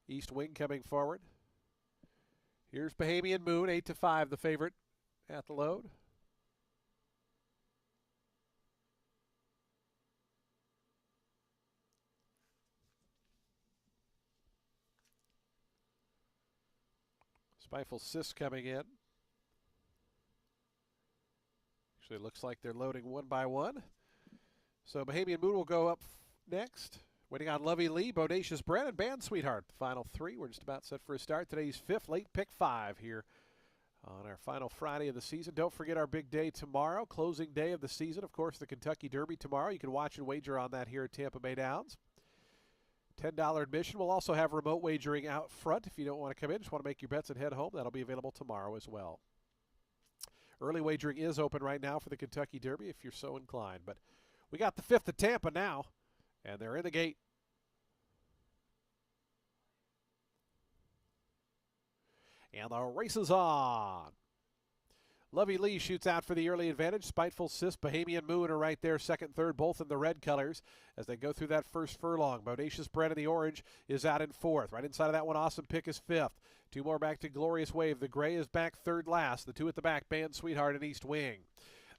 East Wing coming forward. Here's Bohemian Moon, 8-5, the favorite at the load. Spiteful Sis coming in. Actually, looks like they're loading one by one. So Bohemian Moon will go up next. Waiting on Lovey Lee, Bodacious Brent, and Band Sweetheart. The final 3. We're just about set for a start. Today's 5th late pick 5 here on our final Friday of the season. Don't forget our big day tomorrow, closing day of the season. Of course, the Kentucky Derby tomorrow. You can watch and wager on that here at Tampa Bay Downs. $10 admission. We'll also have remote wagering out front if you don't want to come in. Just want to make your bets and head home. That'll be available tomorrow as well. Early wagering is open right now for the Kentucky Derby if you're so inclined. But we got the 5th at Tampa now, and they're in the gate. And the race is on. Lovey Lee shoots out for the early advantage. Spiteful Sis, Bohemian Moon are right there, second, third, both in the red colors as they go through that first furlong. Bodacious Brent in the orange is out in 4th. Right inside of that one, Awesome Pick is 5th. 2 more back to Glorious Wave. The gray is back third last. The 2 at the back, Band Sweetheart and East Wing.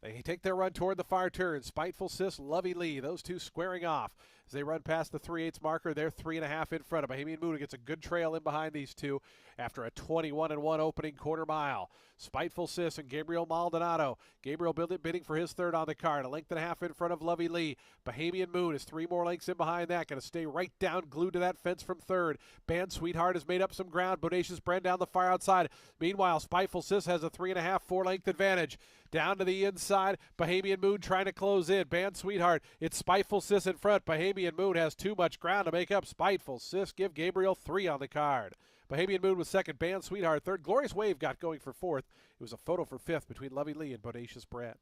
They take their run toward the far turn. Spiteful Sis, Lovey Lee, those 2 squaring off. As they run past the 3/8 marker, they're 3.5 in front of Bohemian Moon. Gets a good trail in behind these 2 after a 21-1 opening quarter mile. Spiteful Sis and Gabriel Maldonado. Gabriel bidding for his 3rd on the card. A length and a half in front of Lovey Lee. Bohemian Moon is 3 more lengths in behind that. Going to stay right down, glued to that fence from 3rd. Band Sweetheart has made up some ground. Bodacious Brent down the far outside. Meanwhile, Spiteful Sis has a 3.5, 4-length advantage. Down to the inside, Bohemian Moon trying to close in. Band Sweetheart, it's Spiteful Sis in front. Bohemian Moon has too much ground to make up. Spiteful Sis give Gabriel 3 on the card. Bohemian Moon was 2nd, Band Sweetheart 3rd. Glorious Wave got going for 4th. It was a photo for 5th between Lovey Lee and Bodacious Brent.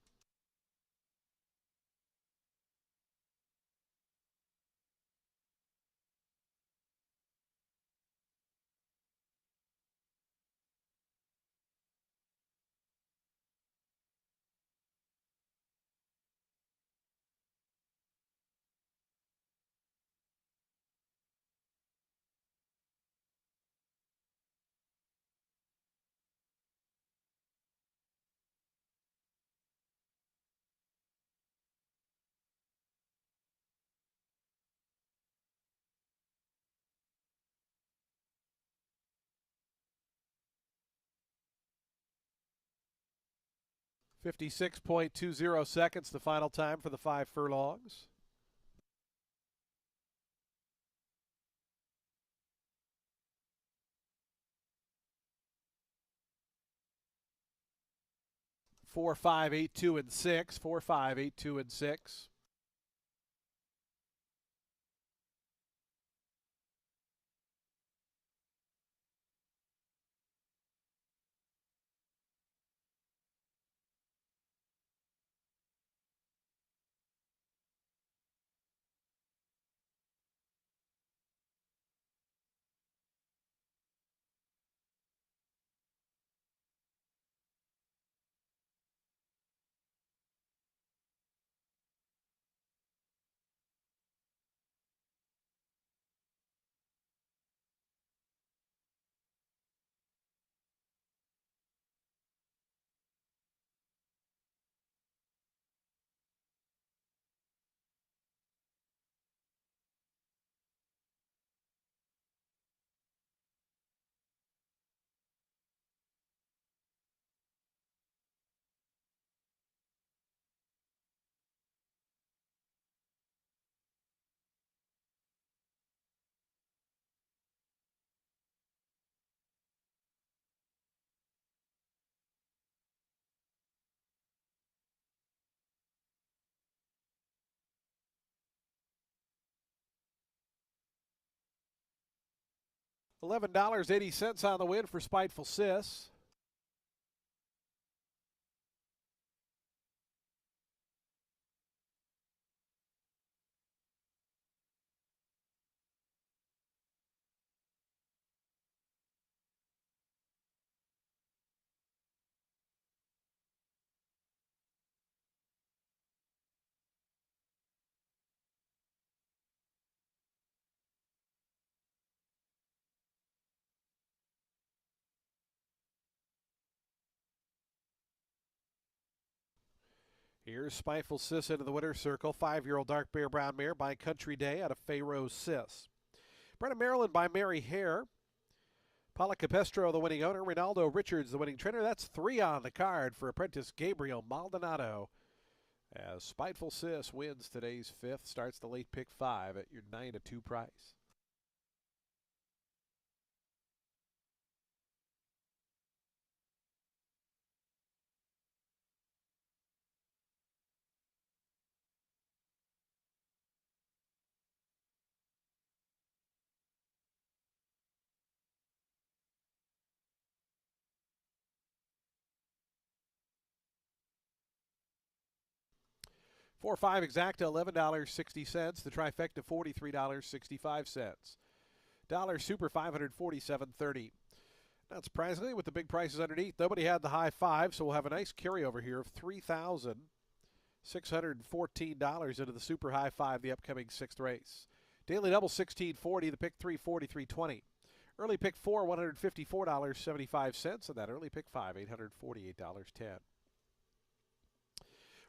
.20 seconds, the final time for the 5 furlongs. Four, 5, 8, 2, and 6. 4, 5, 8, 2, and 6. $11.80 on the win for Spiteful Sis. Here's Spiteful Sis into the winner's circle. 5-year-old Dark Bear Brown Mare by Country Day out of Pharaoh Sis. Bred in Maryland by Mary Hare. Paula Capestro, the winning owner. Ronaldo Richards, the winning trainer. That's 3 on the card for Apprentice Gabriel Maldonado. As Spiteful Sis wins today's 5th, starts the late pick 5 at your 9-2 price. Four five exacta, $11.60. The trifecta, $43.65. Dollar super, $547.30. Not surprisingly, with the big prices underneath, nobody had the high 5, so we'll have a nice carryover here of $3,614 into the super high 5, the upcoming 6th race. Daily double, $16.40. The pick 3, $43.20. Early pick 4, $154.75. And that early pick 5, $848.10.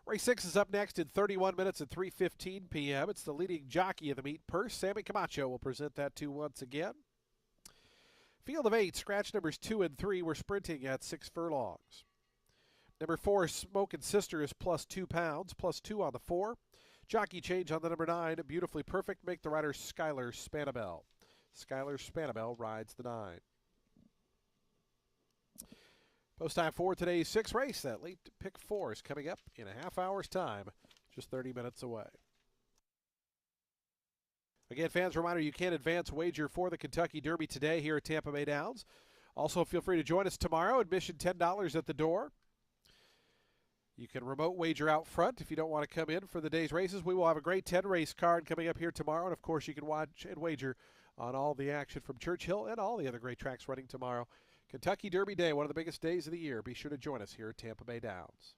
Race 6 is up next in 31 minutes at 3:15 p.m. It's the leading jockey of the meet purse. Sammy Camacho will present that to once again. Field of 8, scratch numbers 2 and 3. We're sprinting at 6 furlongs. Number 4, Smokin' Sister, is plus 2 pounds, plus 2 on the 4. Jockey change on the number 9, Beautifully Perfect. Make the rider Skylar Spanabel. Skylar Spanabel rides the 9. Post time for today's 6th race. That late pick 4 is coming up in a half hour's time, just 30 minutes away. Again, fans, reminder, you can advance wager for the Kentucky Derby today here at Tampa Bay Downs. Also, feel free to join us tomorrow. Admission $10 at the door. You can remote wager out front if you don't want to come in for the day's races. We will have a great 10-race card coming up here tomorrow. And, of course, you can watch and wager on all the action from Churchill and all the other great tracks running tomorrow. Kentucky Derby Day, one of the biggest days of the year. Be sure to join us here at Tampa Bay Downs.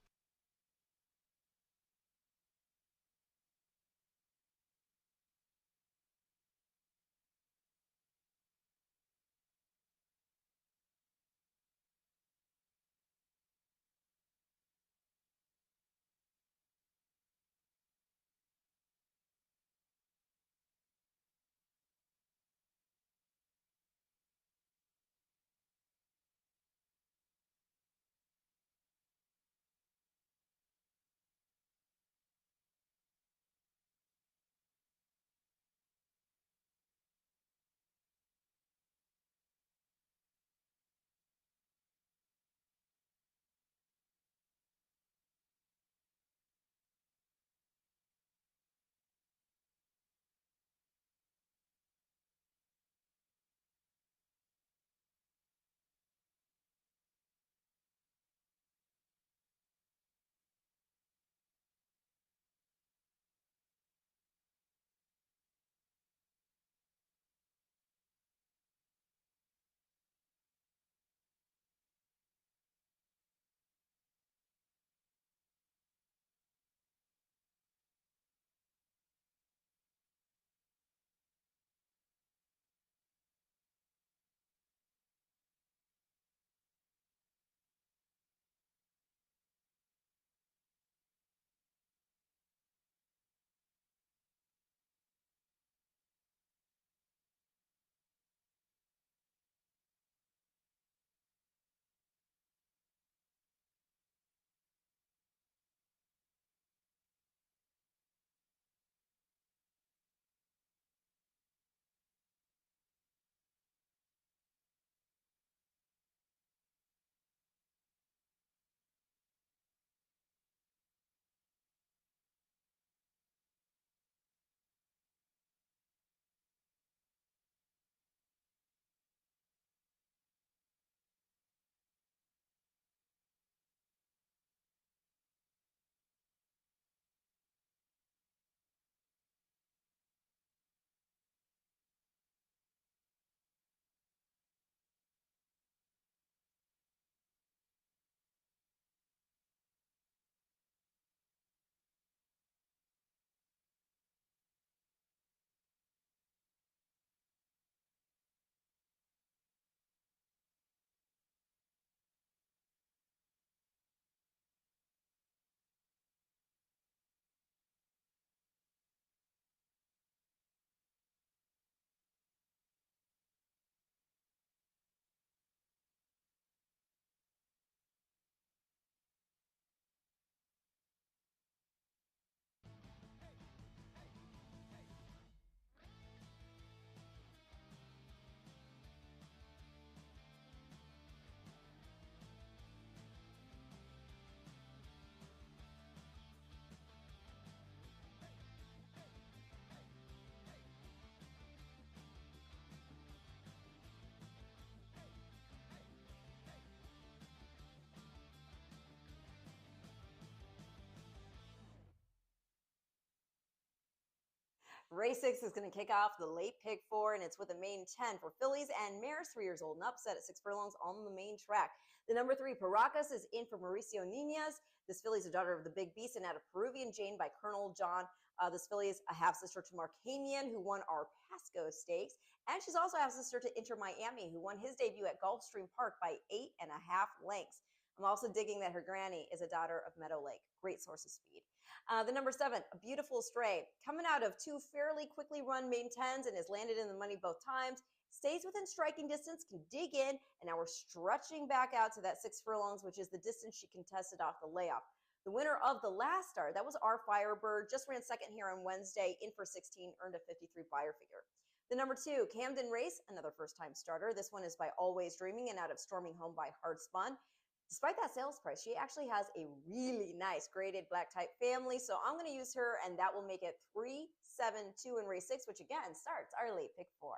Race 6 is going to kick off the late pick 4, and it's with a main 10 for fillies and mares 3 years old and up, set at 6 furlongs on the main track. The number 3, Paracas, is in for Mauricio Nunez. This filly is a daughter of the Big Beast and out of Peruvian Jane by Colonel John. This filly is a half-sister to Marcanian, who won our Pasco Stakes. And she's also half-sister to Inter Miami, who won his debut at Gulfstream Park by 8.5 lengths. I'm also digging that her granny is a daughter of Meadow Lake. Great source of speed. The number 7, A Beautiful Stray, coming out of 2 fairly quickly run main 10s and has landed in the money both times. Stays within striking distance, can dig in, and now we're stretching back out to that 6 furlongs, which is the distance she contested off the layoff. The winner of the last start, that was our Firebird, just ran second here on Wednesday, in for 16, earned a 53 buyer figure. The number 2, Camden Race, another first-time starter. This one is by Always Dreaming and out of Storming Home by Hard Spun. Despite that sales price, she actually has a really nice graded black type family, so I'm going to use her, and that will make it 3, 7, 2 in race 6, which again starts our late pick 4.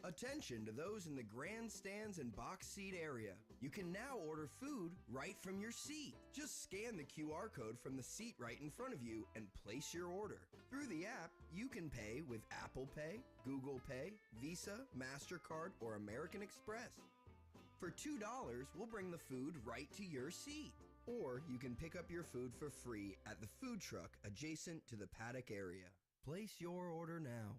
Attention to those in the grandstands and box seat area. You can now order food right from your seat. Just scan the QR code from the seat right in front of you and place your order. Through the app, you can pay with Apple Pay, Google Pay, Visa, MasterCard, or American Express. For $2, we'll bring the food right to your seat. Or you can pick up your food for free at the food truck adjacent to the paddock area. Place your order now.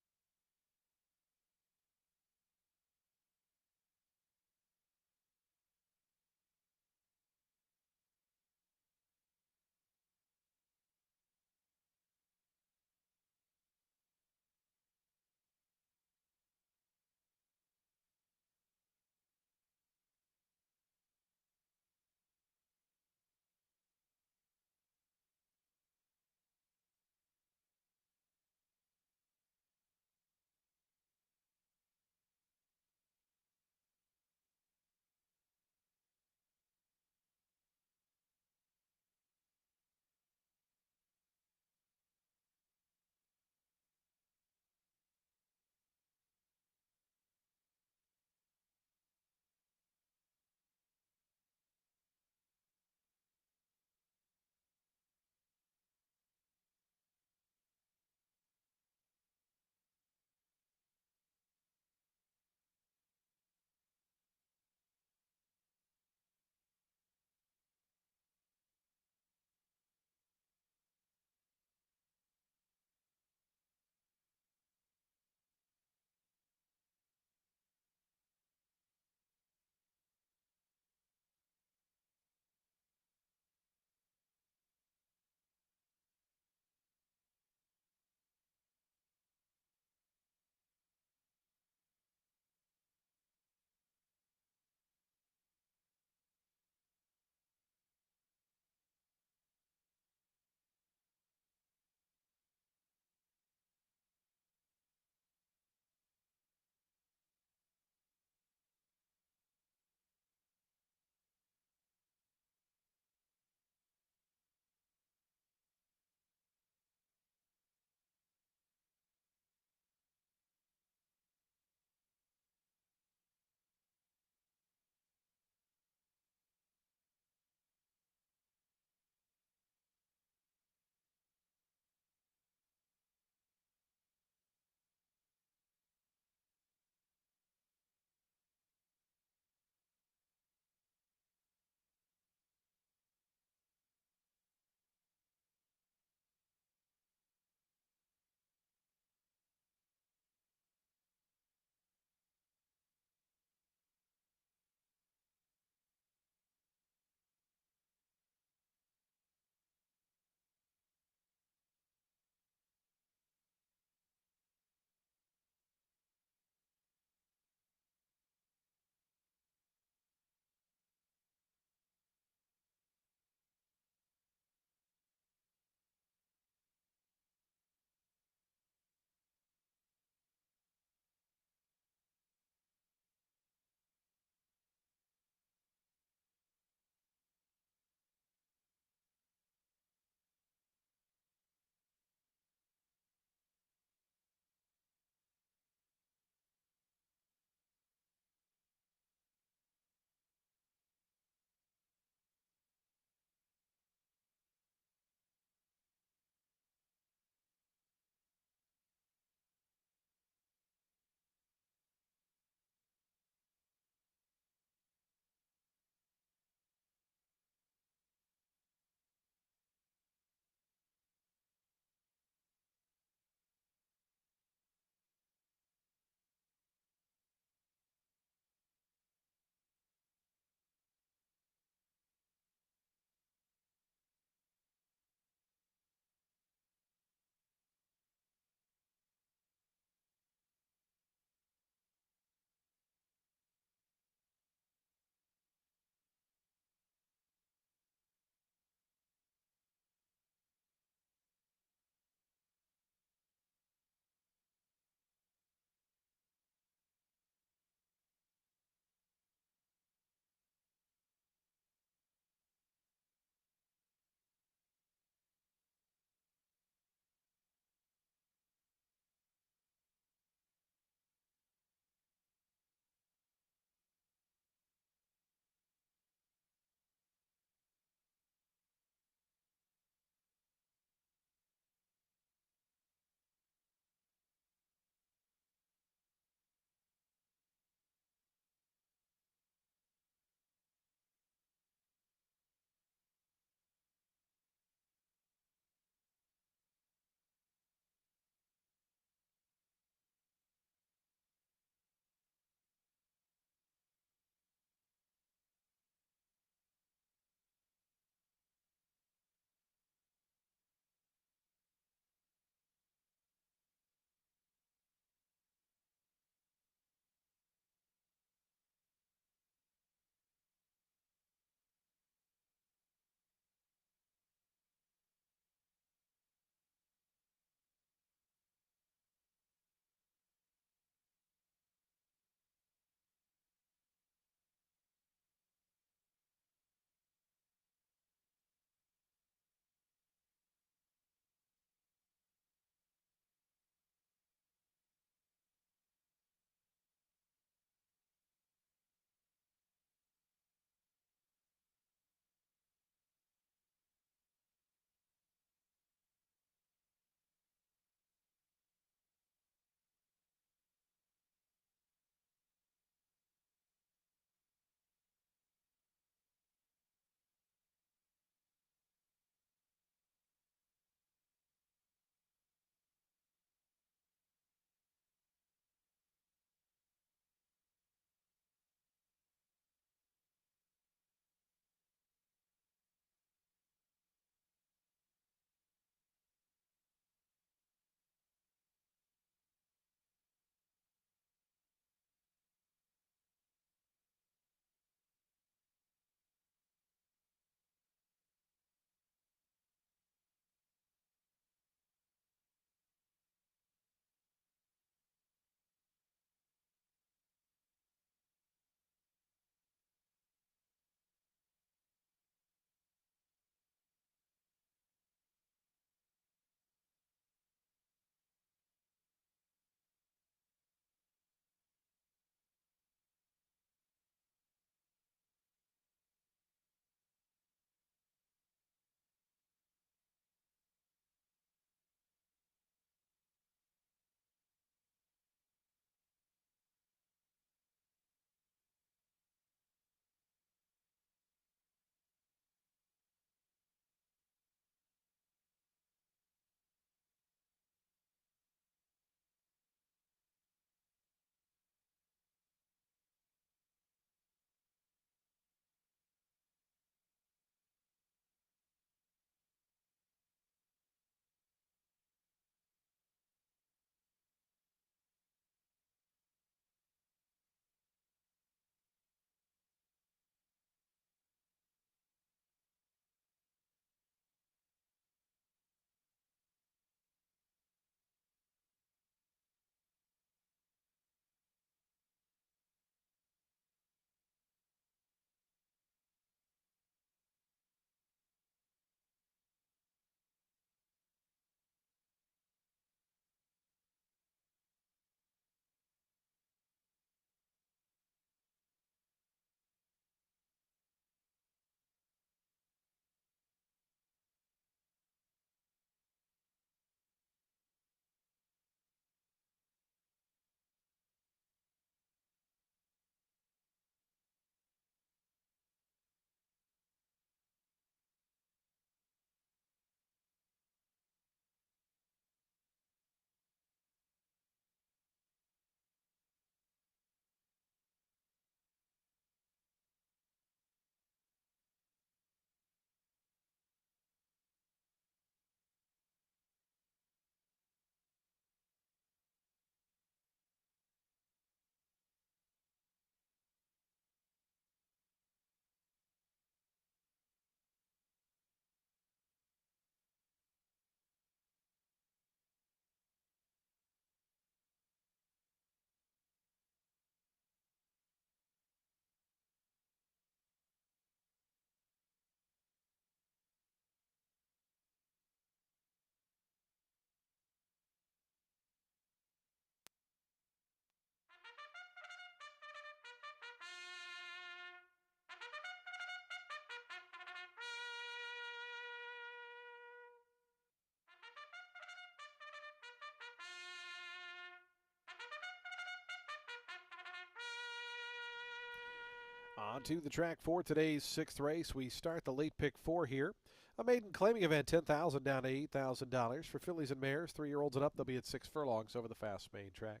On to the track for today's sixth race. We start the late pick four here. A maiden claiming event, $10,000 down to $8,000 for fillies and mares, 3-year-olds and up. They'll be at 6 furlongs over the fast main track.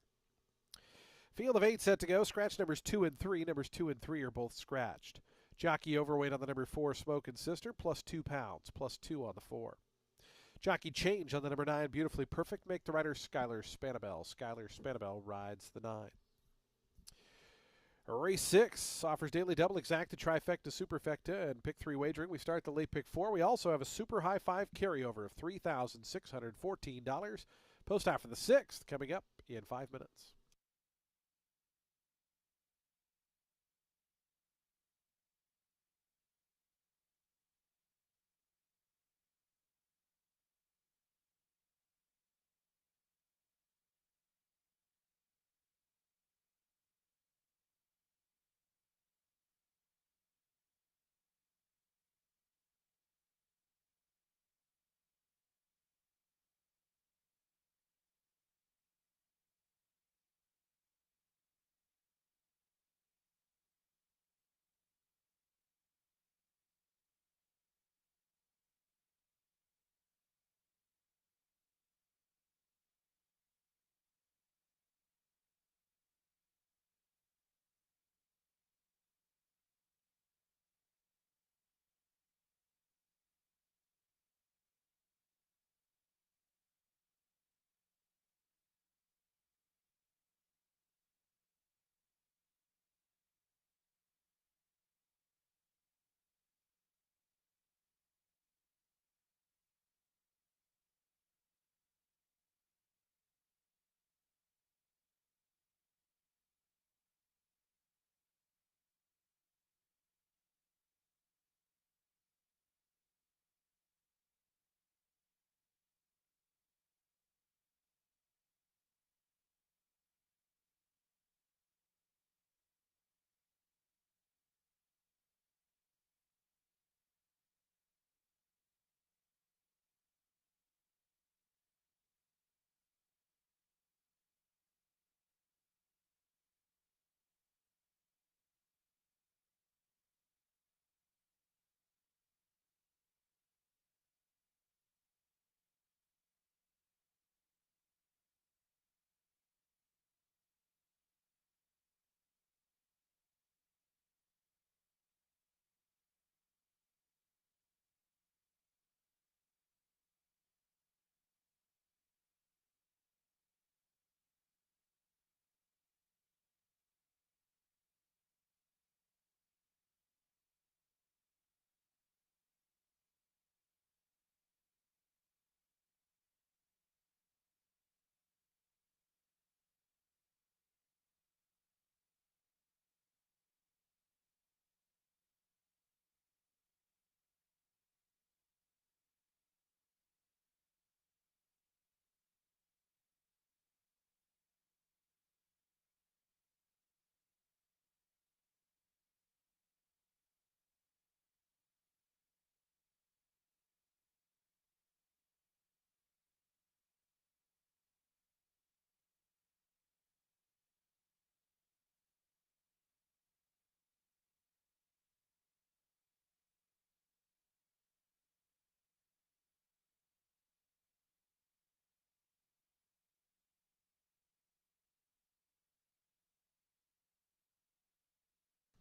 Field of 8 set to go. Scratch numbers 2 and 3. Numbers 2 and 3 are both scratched. Jockey overweight on the number 4, Smokin' Sister, plus 2 pounds, plus 2 on the 4. Jockey change on the number 9, Beautifully Perfect. Make the rider Skylar Spanabel. Skylar Spanabel rides the 9. Race 6 offers daily double, exacta, trifecta, superfecta, and pick 3 wagering. We start the late pick 4. We also have a super high 5 carryover of $3,614. Post out for the 6th coming up in 5 minutes.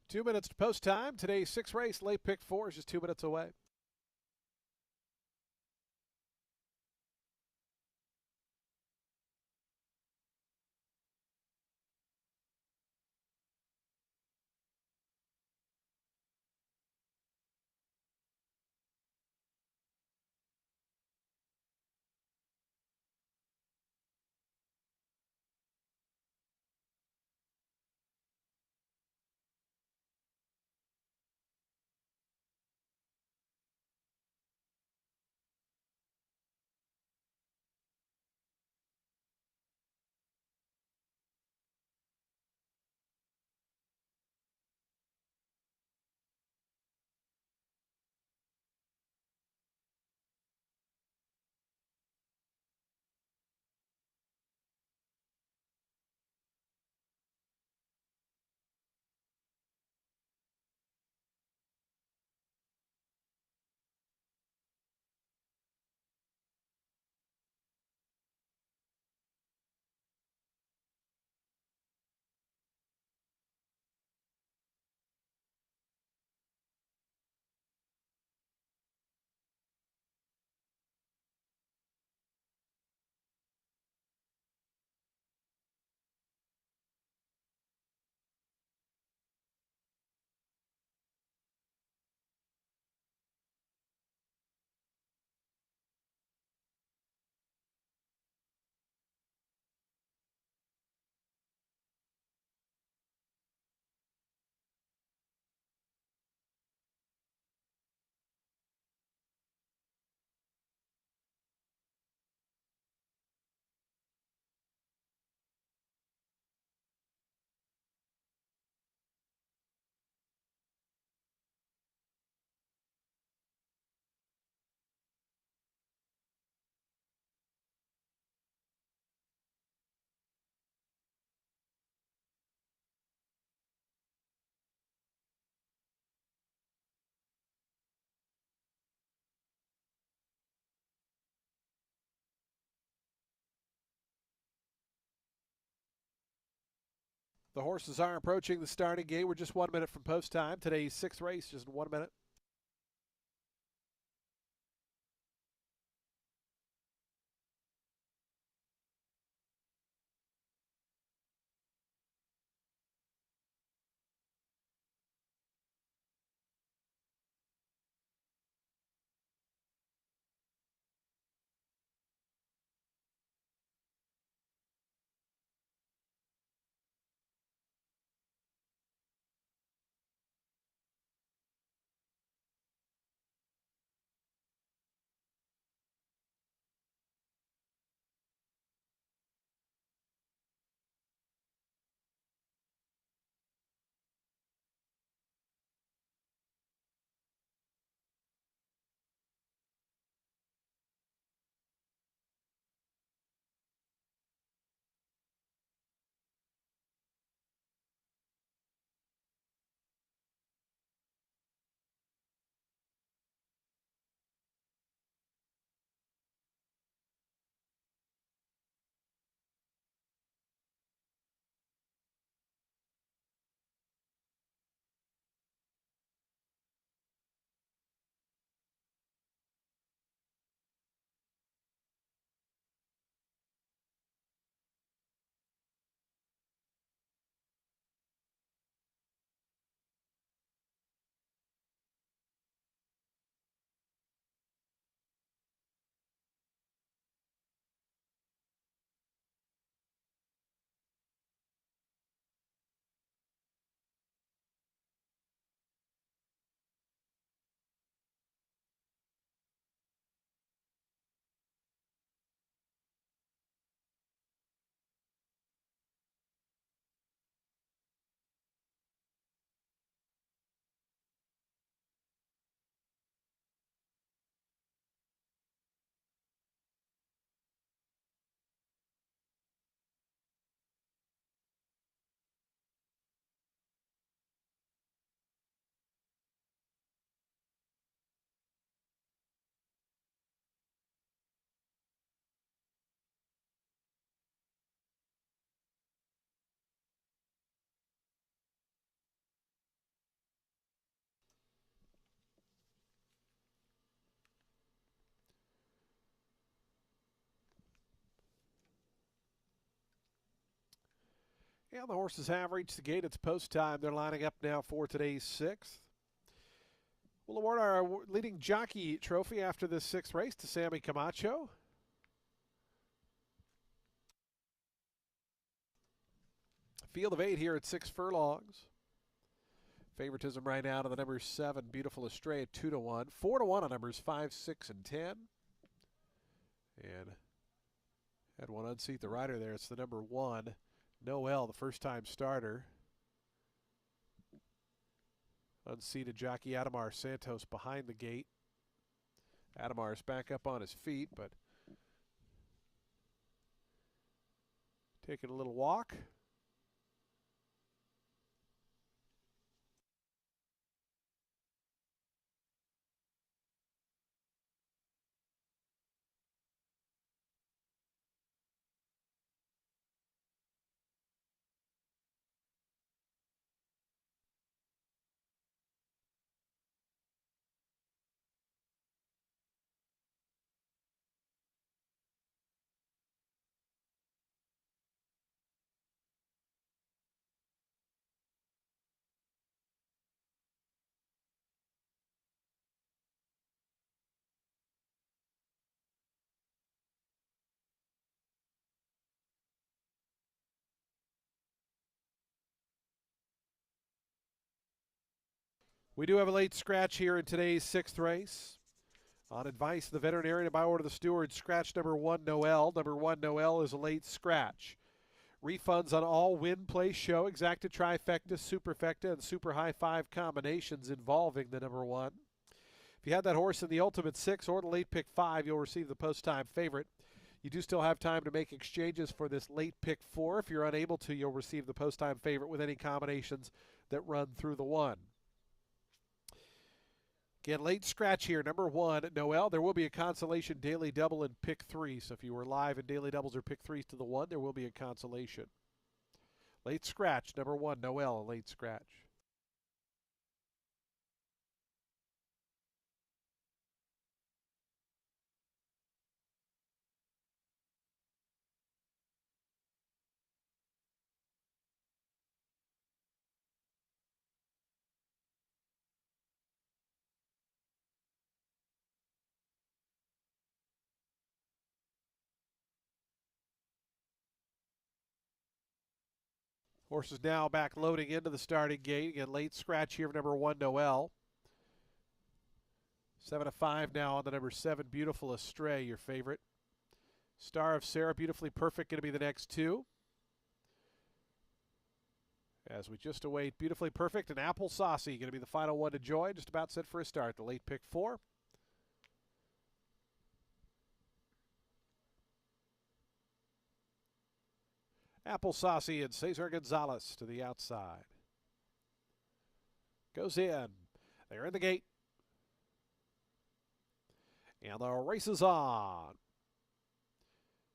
Two minutes to post time. Today's sixth race, late pick 4, is just 2 minutes away. The horses are approaching the starting gate. We're just 1 minute from post time. Today's 6th race, just 1 minute. Yeah, the horses have reached the gate. It's post time. They're lining up now for today's 6th. We'll award our leading jockey trophy after this 6th race to Sammy Camacho. Field of 8 here at 6 furlongs. Favoritism right now to the number 7, Beautiful Astray at 2-1. 4-1 on numbers 5, 6, and 10. And had one unseat the rider there. It's the number 1, Noel, the first-time starter. Unseated jockey Adamar Santos behind the gate. Adamar's back up on his feet, but taking a little walk. We do have a late scratch here in today's 6th race. On advice of the veterinarian and by order of the steward, scratch number 1, Noel. Number 1, Noel is a late scratch. Refunds on all win, play, show, exacta, trifecta, superfecta, and super high 5 combinations involving the number 1. If you had that horse in the ultimate 6 or the late pick 5, you'll receive the post-time favorite. You do still have time to make exchanges for this late pick 4. If you're unable to, you'll receive the post-time favorite with any combinations that run through the 1. Again, late scratch here, number 1, Noel. There will be a consolation daily double in pick 3. So if you were live in daily doubles or pick 3s to the 1, there will be a consolation. Late scratch, number 1, Noel, late scratch. Horses now back loading into the starting gate. Again, late scratch here of number 1, Noel. 7-5 now on the number 7, Beautiful Astray, your favorite. Star of Sarah, Beautifully Perfect, going to be the next 2. As we just await Beautifully Perfect and Apple Saucy, going to be the final one to join. Just about set for a start. The late pick 4. Apple Saucy and Cesar Gonzalez to the outside. Goes in. They're in the gate. And the race is on.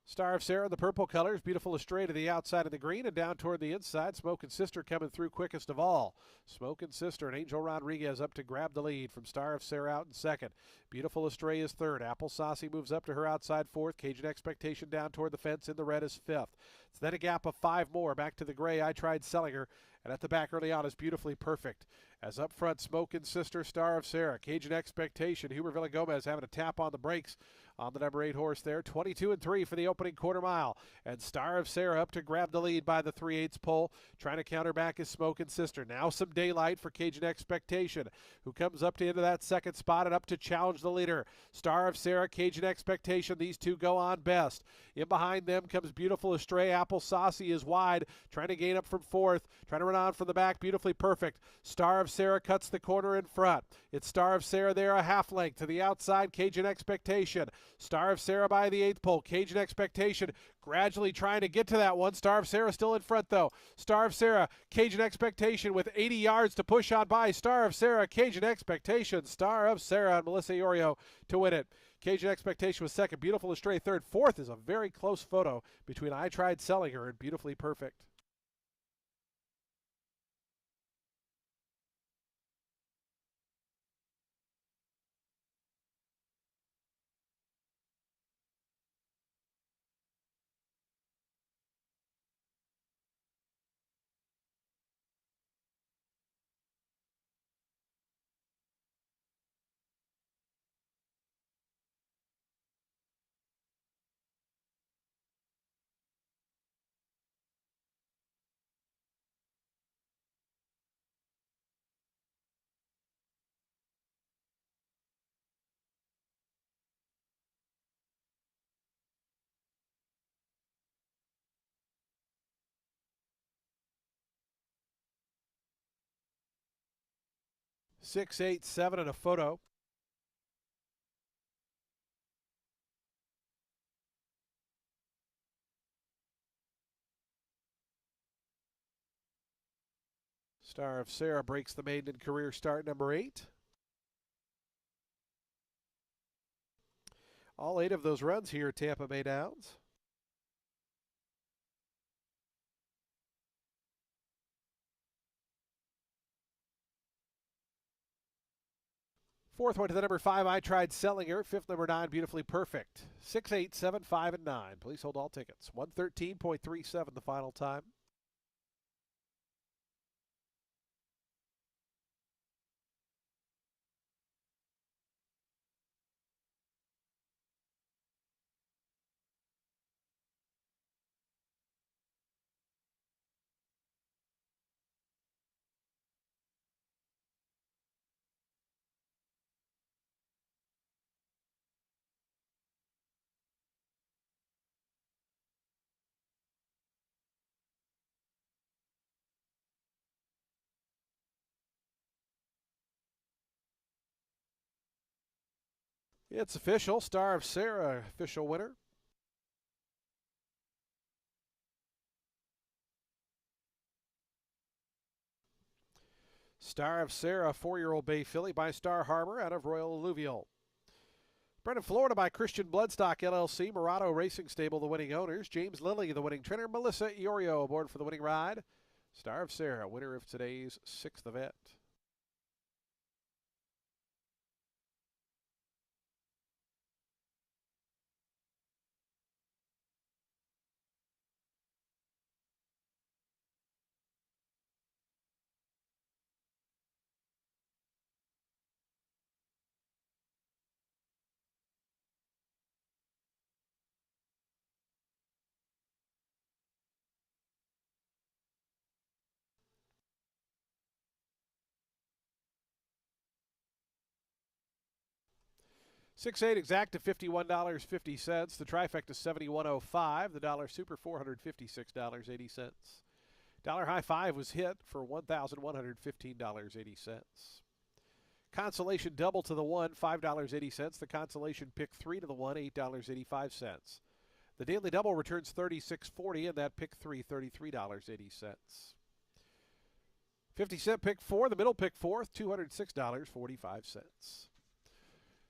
Star of Sarah in the purple colors, Beautiful Astray to the outside of the green and down toward the inside. Smokin' Sister coming through quickest of all. Smokin' Sister and Angel Rodriguez up to grab the lead from Star of Sarah out in second. Beautiful Astray is third. Apple Saucy moves up to her outside fourth. Cajun Expectation down toward the fence in the red is fifth. It's then a gap of 5 more. Back to the gray, I Tried Selling Her. And at the back early on is Beautifully Perfect. As up front, Smokin' Sister, Star of Sarah, Cajun Expectation. Huber Villagomez having a tap on the brakes on the number 8 horse there. 22-3 for the opening quarter mile. And Star of Sarah up to grab the lead by the 3/8 pole. Trying to counter back is Smokin' Sister. Now some daylight for Cajun Expectation, who comes up to into that second spot and up to challenge the leader. Star of Sarah, Cajun Expectation. These two go on best. In behind them comes Beautiful Astray. Apple Saucy is wide, trying to gain up from fourth. Trying to run on from the back, Beautifully Perfect. Star of Sarah cuts the corner in front. It's Star of Sarah there, a half length to the outside, Cajun Expectation. Star of Sarah by the 8th pole. Cajun Expectation gradually trying to get to that one. Star of Sarah still in front though. Star of Sarah, Cajun Expectation with 80 yards to push on by. Star of Sarah, Cajun Expectation. Star of Sarah and Melissa Iorio to win it. Cajun Expectation was second. Beautiful Astray third. Fourth is a very close photo between I Tried Selling Her and Beautifully Perfect. Six, 8, 7 and a photo. Star of Sarah breaks the maiden career start, number 8. All 8 of those runs here at Tampa Bay Downs. Fourth one to the number 5, I Tried Selling Her. Fifth, number 9, Beautifully Perfect. 6, 8, 7, 5, and 9. Please hold all tickets. 113.37 the final time. It's official. Star of Sarah, official winner. Star of Sarah, 4-year-old bay filly by Star Harbor out of Royal Alluvial. Bred in Florida by Christian Bloodstock LLC, Murado Racing Stable, the winning owners. James Lilly, the winning trainer. Melissa Iorio aboard for the winning ride. Star of Sarah, winner of today's 6th event. Six eight exacta $51.50. The trifecta $71.05. The dollar super $456.80. Dollar high five was hit for $1,115.80. Consolation double to the one, $5.80. The consolation pick three to the one, $8.85. The daily double returns $36.40, and that pick three, $33.80. 50-cent pick four, the middle pick fourth, $206.45.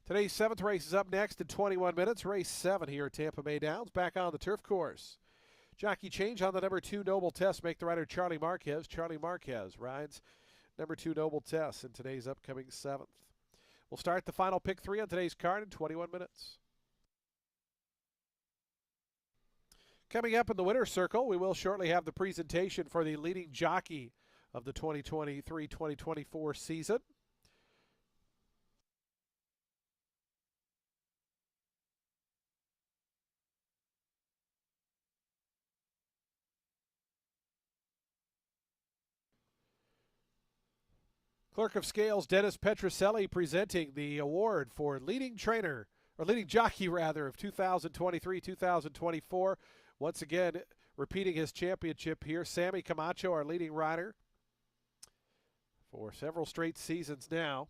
Today's 7th race is up next in 21 minutes. Race 7 here at Tampa Bay Downs, back on the turf course. Jockey change on the number 2 Noble Test. Make the rider Charlie Marquez. Charlie Marquez rides number 2 Noble Test in today's upcoming 7th. We'll start the final pick 3 on today's card in 21 minutes. Coming up in the winner's circle, we will shortly have the presentation for the leading jockey of the 2023-2024 season. Clerk of Scales Dennis Petroselli presenting the award for leading trainer, or leading jockey rather, of 2023-2024. Once again, repeating his championship here, Sammy Camacho, our leading rider for several straight seasons now.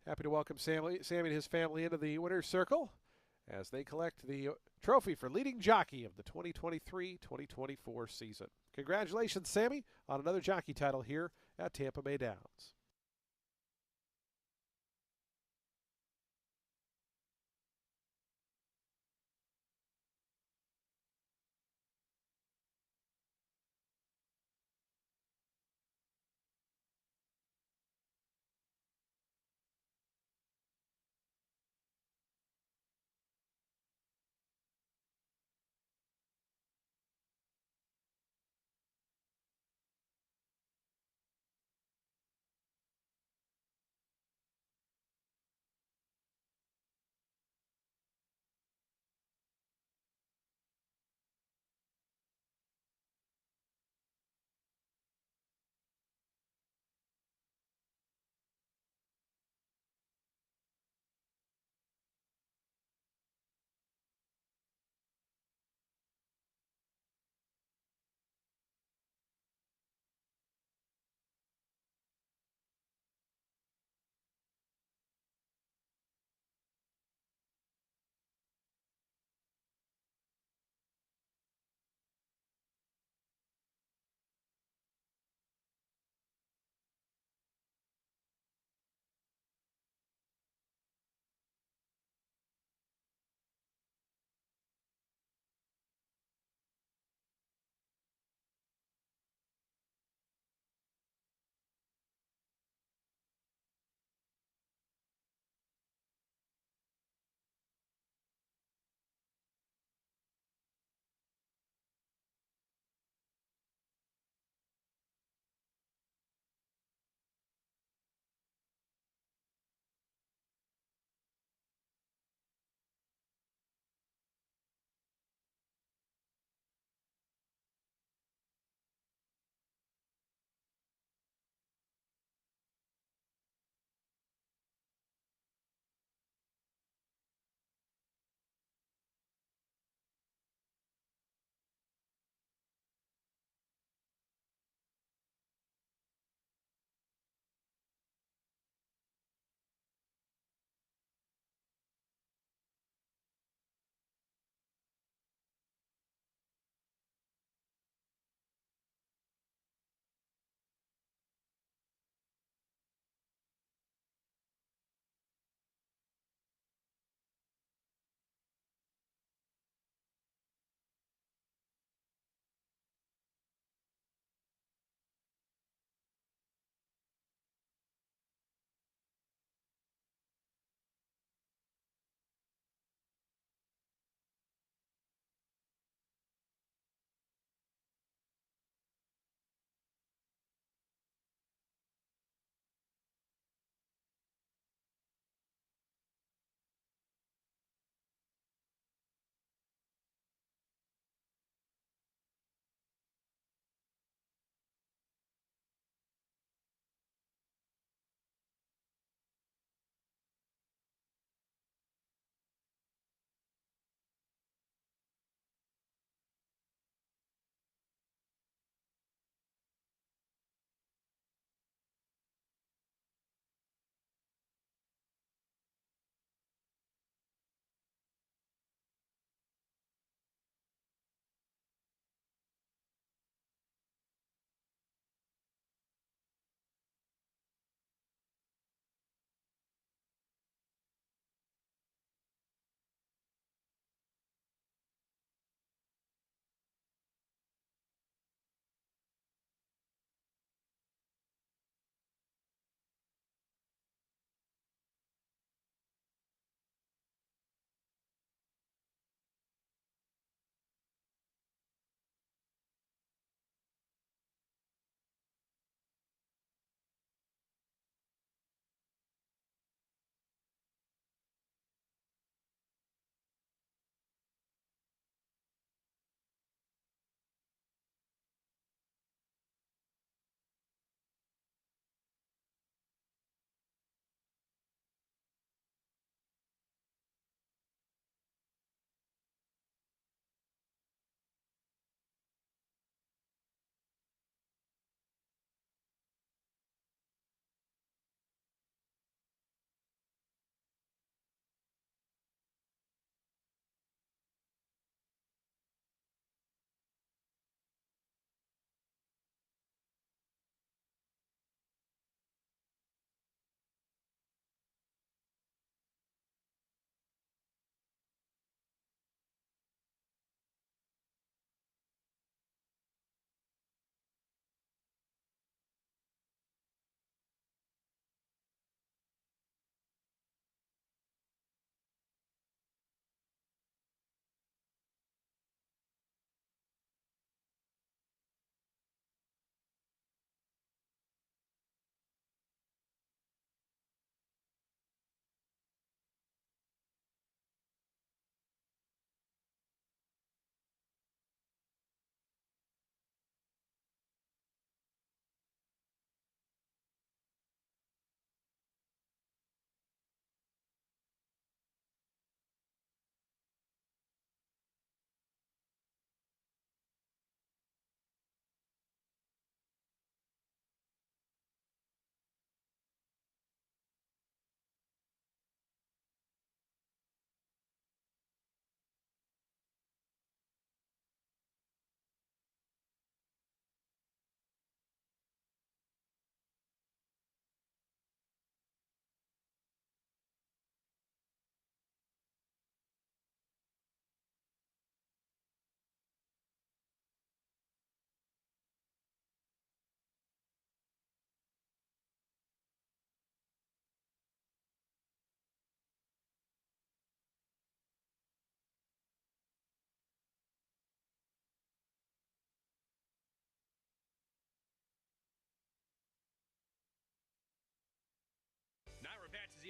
Happy to welcome Sammy and his family into the winner's circle as they collect the trophy for leading jockey of the 2023-2024 season. Congratulations, Sammy, on another jockey title here at Tampa Bay Downs.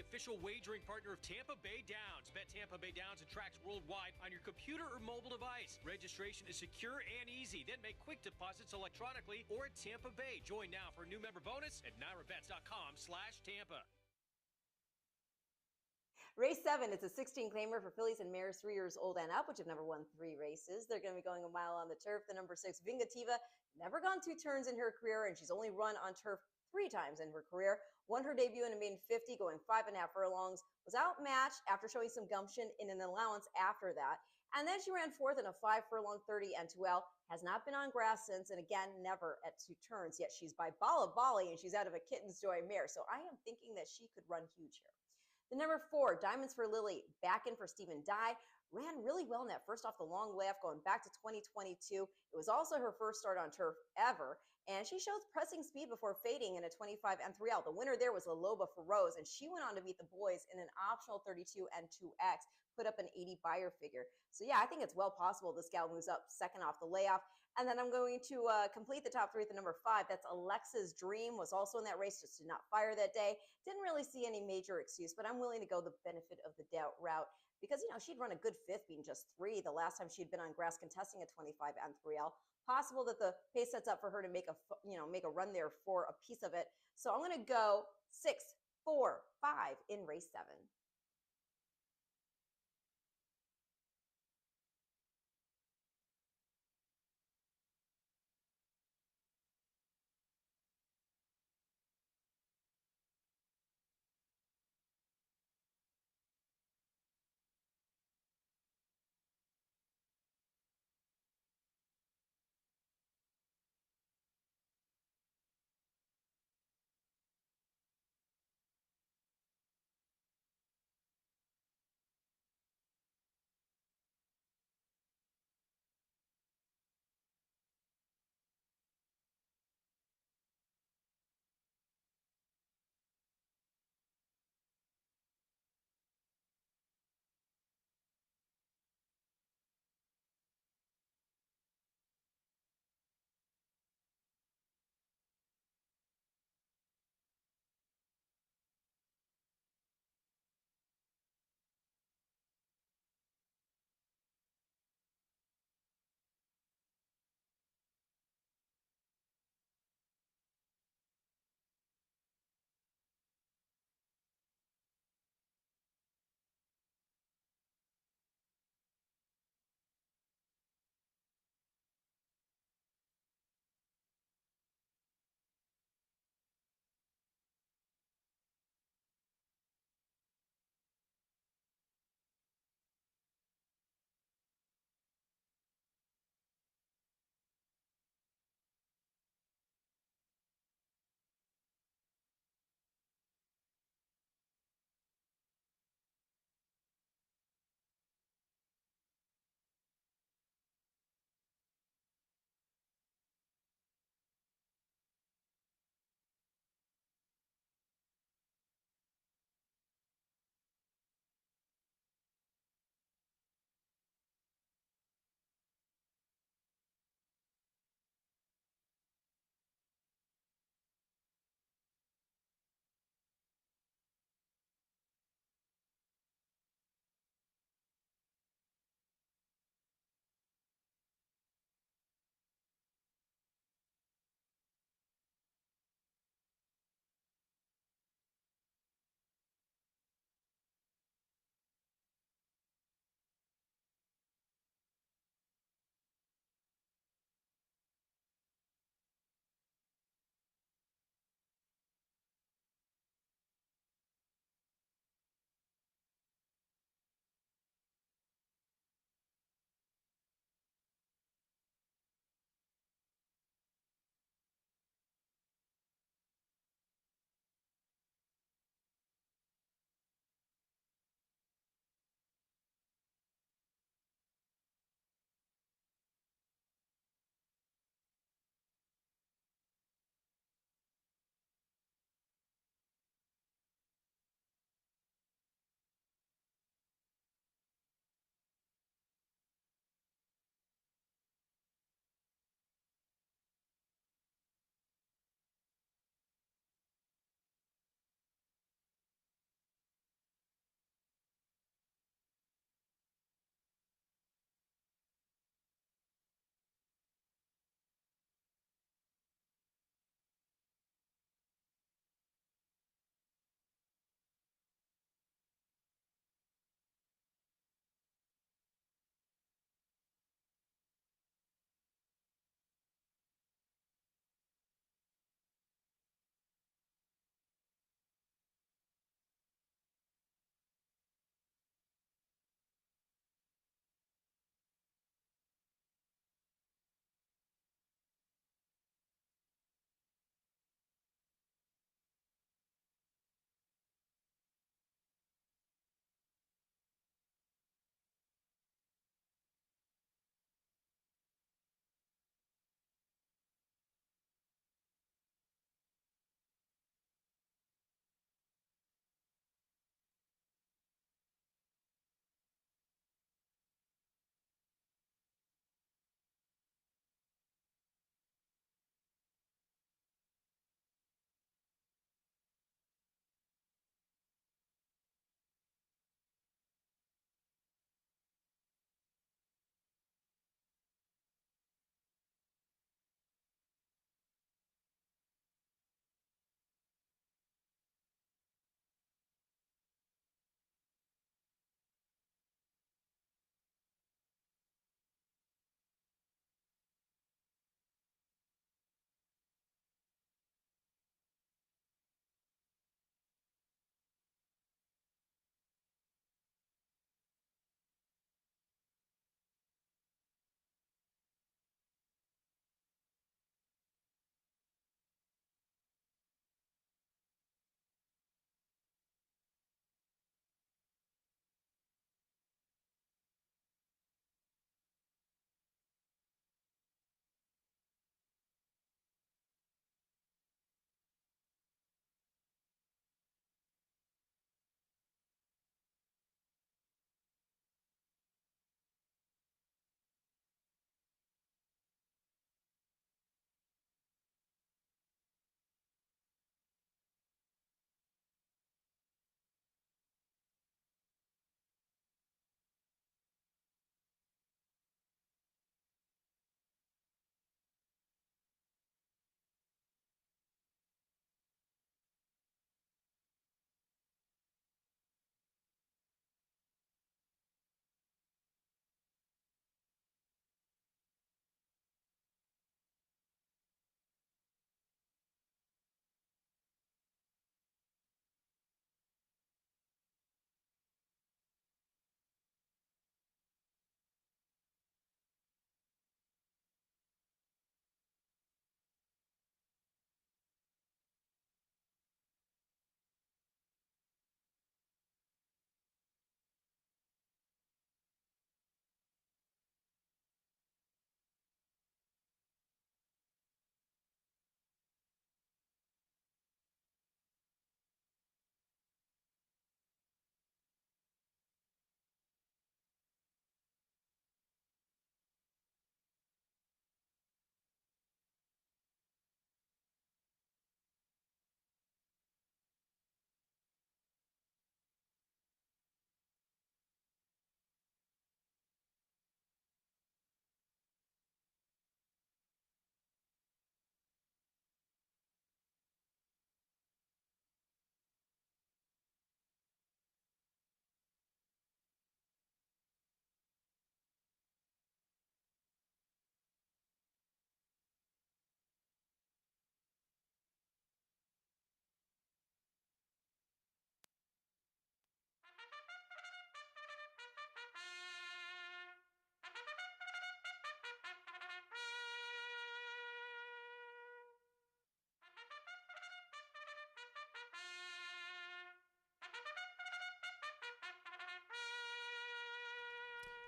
official wagering partner of Tampa Bay Downs. Bet Tampa Bay Downs and tracks worldwide on your computer or mobile device. Registration is secure and easy. Then make quick deposits electronically or at Tampa Bay. Join now for a new member bonus at NYRABets.com/Tampa. Race 7 is a 16 claimer for fillies and mares 3 years old and up, which have never won 3 races. They're going to be going a mile on the turf. The number 6, Vingativa, never gone 2 turns in her career, and she's only run on turf 3 times in her career. Won her debut in a maiden 50, going 5.5 furlongs. Was outmatched after showing some gumption in an allowance after that. And then she ran 4th in a 5 furlong 30 N2L. Has not been on grass since, and again, never at 2 turns. Yet she's by Bala Bali, and she's out of a Kitten's Joy mare. So I am thinking that she could run huge here. The number 4, Diamonds for Lily, back in for Stephen Dye. Ran really well in that first off the long layoff going back to 2022. It was also her first start on turf ever, and she shows pressing speed before fading in a 25 N3L. The winner there was La Loba for Rose, and she went on to beat the boys in an optional 32 N2X, put up an 80 buyer figure. So yeah, I think it's well possible this gal moves up second off the layoff. And then I'm going to complete the top 3 at the number 5. That's Alexa's Dream, was also in that race, just did not fire that day. Didn't really see any major excuse, but I'm willing to go the benefit of the doubt route because, you know, she'd run a good 5th being just 3 the last time she'd been on grass contesting a 25 N3L. Possible that the pace sets up for her to make a run there for a piece of it. So I'm going to go 6, 4, 5 in race 7.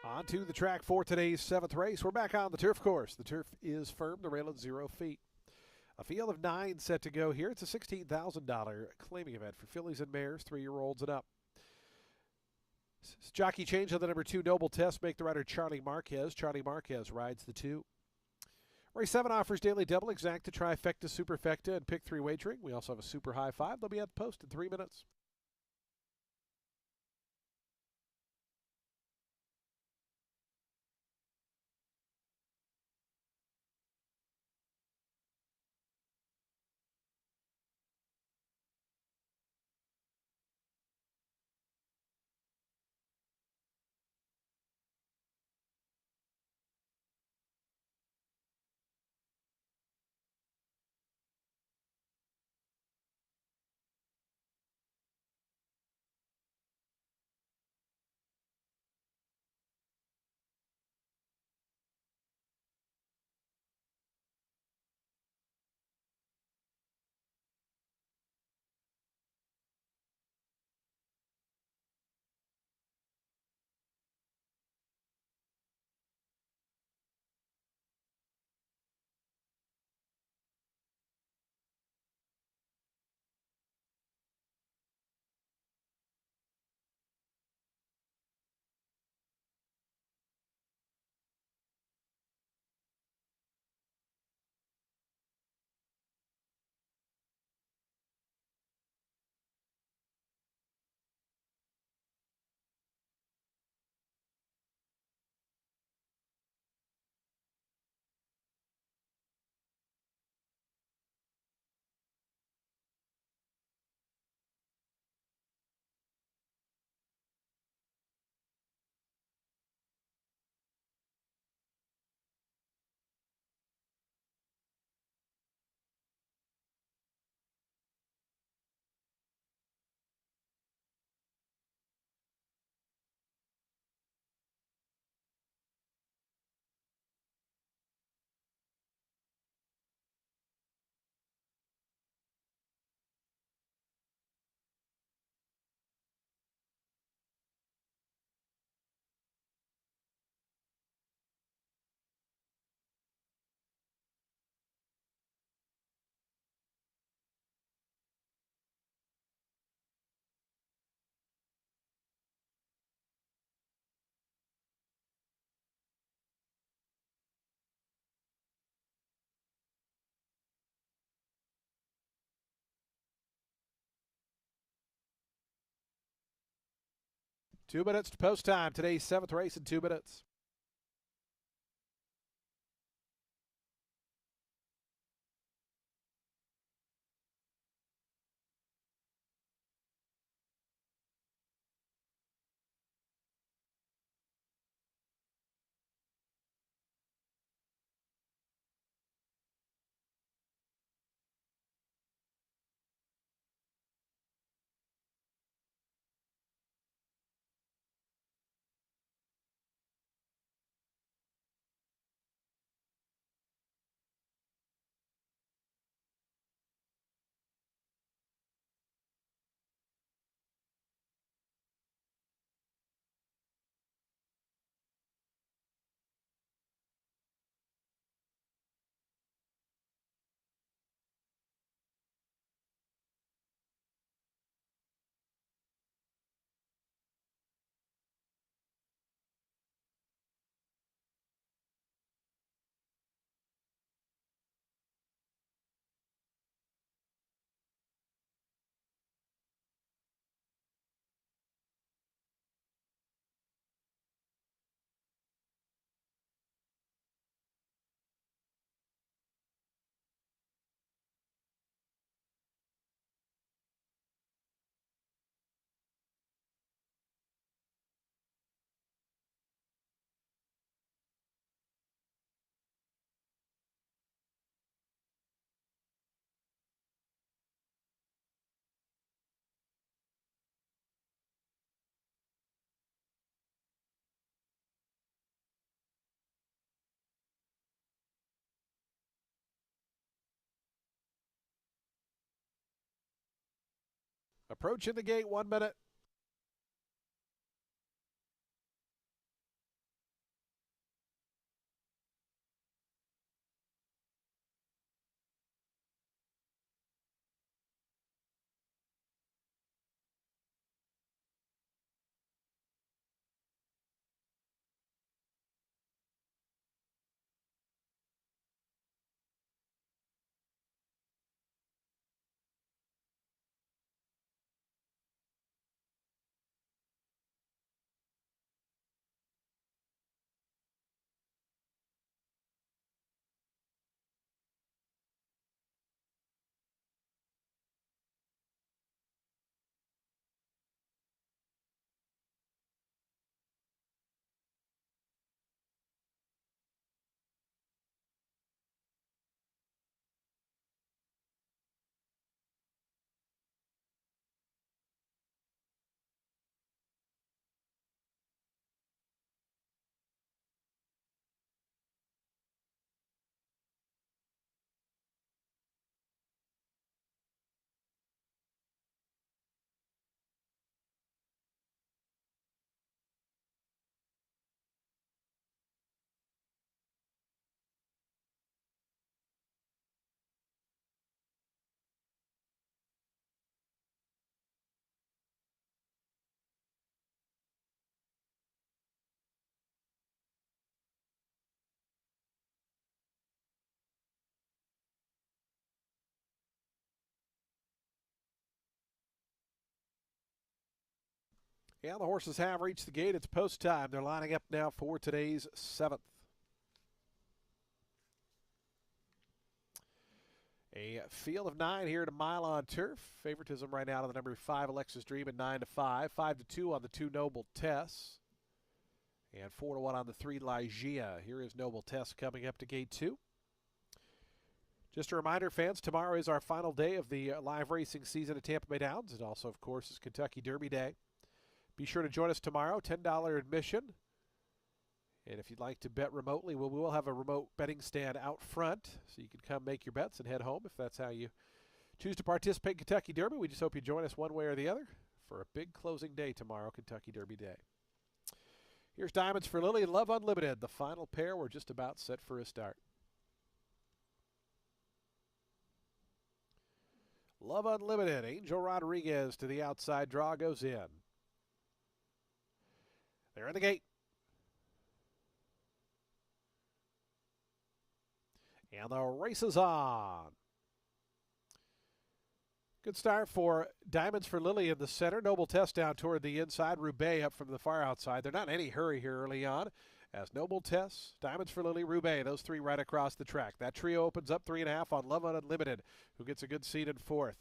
On to the track for today's 7th race. We're back on the turf course. The turf is firm. The rail at 0 feet. A field of 9 set to go here. It's a $16,000 claiming event for fillies and mares, 3-year-olds and up. Jockey change on the number 2 Noble Test. Make the rider Charlie Marquez. Charlie Marquez rides the 2. Race 7 offers daily double, exacta, trifecta, superfecta, and pick 3 wagering. We also have a super high 5. They'll be at the post in 3 minutes. Two minutes to post time. Today's 7th race in 2 minutes. Approaching the gate, 1 minute. And the horses have reached the gate. It's post time. They're lining up now for today's 7th. A field of 9 here at a mile on turf. Favoritism right now to the number 5, Alexis Dream at 9-5. 5-2 on the 2, Noble Tess. And 4-1 on the 3, Ligeia. Here is Noble Tess coming up to gate 2. Just a reminder, fans, tomorrow is our final day of the live racing season at Tampa Bay Downs. It also, of course, is Kentucky Derby Day. Be sure to join us tomorrow, $10 admission. And if you'd like to bet remotely, we will have a remote betting stand out front, so you can come make your bets and head home if that's how you choose to participate in Kentucky Derby. We just hope you join us one way or the other for a big closing day tomorrow, Kentucky Derby Day. Here's Diamonds for Lily and Love Unlimited. The final pair, we're just about set for a start. Love Unlimited, Angel Rodriguez to the outside draw, goes in. They're in the gate. And the race is on. Good start for Diamonds for Lily in the center. Noble Tess down toward the inside. Roubaix up from the far outside. They're not in any hurry here early on. As Noble Tess, Diamonds for Lily, Roubaix, those three right across the track. That trio opens up 3.5 on Love Unlimited, who gets a good seat in 4th.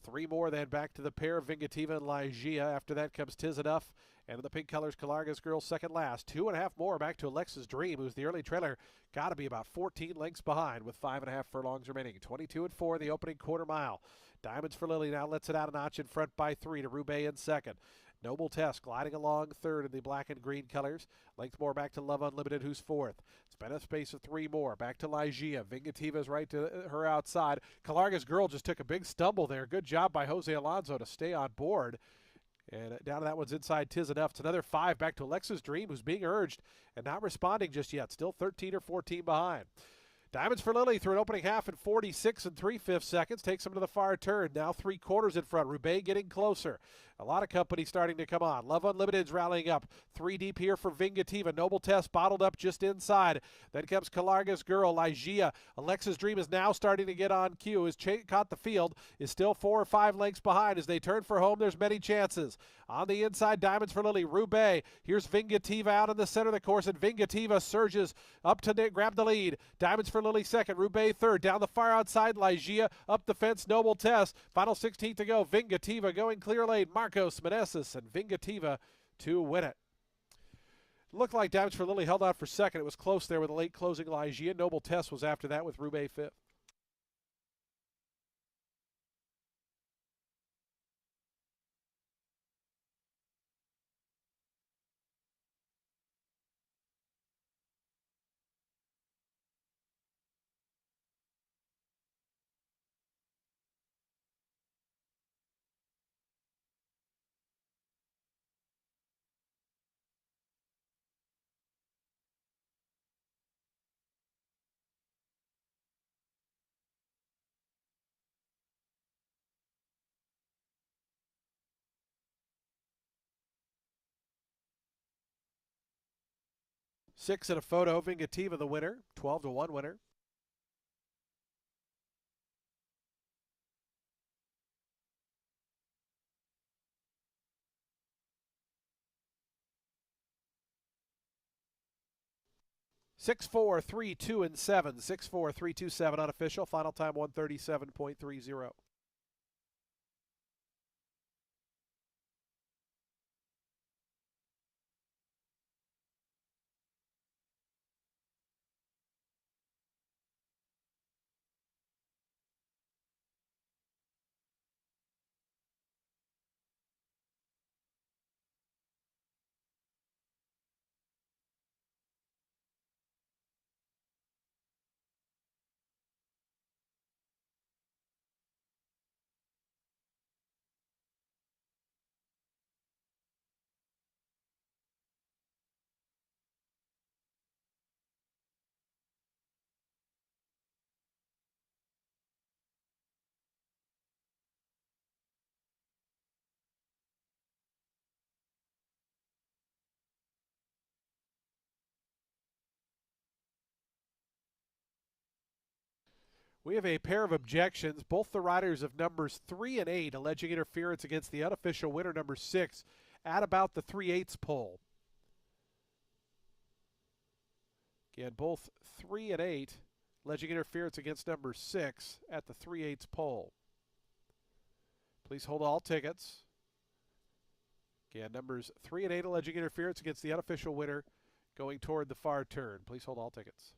3 more then back to the pair, Vingativa and Ligeia. After that comes Tis Enough. And in the pink colors, Calargas Girl second last. 2.5 more back to Alexis Dream, who's the early trailer. Got to be about 14 lengths behind with 5.5 furlongs remaining. 22-4, the opening quarter mile. Diamonds for Lily now lets it out a notch in front by 3 to Roubaix in second. Noble Tess gliding along third in the black and green colors. Length more back to Love Unlimited, who's 4th. It's been a space of 3 more. Back to Ligeia. Vingativa's right to her outside. Calargas Girl just took a big stumble there. Good job by Jose Alonso to stay on board. And down to that one's inside Tis Enough. It's another 5 back to Alexis Dream, who's being urged and not responding just yet. Still 13 or 14 behind. Diamonds for Lily through an opening half in 46 3/5 seconds. Takes them to the far turn. Now 3/4 in front. Roubaix getting closer. A lot of company starting to come on. Love Unlimited's rallying up. 3 deep here for Vingativa. Noble Tess bottled up just inside. Then comes Calargas Girl. Ligeia. Alexis Dream is now starting to get on cue. Has caught the field. Is still 4 or 5 lengths behind. As they turn for home, there's many chances. On the inside, Diamonds for Lily. Roubaix. Here's Vingativa out in the center of the course. And Vingativa surges up to grab the lead. Diamonds for Lily second. Roubaix third. Down the far outside, Ligeia. Up the fence, Noble Tess. Final 16 to go. Vingativa going clear lane. Marcos Meneses and Vingativa to win it. Looked like Diamonds for Lily held out for second. It was close there with a late closing Ligeia. Noble Tess was after that with Roubaix 5th. Six in a photo. Vingativa the winner. 12-1 winner. Six, 4, 3, 2, and 7. 6, 4, 3, 2, 7 unofficial. Final time 137.30. We have a pair of objections. Both the riders of numbers 3 and 8 alleging interference against the unofficial winner, number 6, at about the 3/8 pole. Again, both 3 and 8 alleging interference against number 6 at the 3/8 pole. Please hold all tickets. Again, numbers 3 and 8 alleging interference against the unofficial winner going toward the far turn. Please hold all tickets.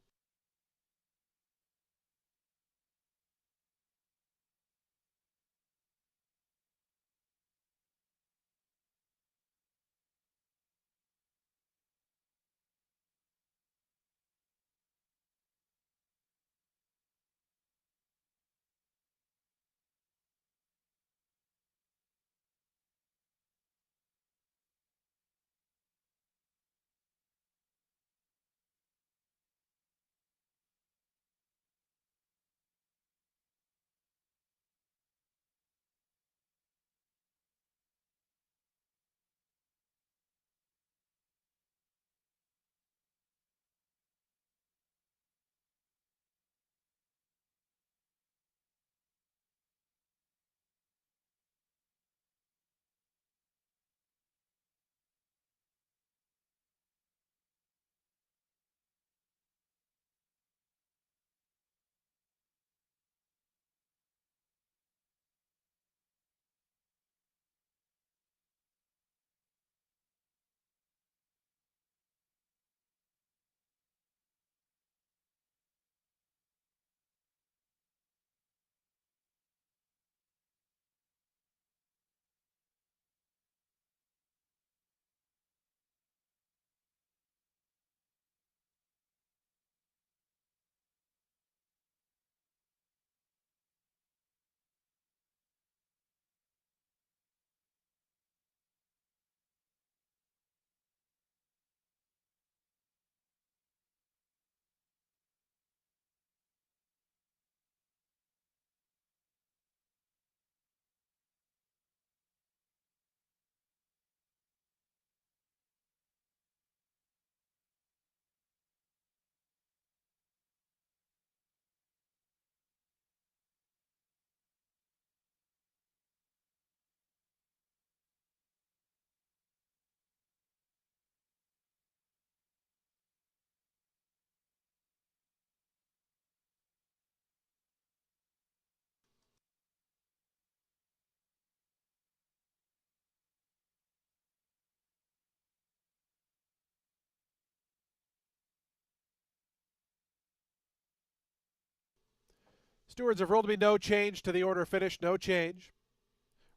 Stewards have ruled to be no change to the order finish, no change.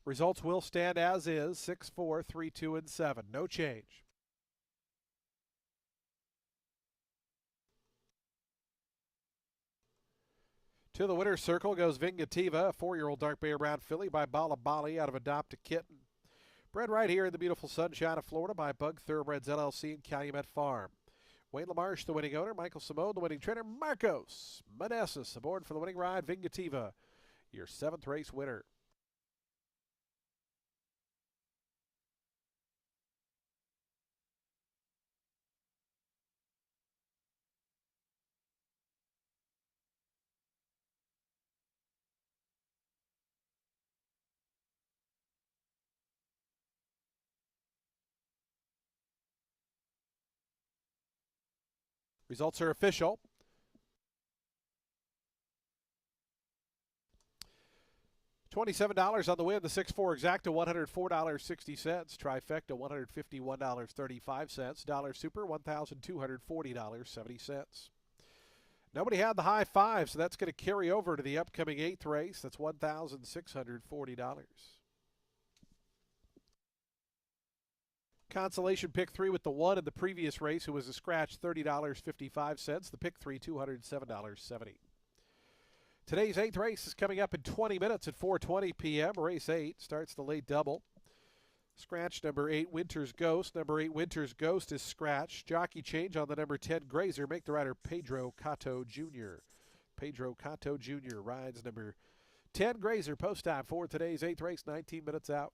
Results will stand as is, 6, 4, 3, 2, and 7. No change. To the winner's circle goes Vingativa, a 4-year-old dark bay brown filly by Bala Bali out of Adopt a Kitten. Bred right here in the beautiful sunshine of Florida by Bug Thoroughbreds LLC and Calumet Farm. Wayne LaMarche, the winning owner. Michael Simone, the winning trainer. Marcos Meneses aboard for the winning ride. Vingativa, your 7th race winner. Results are official. $27 on the win. The 6-4 exacta, $104.60. Trifecta, $151.35. Dollar Super, $1,240.70. Nobody had the high five, so that's going to carry over to the upcoming 8th race. That's $1,640. Consolation pick 3 with the 1 in the previous race, who was a scratch, $30.55. The pick 3, $207.70. Today's 8th race is coming up in 20 minutes at 4:20 p.m. Race 8 starts the late double. Scratch number 8, Winter's Ghost. Number 8, Winter's Ghost is scratched. Jockey change on the number 10, Grazer. Make the rider Pedro Cato Jr. Pedro Cato Jr. rides number 10, Grazer. Post time for today's 8th race, 19 minutes out.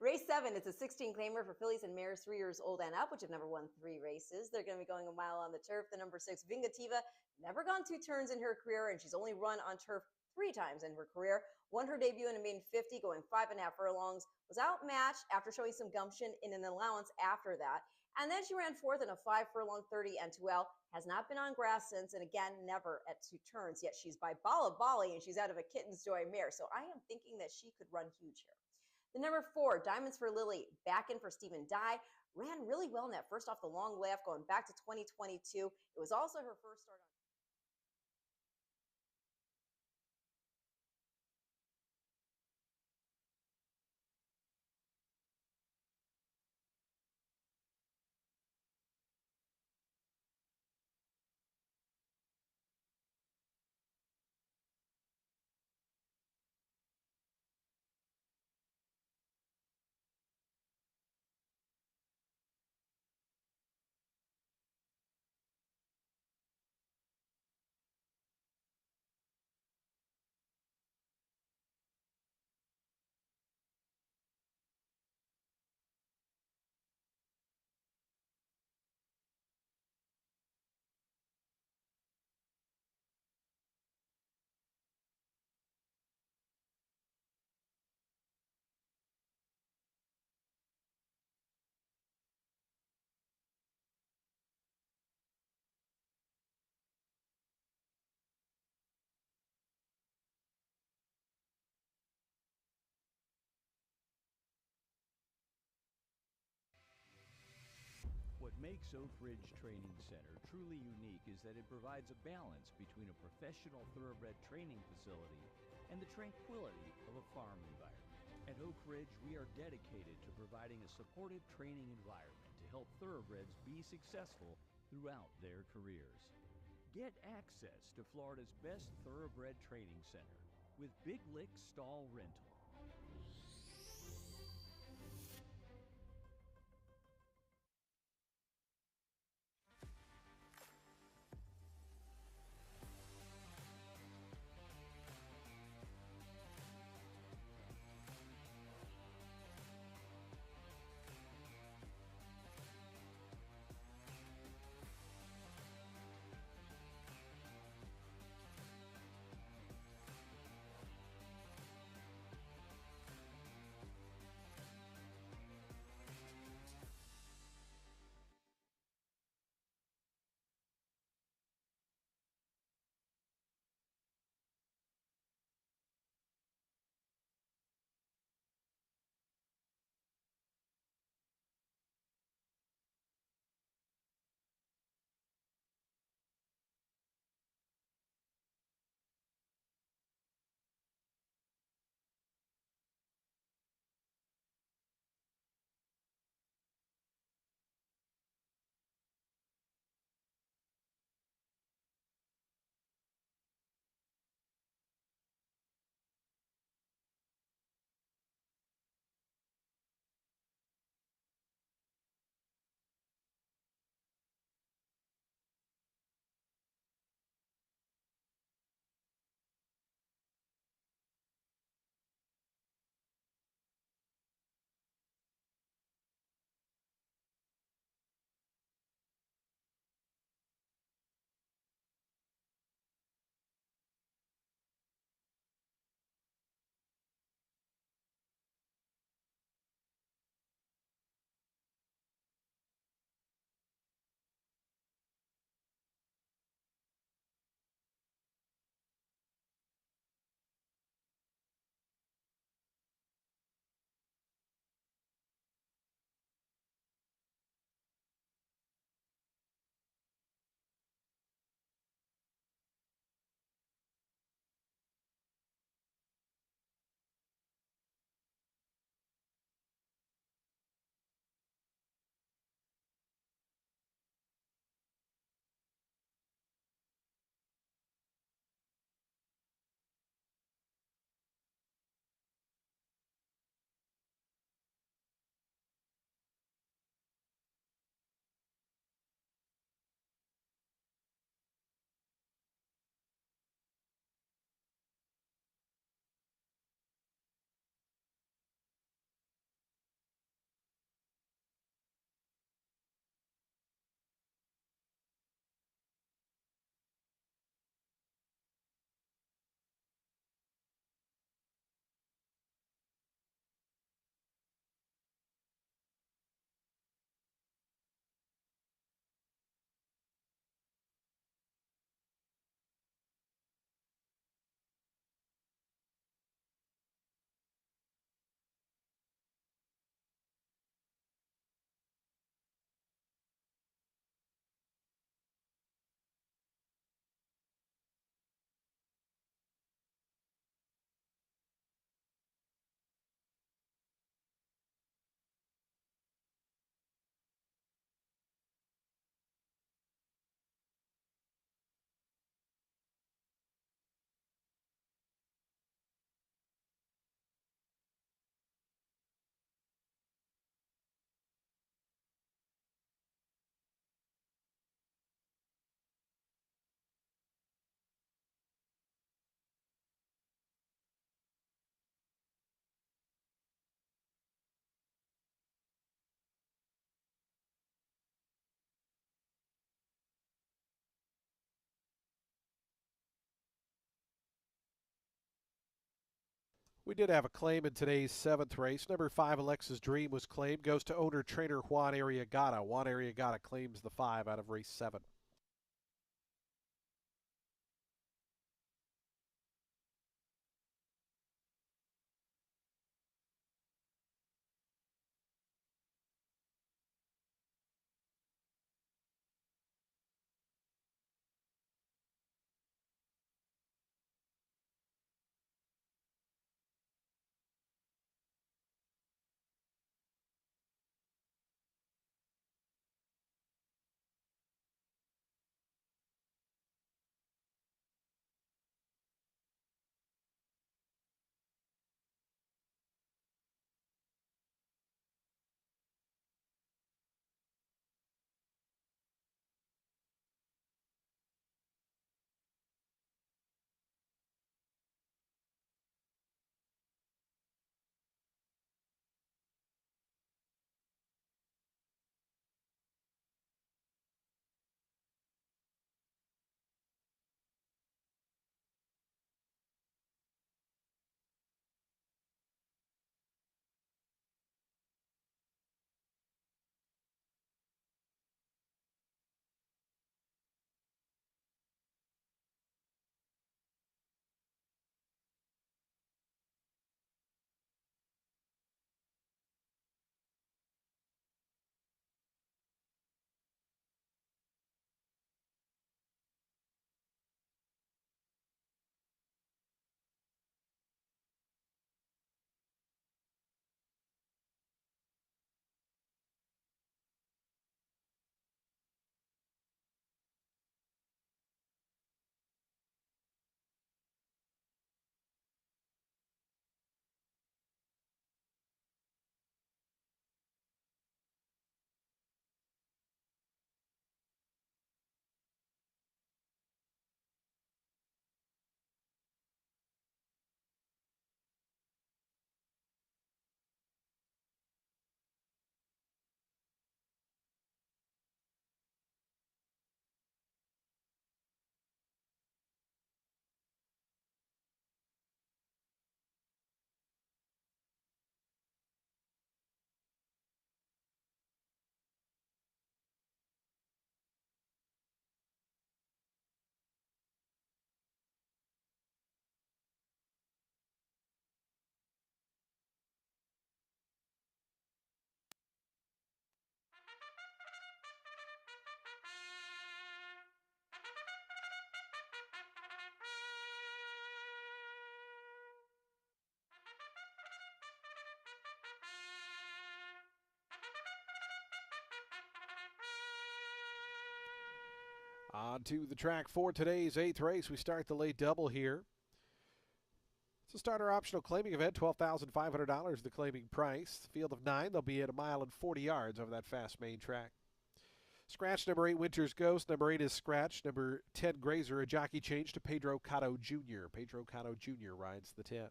Race 7 is a 16 claimer for fillies and mares 3 years old and up, which have never won 3 races. They're going to be going a mile on the turf. The number 6, Vingativa, never gone 2 turns in her career, and she's only run on turf 3 times in her career. Won her debut in a maiden 50, going 5.5 furlongs. Was outmatched after showing some gumption in an allowance after that. And then she ran 4th in a 5 furlong 30 N2L. Has not been on grass since, and again, never at 2 turns. Yet she's by Bala Bali, and she's out of a Kitten's Joy mare. So I am thinking that she could run huge here. The number 4, Diamonds for Lily, back in for Stephen Dye. Ran really well in that first off the long layoff going back to 2022. It was also her first start on. What makes Oak Ridge Training Center truly unique is that it provides a balance between a professional thoroughbred training facility and the tranquility of a farm environment. At Oak Ridge, we are dedicated to providing a supportive training environment to help thoroughbreds be successful throughout their careers. Get access to Florida's best thoroughbred training center with Big Lick Stall Rental. We did have a claim in today's 7th race. Number 5, Alexa's Dream, was claimed. Goes to owner-trainer Juan Arriagada. Juan Arriagada claims the 5 out of race 7. On to the track for today's 8th race. We start the late double here. It's a starter optional claiming event, $12,500 the claiming price. Field of 9, they'll be at 1.40 miles over that fast main track. Scratch number 8, Winter's Ghost. Number 8 is Scratch. Number 10, Grazer, a jockey change to Pedro Cotto Jr. Pedro Cotto Jr. rides the 10.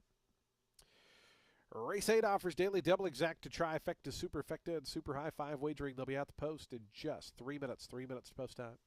Race 8 offers daily double exact to trifecta, superfecta, and super high 5 wagering. They'll be at the post in just 3 minutes. 3 minutes to post time.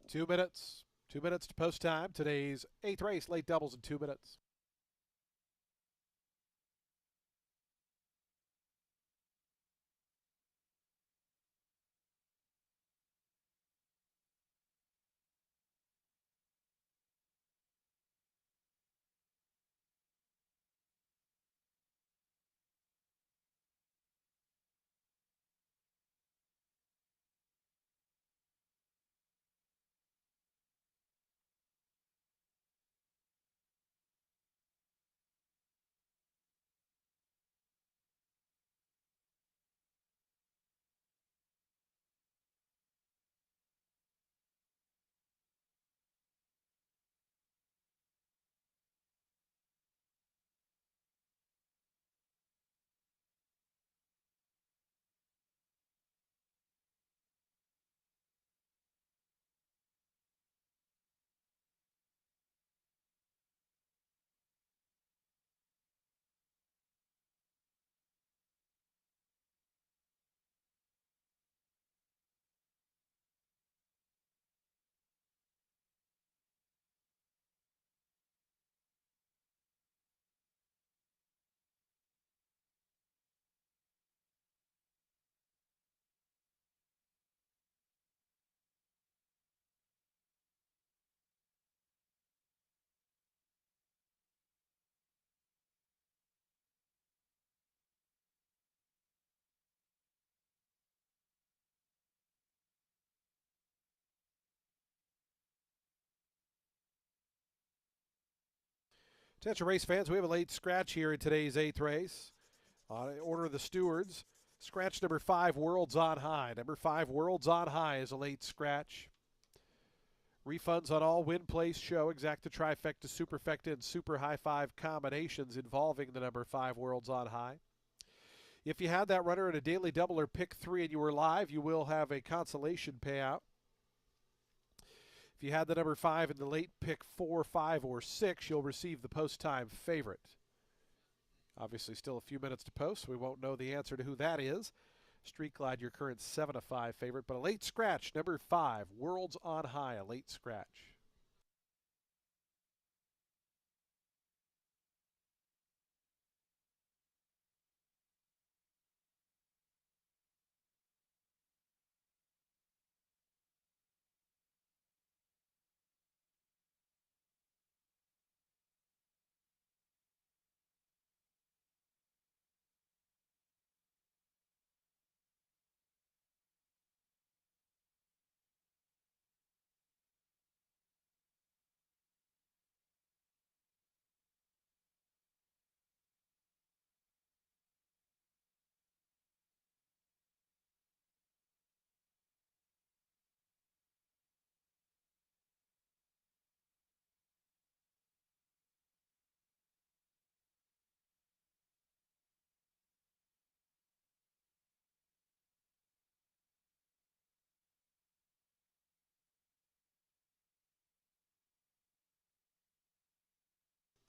2 minutes. 2 minutes to post time. Today's 8th race, late doubles in 2 minutes. Attention race fans, we have a late scratch here in today's 8th race. On order of the stewards, scratch number 5, Worlds on High. Number 5, Worlds on High is a late scratch. Refunds on all win, place, show, exacta, trifecta, superfecta, and super high five combinations involving the number 5, Worlds on High. If you had that runner in a daily double or pick 3 and you were live, you will have a consolation payout. If you had the number 5 in the late pick 4, 5, or 6, you'll receive the post time favorite. Obviously, still a few minutes to post. We won't know the answer to who that is. Street Glide, your current 7-5 favorite, but a late scratch, number 5, Worlds on High, a late scratch.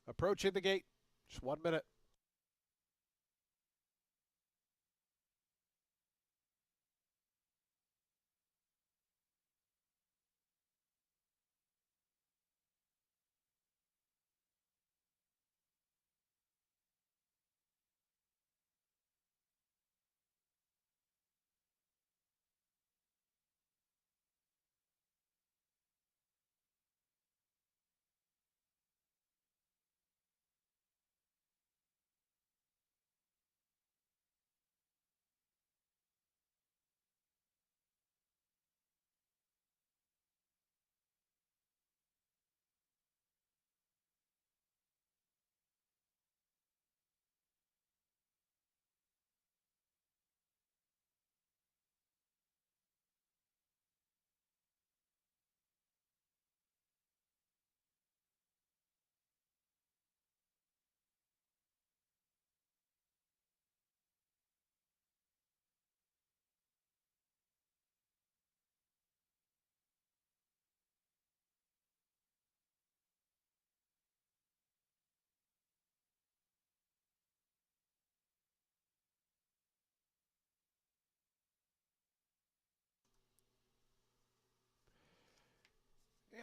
Approaching the gate, just 1 minute.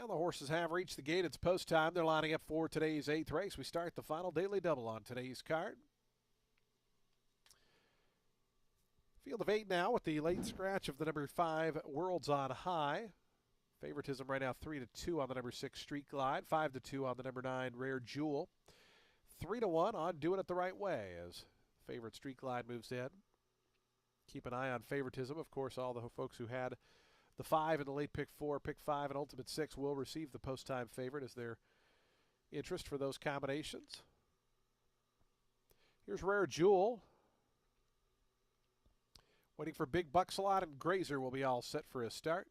And the horses have reached the gate. It's post time. They're lining up for today's 8th race. We start the final daily double on today's card. Field of 8 now with the late scratch of the number 5 Worlds on High. Favoritism right now 3-2 on the number 6 Street Glide, 5-2 on the number 9 Rare Jewel, 3-1 on Doing It the Right Way as favorite Street Glide moves in. Keep an eye on favoritism. Of course, all the folks who had the 5 in the late pick 4, pick 5, and ultimate 6 will receive the post-time favorite as their interest for those combinations. Here's Rare Jewel. Waiting for Big Bucksalot, and Grazer will be all set for his start.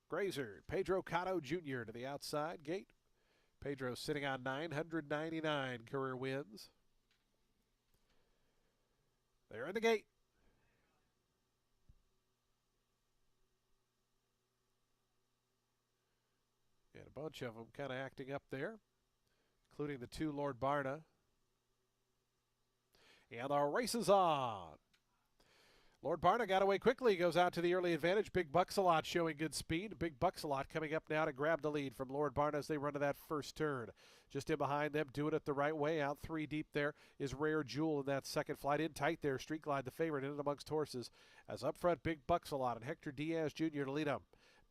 Grazer, Pedro Cotto Jr. to the outside gate. Pedro sitting on 999 career wins. They're in the gate. And a bunch of them kind of acting up there, including the 2 Lord Barna. And the race is on. Lord Barna got away quickly, goes out to the early advantage. Big Bucksalot showing good speed. Big Bucksalot coming up now to grab the lead from Lord Barna as they run to that first turn. Just in behind them, doing it the right way. Out 3 deep there is Rare Jewel in that second flight. In tight there, Street Glide the favorite, in and amongst horses. As up front, Big Bucksalot and Hector Diaz Jr. to lead them.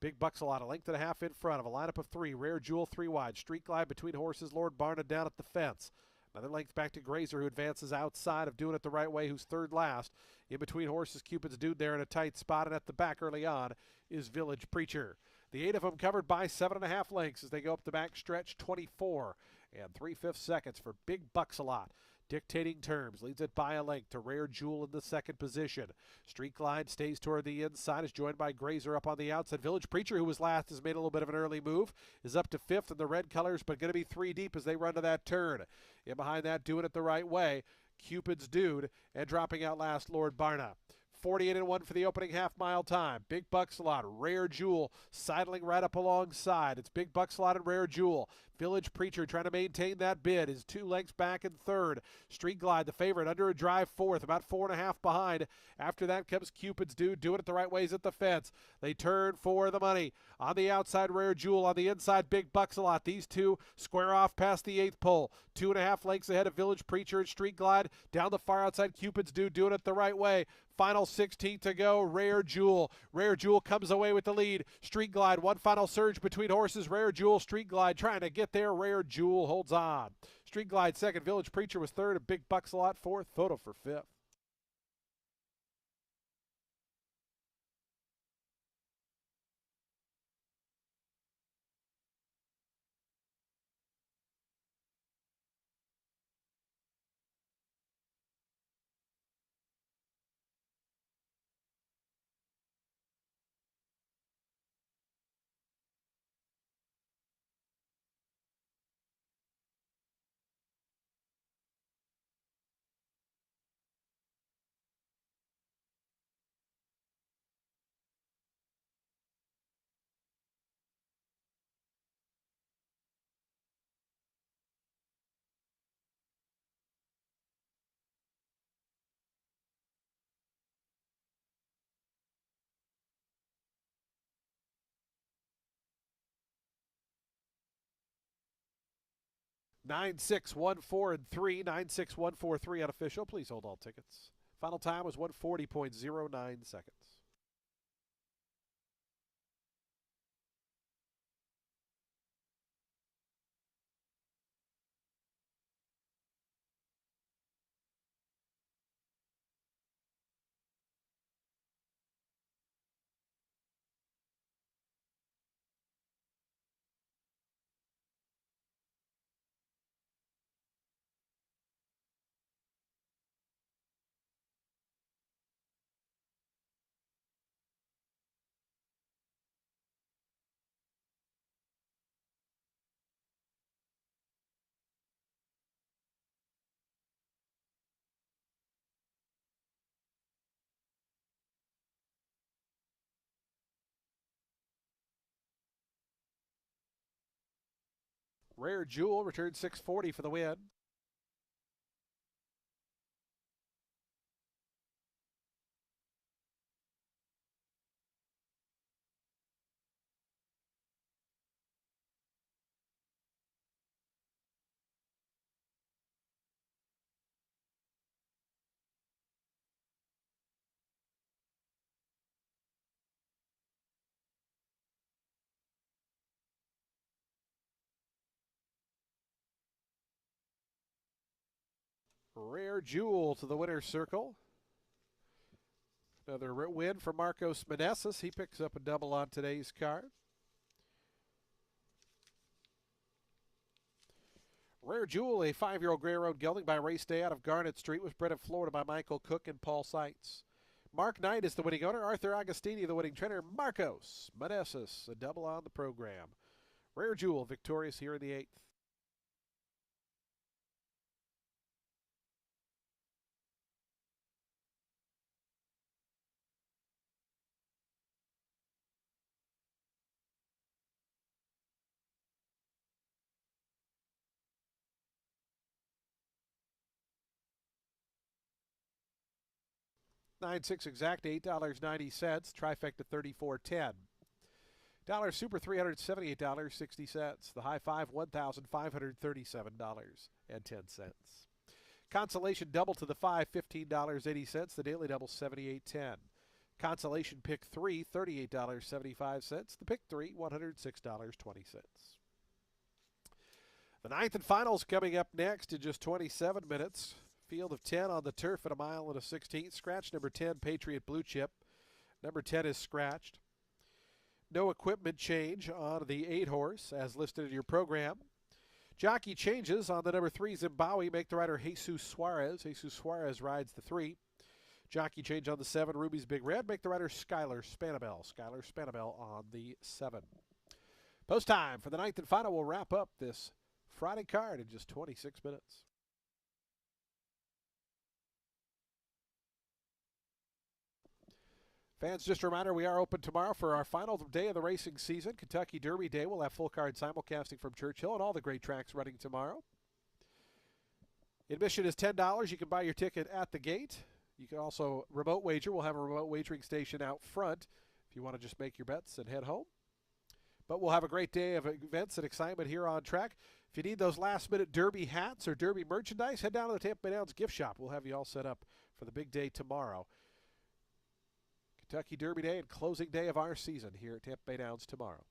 Big Bucksalot, a length and a half in front of a lineup of 3. Rare Jewel 3 wide. Street Glide between horses. Lord Barna down at the fence. Another length back to Grazer, who advances outside of Doing It the Right Way, who's third last. In between horses, Cupid's Dude there in a tight spot, and at the back early on is Village Preacher. The 8 of them covered by 7.5 lengths as they go up the back stretch, 24 and 3/5 seconds for Big Bucksalot. Dictating terms, leads it by a length to Rare Jewel in the second position. Street Glide stays toward the inside, is joined by Grazer up on the outside. Village Preacher, who was last, has made a little bit of an early move, is up to 5th in the red colors, but going to be 3 deep as they run to that turn. In behind that, Doing It the Right Way, Cupid's Dude, and dropping out last, Lord Barna. 48-1 for the opening half-mile time. Big Bucksalot, Rare Jewel, sidling right up alongside. It's Big Bucksalot and Rare Jewel. Village Preacher trying to maintain that bid is 2 lengths back in third. Street Glide, the favorite, under a drive 4th, about 4.5 behind. After that comes Cupid's Dude, Doing It the Right Ways at the fence. They turn for the money. On the outside, Rare Jewel. On the inside, Big Bucksalot. These two square off past the 8th pole. 2.5 lengths ahead of Village Preacher and Street Glide. Down the far outside, Cupid's Dude, Doing It the Right Way. Final 16 to go, Rare Jewel. Rare Jewel comes away with the lead. Street Glide, one final surge between horses. Rare Jewel, Street Glide trying to get there. Rare Jewel holds on. Street Glide second, Village Preacher was third, and Big Bucksalot fourth. Photo for 5th. Nine, 6, 1, 4, and 3. 9, 6, 1, 4, 3 unofficial. Please hold all tickets. Final time was 140.09 seconds. Rare Jewel returned 640 for the win. Rare Jewel to the winner's circle. Another win for Marcos Meneses. He picks up a double on today's card. Rare Jewel, a 5-year-old Gray Road gelding by Race Day out of Garnet Street, was bred in Florida by Michael Cook and Paul Seitz. Mark Knight is the winning owner. Arthur Agostini, the winning trainer. Marcos Meneses, a double on the program. Rare Jewel victorious here in the 8th. $9.6 exact, $8.90. Trifecta $34.10. Dollar Super $378.60. The high five $1,537.10. Consolation double to the five $15.80. The daily double $78.10. Consolation pick 3 $38.75. The pick 3 $106.20. The 9th and finals coming up next in just 27 minutes. Field of 10 on the turf at 1 mile and a 16th. Scratch number 10, Patriot Blue Chip. Number 10 is scratched. No equipment change on the 8-horse as listed in your program. Jockey changes on the number 3, Zimbabwe. Make the rider Jesus Suarez. Jesus Suarez rides the 3. Jockey change on the 7, Ruby's Big Red. Make the rider Skylar Spanabel. Skylar Spanabel on the 7. Post time for the 9th and final. We'll wrap up this Friday card in just 26 minutes. Fans, just a reminder, we are open tomorrow for our final day of the racing season. Kentucky Derby Day. We'll have full card simulcasting from Churchill and all the great tracks running tomorrow. Admission is $10. You can buy your ticket at the gate. You can also remote wager. We'll have a remote wagering station out front if you want to just make your bets and head home. But we'll have a great day of events and excitement here on track. If you need those last-minute Derby hats or Derby merchandise, head down to the Tampa Bay Downs gift shop. We'll have you all set up for the big day tomorrow. Kentucky Derby Day and closing day of our season here at Tampa Bay Downs tomorrow.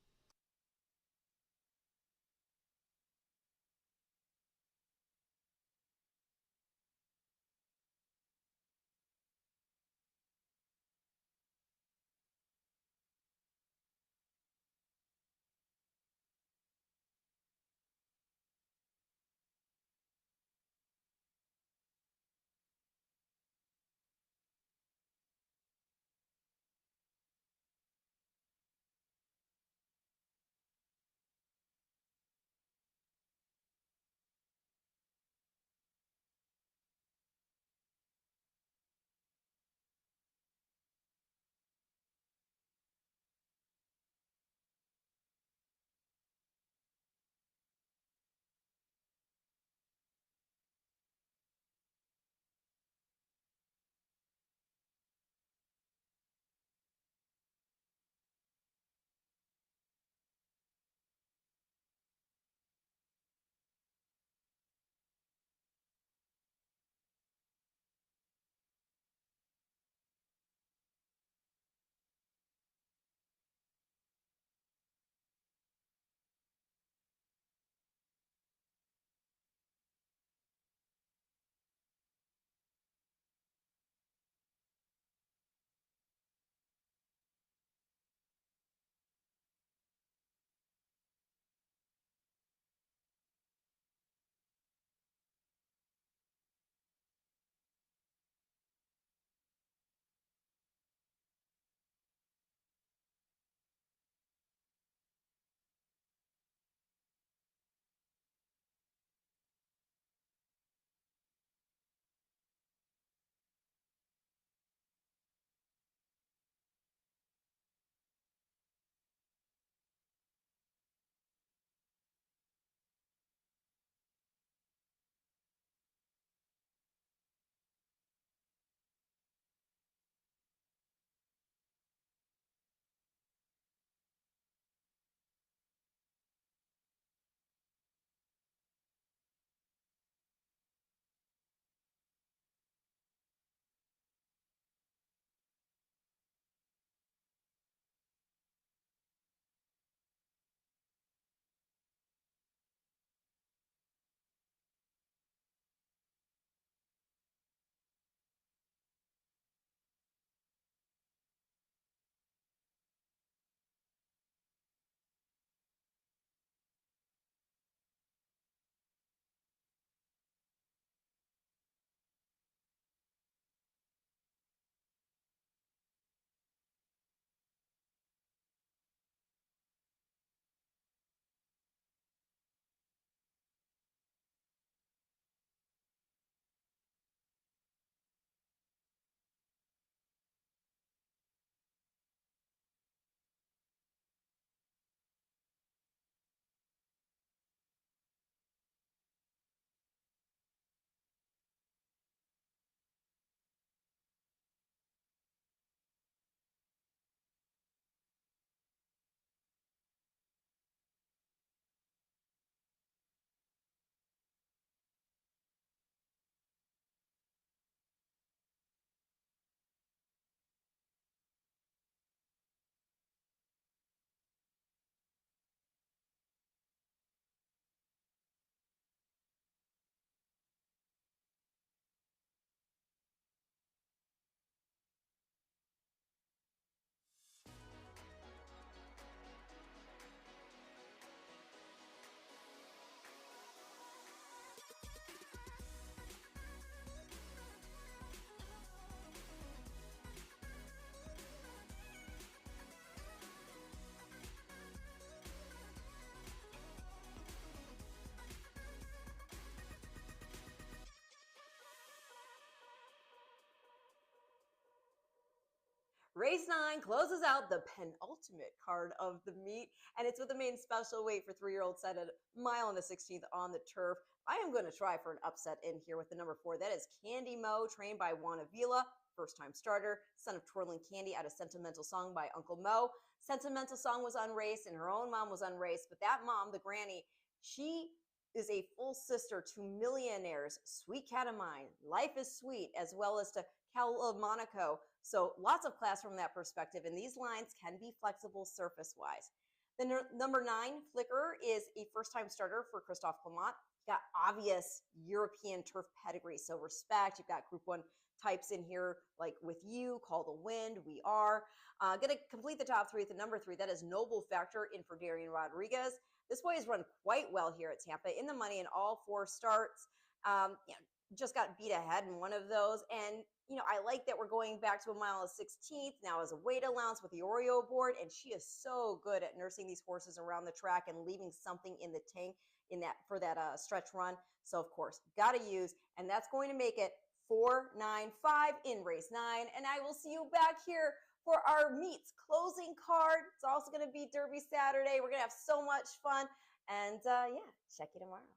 Race 9 closes out the penultimate card of the meet, and it's with the main special weight for 3-year-old set at a mile and a 16th on the turf. I am going to try for an upset in here with the number 4. That is Candy Mo, trained by Juan Avila, first-time starter, son of Twirling Candy out of Sentimental Song by Uncle Mo. Sentimental Song was unraced, and her own mom was unraced, but that mom, the granny, she is a full sister to Millionaires, Sweet Cat of Mine, Life is Sweet, as well as to Cal of Monaco. So lots of class from that perspective, and these lines can be flexible surface-wise. The number 9, Flicker, is a first-time starter for Christophe Clement. Got obvious European turf pedigree, so respect. You've got Group 1 types in here, like With You, Call the Wind, We Are. Going to complete the top 3 at the number 3. That is Noble Factor in for Darian Rodriguez. This boy has run quite well here at Tampa, in the money in all 4 starts. Just got beat ahead in one of those. And, I like that we're going back to a mile and 16th now as a weight allowance with the Oreo board. And she is so good at nursing these horses around the track and leaving something in the tank for that stretch run. So, of course, got to use. And that's going to make it 4-9-5 in race 9. And I will see you back here for our meets closing card. It's also going to be Derby Saturday. We're going to have so much fun. And, check you tomorrow.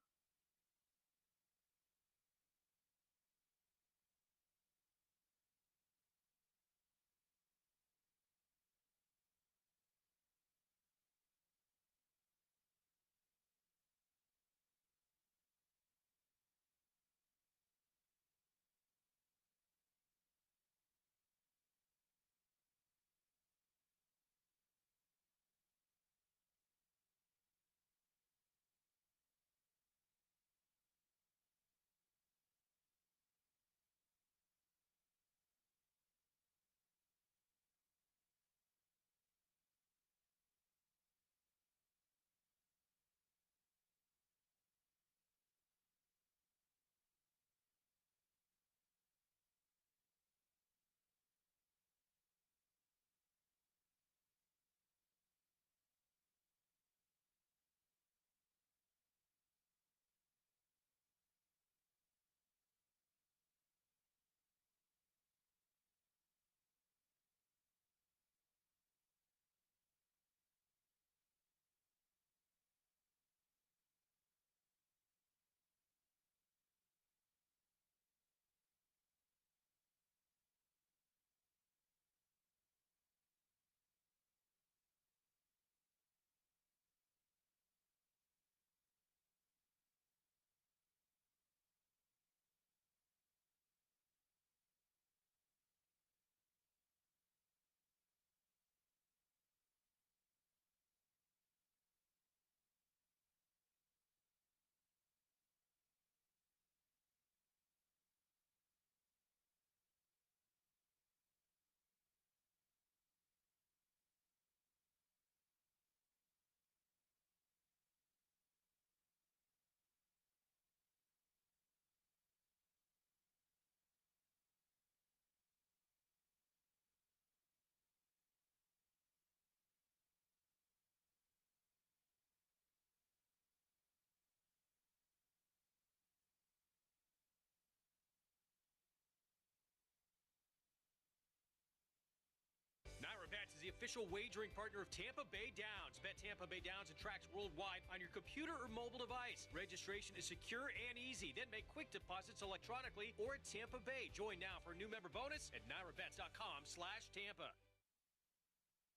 Bets is the official wagering partner of Tampa Bay Downs. Bet Tampa Bay Downs and tracks worldwide on your computer or mobile device. Registration is secure and easy. Then make quick deposits electronically or at Tampa Bay. Join now for a new member bonus at NyraBets.com/Tampa.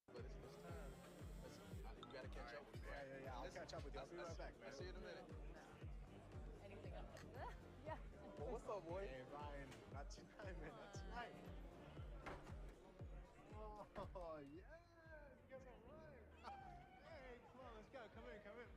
But it's time. You got to catch up with me. Yeah. I'll catch up with you. I'll be right back, man. I'll see you in a minute. Anything else? Yeah. Well, what's up, boy? Hey, Ryan. Not tonight, man. Not tonight. Oh, yeah. You guys are right. Hey, come on. Let's go. Come in. Come in.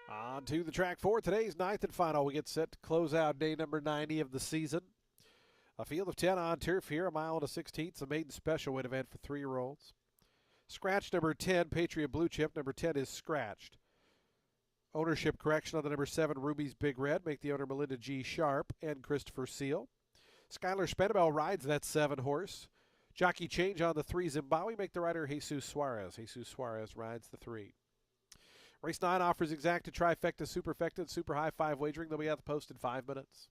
On to the track for today's ninth and final. We get set to close out day number 90 of the season. A field of 10 on turf here, a mile and a 16th, a maiden special weight event for 3-year-olds. Scratch number 10, Patriot Blue Chip. Number 10 is scratched. Ownership correction on the number 7, Ruby's Big Red. Make the owner Melinda G. Sharp and Christopher Seal. Skylar Spenabel rides that 7 horse. Jockey change on the 3, Zimbabwe. Make the rider Jesus Suarez. Jesus Suarez rides the 3. Race 9 offers exacta, trifecta, superfecta, and super high 5 wagering. They'll be at the post in 5 minutes.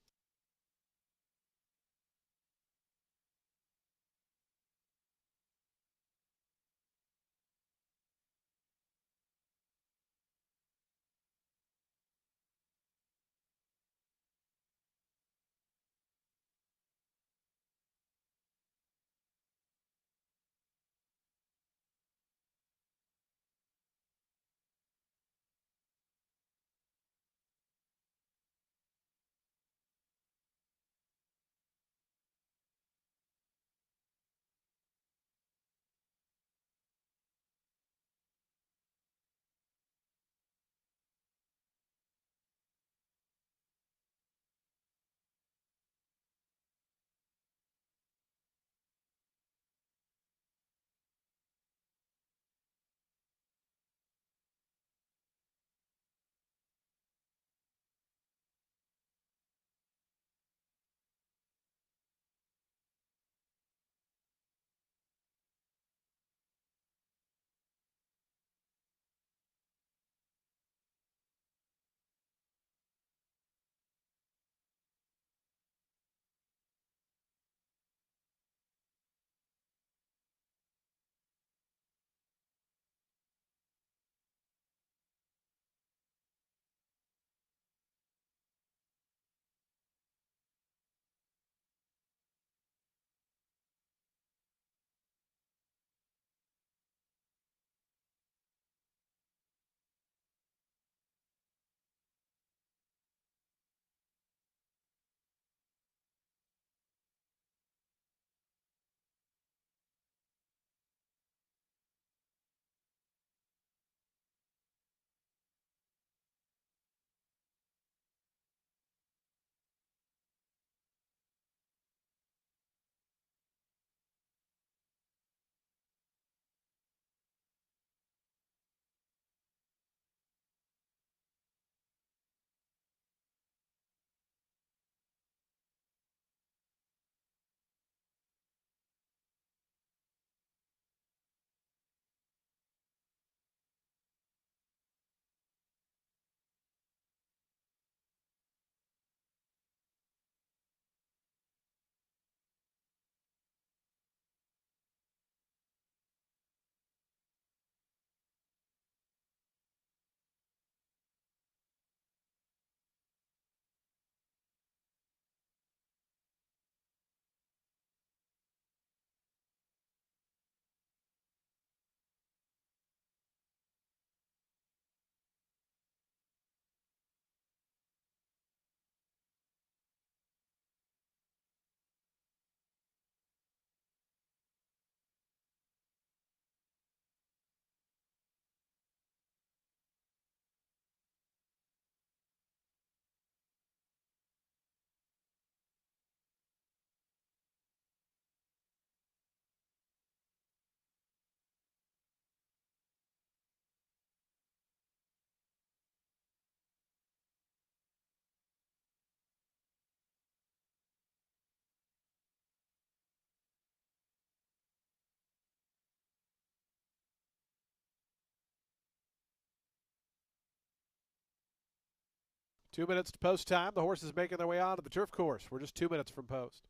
Two minutes to post time. The horses making their way onto the turf course. We're just 2 minutes from post.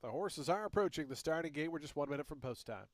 The horses are approaching the starting gate. We're just 1 minute from post time.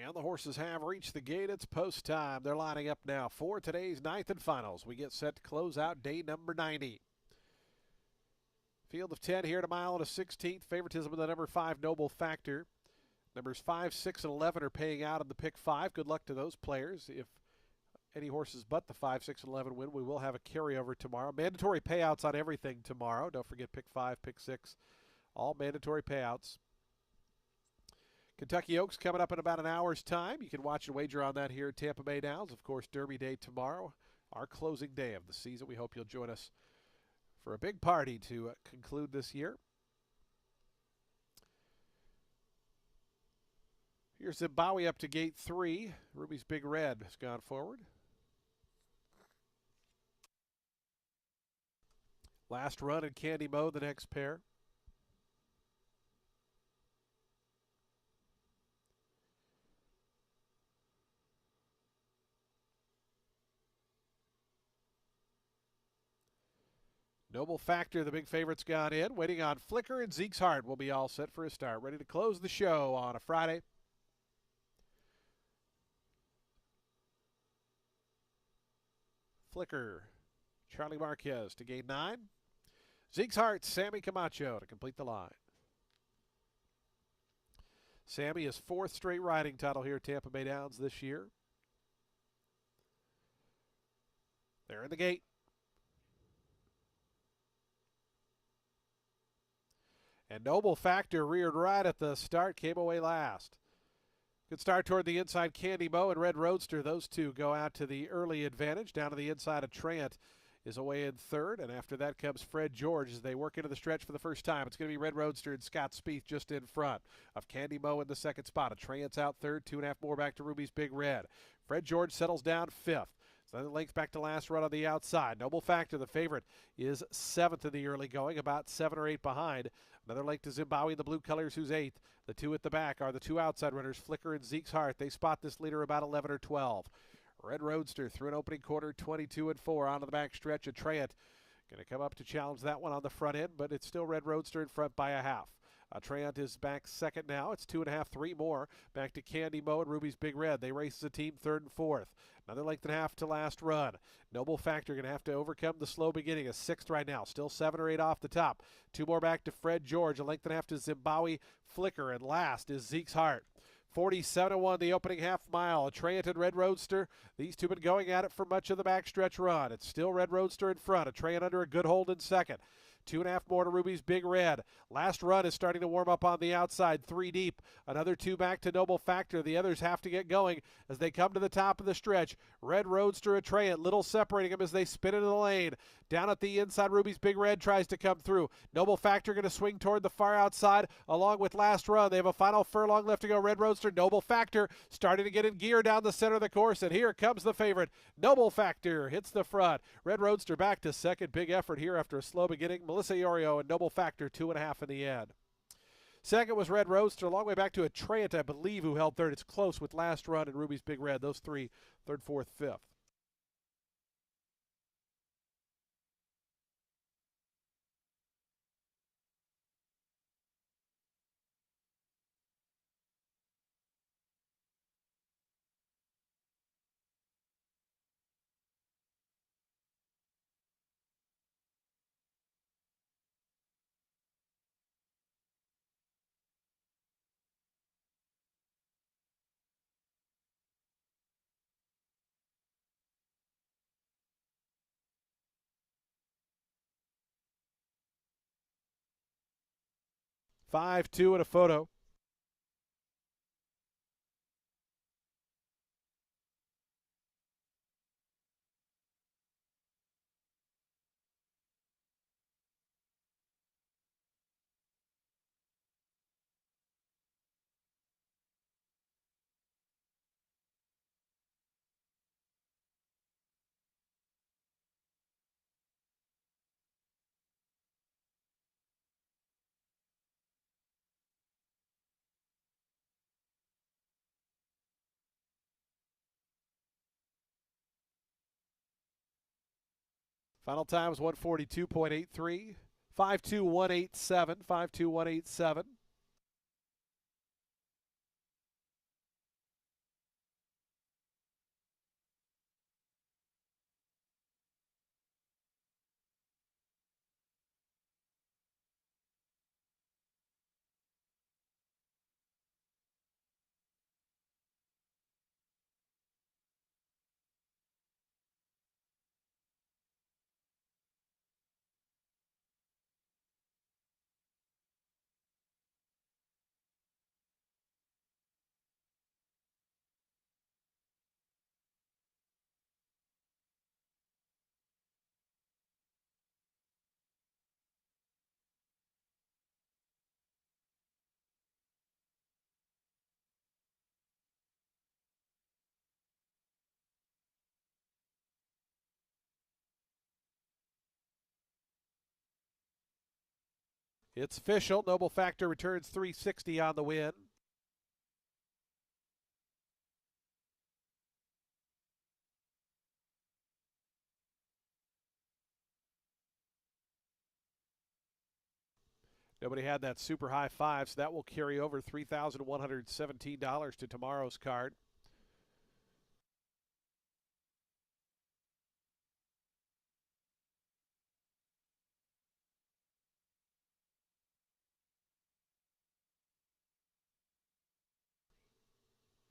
And the horses have reached the gate. It's post time. They're lining up now for today's 9th and finals. We get set to close out day number 90. Field of 10 here at a mile and a 16th. Favoritism of the number 5 Noble Factor. Numbers 5, 6, and 11 are paying out in the pick 5. Good luck to those players. If any horses but the 5, 6, and 11 win, we will have a carryover tomorrow. Mandatory payouts on everything tomorrow. Don't forget pick 5, pick 6. All mandatory payouts. Kentucky Oaks coming up in about an hour's time. You can watch and wager on that here at Tampa Bay Downs. Of course, Derby Day tomorrow, our closing day of the season. We hope you'll join us for a big party to conclude this year. Here's Zimbabwe up to gate 3. Ruby's Big Red has gone forward. Last Run and Candy Mo, the next pair. Noble Factor, the big favorite's gone in. Waiting on Flicker, and Zeke's Heart will be all set for a start. Ready to close the show on a Friday. Flicker, Charlie Marquez to gate 9. Zeke's Heart, Sammy Camacho to complete the line. Sammy is 4th straight riding title here at Tampa Bay Downs this year. They're in the gate. And Noble Factor reared right at the start, came away last. Good start toward the inside, Candy Mo and Red Roadster. Those two go out to the early advantage. Down to the inside of Trant is away in 3rd. And after that comes Fred George as they work into the stretch for the first time. It's going to be Red Roadster and Scott Spieth just in front of Candy Mo in the 2nd spot. A Trant's out 3rd, 2.5 more back to Ruby's Big Red. Fred George settles down 5th. So then length back to last run on the outside. Noble Factor, the favorite, is 7th in the early going, about 7 or 8 behind. Another length to Zimbabwe in the blue colors, who's 8th. The 2 at the back are the 2 outside runners, Flicker and Zeke's Heart. They spot this leader about 11 or 12. Red Roadster through an opening quarter, 22 and 4 onto the back stretch. A Trant going to come up to challenge that one on the front end, but it's still Red Roadster in front by a half. Trant is back 2nd now. It's 2.5, 3 more. Back to Candy Mo and Ruby's Big Red. They race as a team 3rd and 4th. Another length and a half to last run. Noble Factor going to have to overcome the slow beginning. A 6th right now. Still 7 or 8 off the top. 2 more back to Fred George. A length and a half to Zimbabwe Flicker. And last is Zeke's Heart. 47-1 the opening half mile. Trant and Red Roadster. These two been going at it for much of the backstretch run. It's still Red Roadster in front. A Trant under a good hold in 2nd. 2.5 more to Ruby's Big Red. Last run is starting to warm up on the outside, 3 deep. Another 2 back to Noble Factor. The others have to get going as they come to the top of the stretch. Red Roadster Atreant, little separating them as they spin into the lane. Down at the inside, Ruby's Big Red tries to come through. Noble Factor going to swing toward the far outside along with Last Run. They have a final furlong left to go. Red Roadster, Noble Factor starting to get in gear down the center of the course, and here comes the favorite. Noble Factor hits the front. Red Roadster back to second. Big effort here after a slow beginning. Melissa Iorio and Noble Factor 2.5 in the end. Second was Red Roadster, a long way back to Atreant, I believe, who held third. It's close with Last Run and Ruby's Big Red. Those three, third, fourth, fifth. Five, 2, and a photo. Final time is 142.83. 52187. 52187. It's official. Noble Factor returns 360 on the win. Nobody had that super high five, so that will carry over $3,117 to tomorrow's card.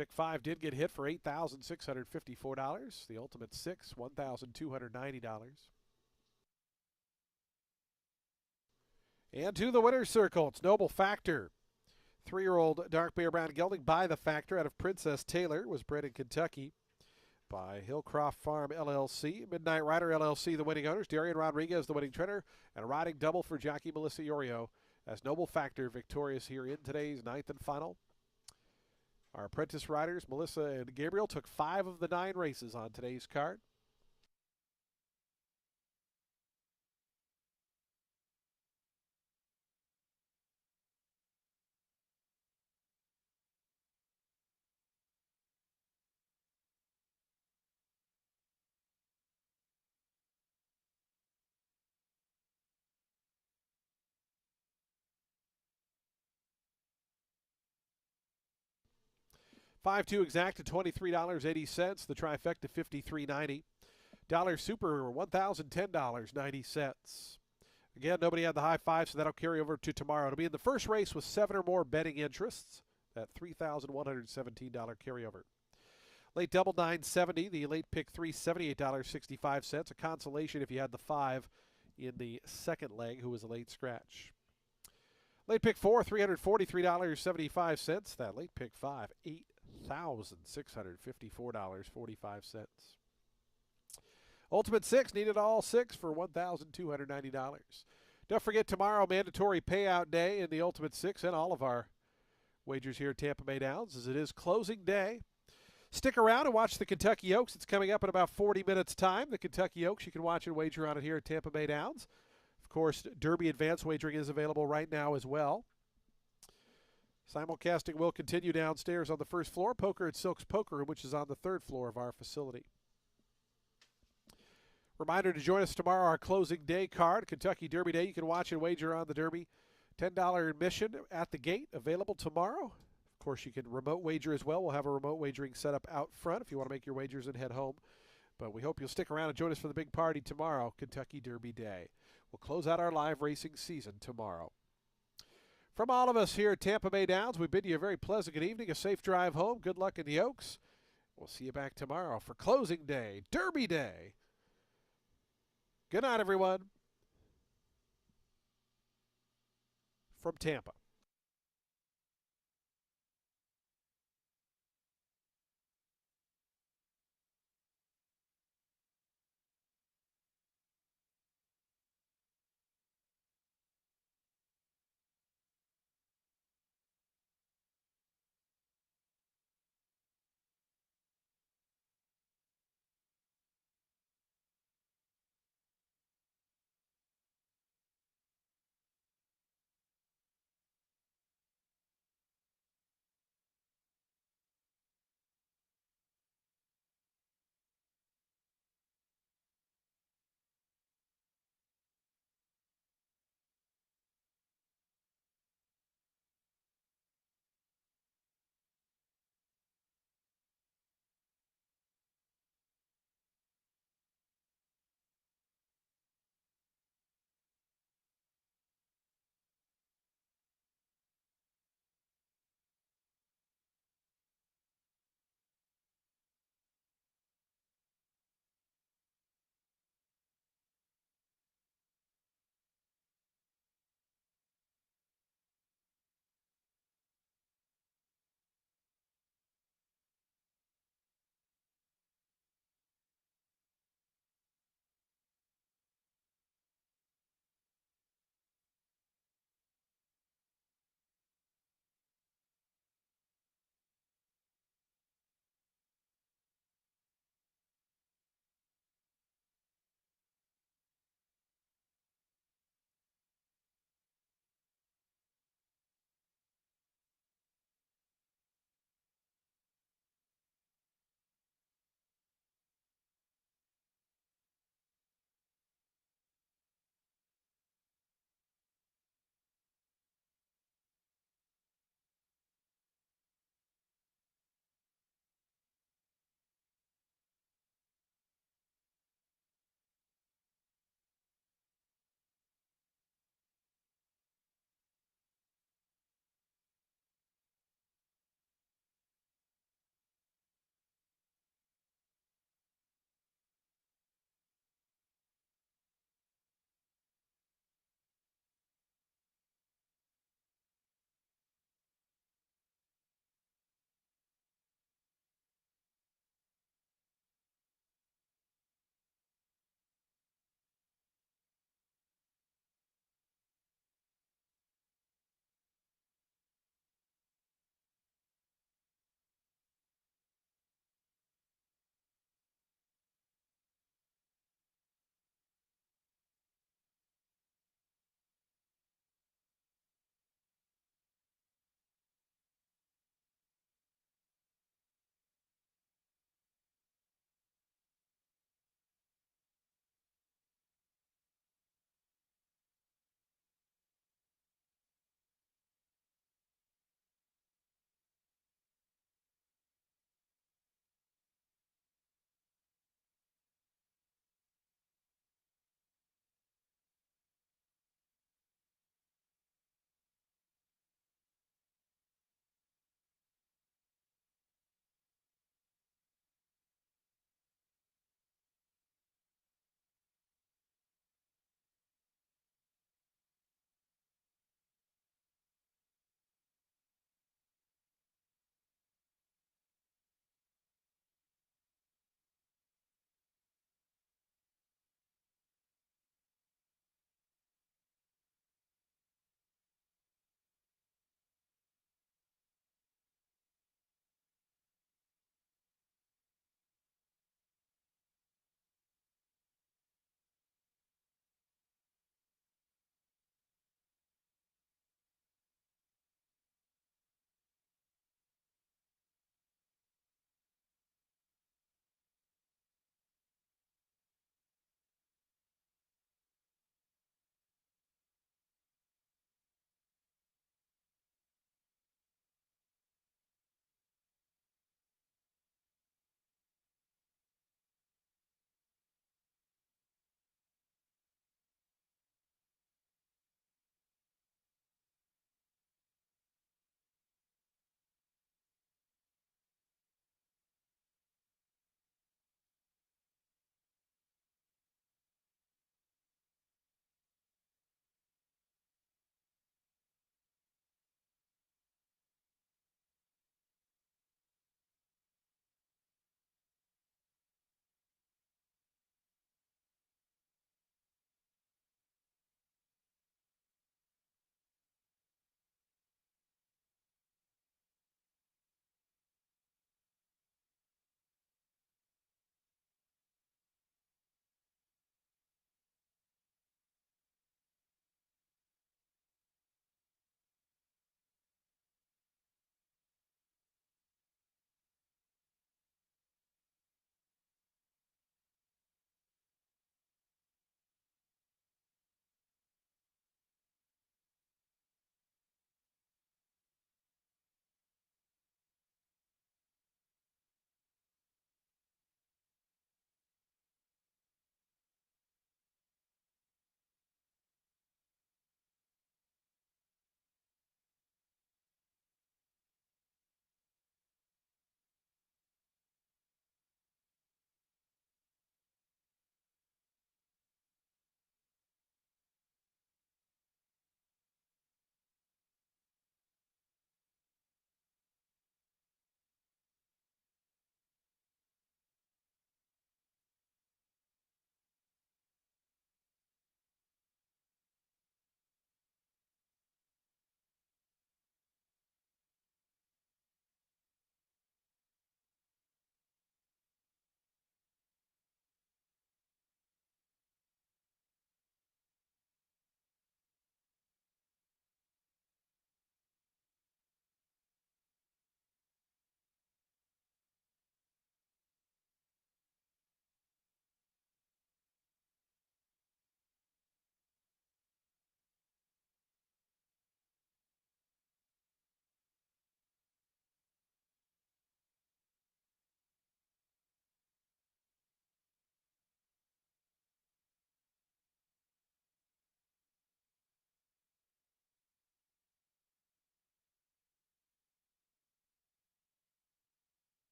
Pick 5 did get hit for $8,654. The ultimate 6, $1,290. And to the winner's circle, it's Noble Factor. 3-year-old dark bear brown gelding by the Factor out of Princess Taylor, was bred in Kentucky by Hillcroft Farm LLC. Midnight Rider LLC, the winning owners. Darian Rodriguez, the winning trainer. And a riding double for jockey Melissa Iorio as Noble Factor victorious here in today's 9th and final. Our apprentice riders, Melissa and Gabriel, took 5 of the 9 races on today's card. $5-2 exact at $23.80. The trifecta $53.90. Dollar Super $1,010.90. Again, nobody had the high five, so that'll carry over to tomorrow. It'll be in the first race with 7 or more betting interests. That $3,117 carryover. Late double $9.70. The late pick $3, $78.65. A consolation if you had the 5 in the second leg, who was a late scratch. Late pick 4, $343.75. That late pick 5, $8,654.45. Ultimate 6 needed all 6 for $1,290. Don't forget tomorrow, mandatory payout day in the Ultimate 6 and all of our wagers here at Tampa Bay Downs, as it is closing day. Stick around and watch the Kentucky Oaks. It's coming up in about 40 minutes' time. The Kentucky Oaks, you can watch and wager on it here at Tampa Bay Downs. Of course, Derby Advanced Wagering is available right now as well. Simulcasting will continue downstairs on the first floor. Poker at Silk's Poker Room, which is on the third floor of our facility. Reminder to join us tomorrow, our closing day card, Kentucky Derby Day. You can watch and wager on the Derby. $10 admission at the gate, available tomorrow. Of course, you can remote wager as well. We'll have a remote wagering set up out front if you want to make your wagers and head home. But we hope you'll stick around and join us for the big party tomorrow, Kentucky Derby Day. We'll close out our live racing season tomorrow. From all of us here at Tampa Bay Downs, we bid you a very pleasant good evening, a safe drive home. Good luck in the Oaks. We'll see you back tomorrow for closing day, Derby Day. Good night, everyone. From Tampa.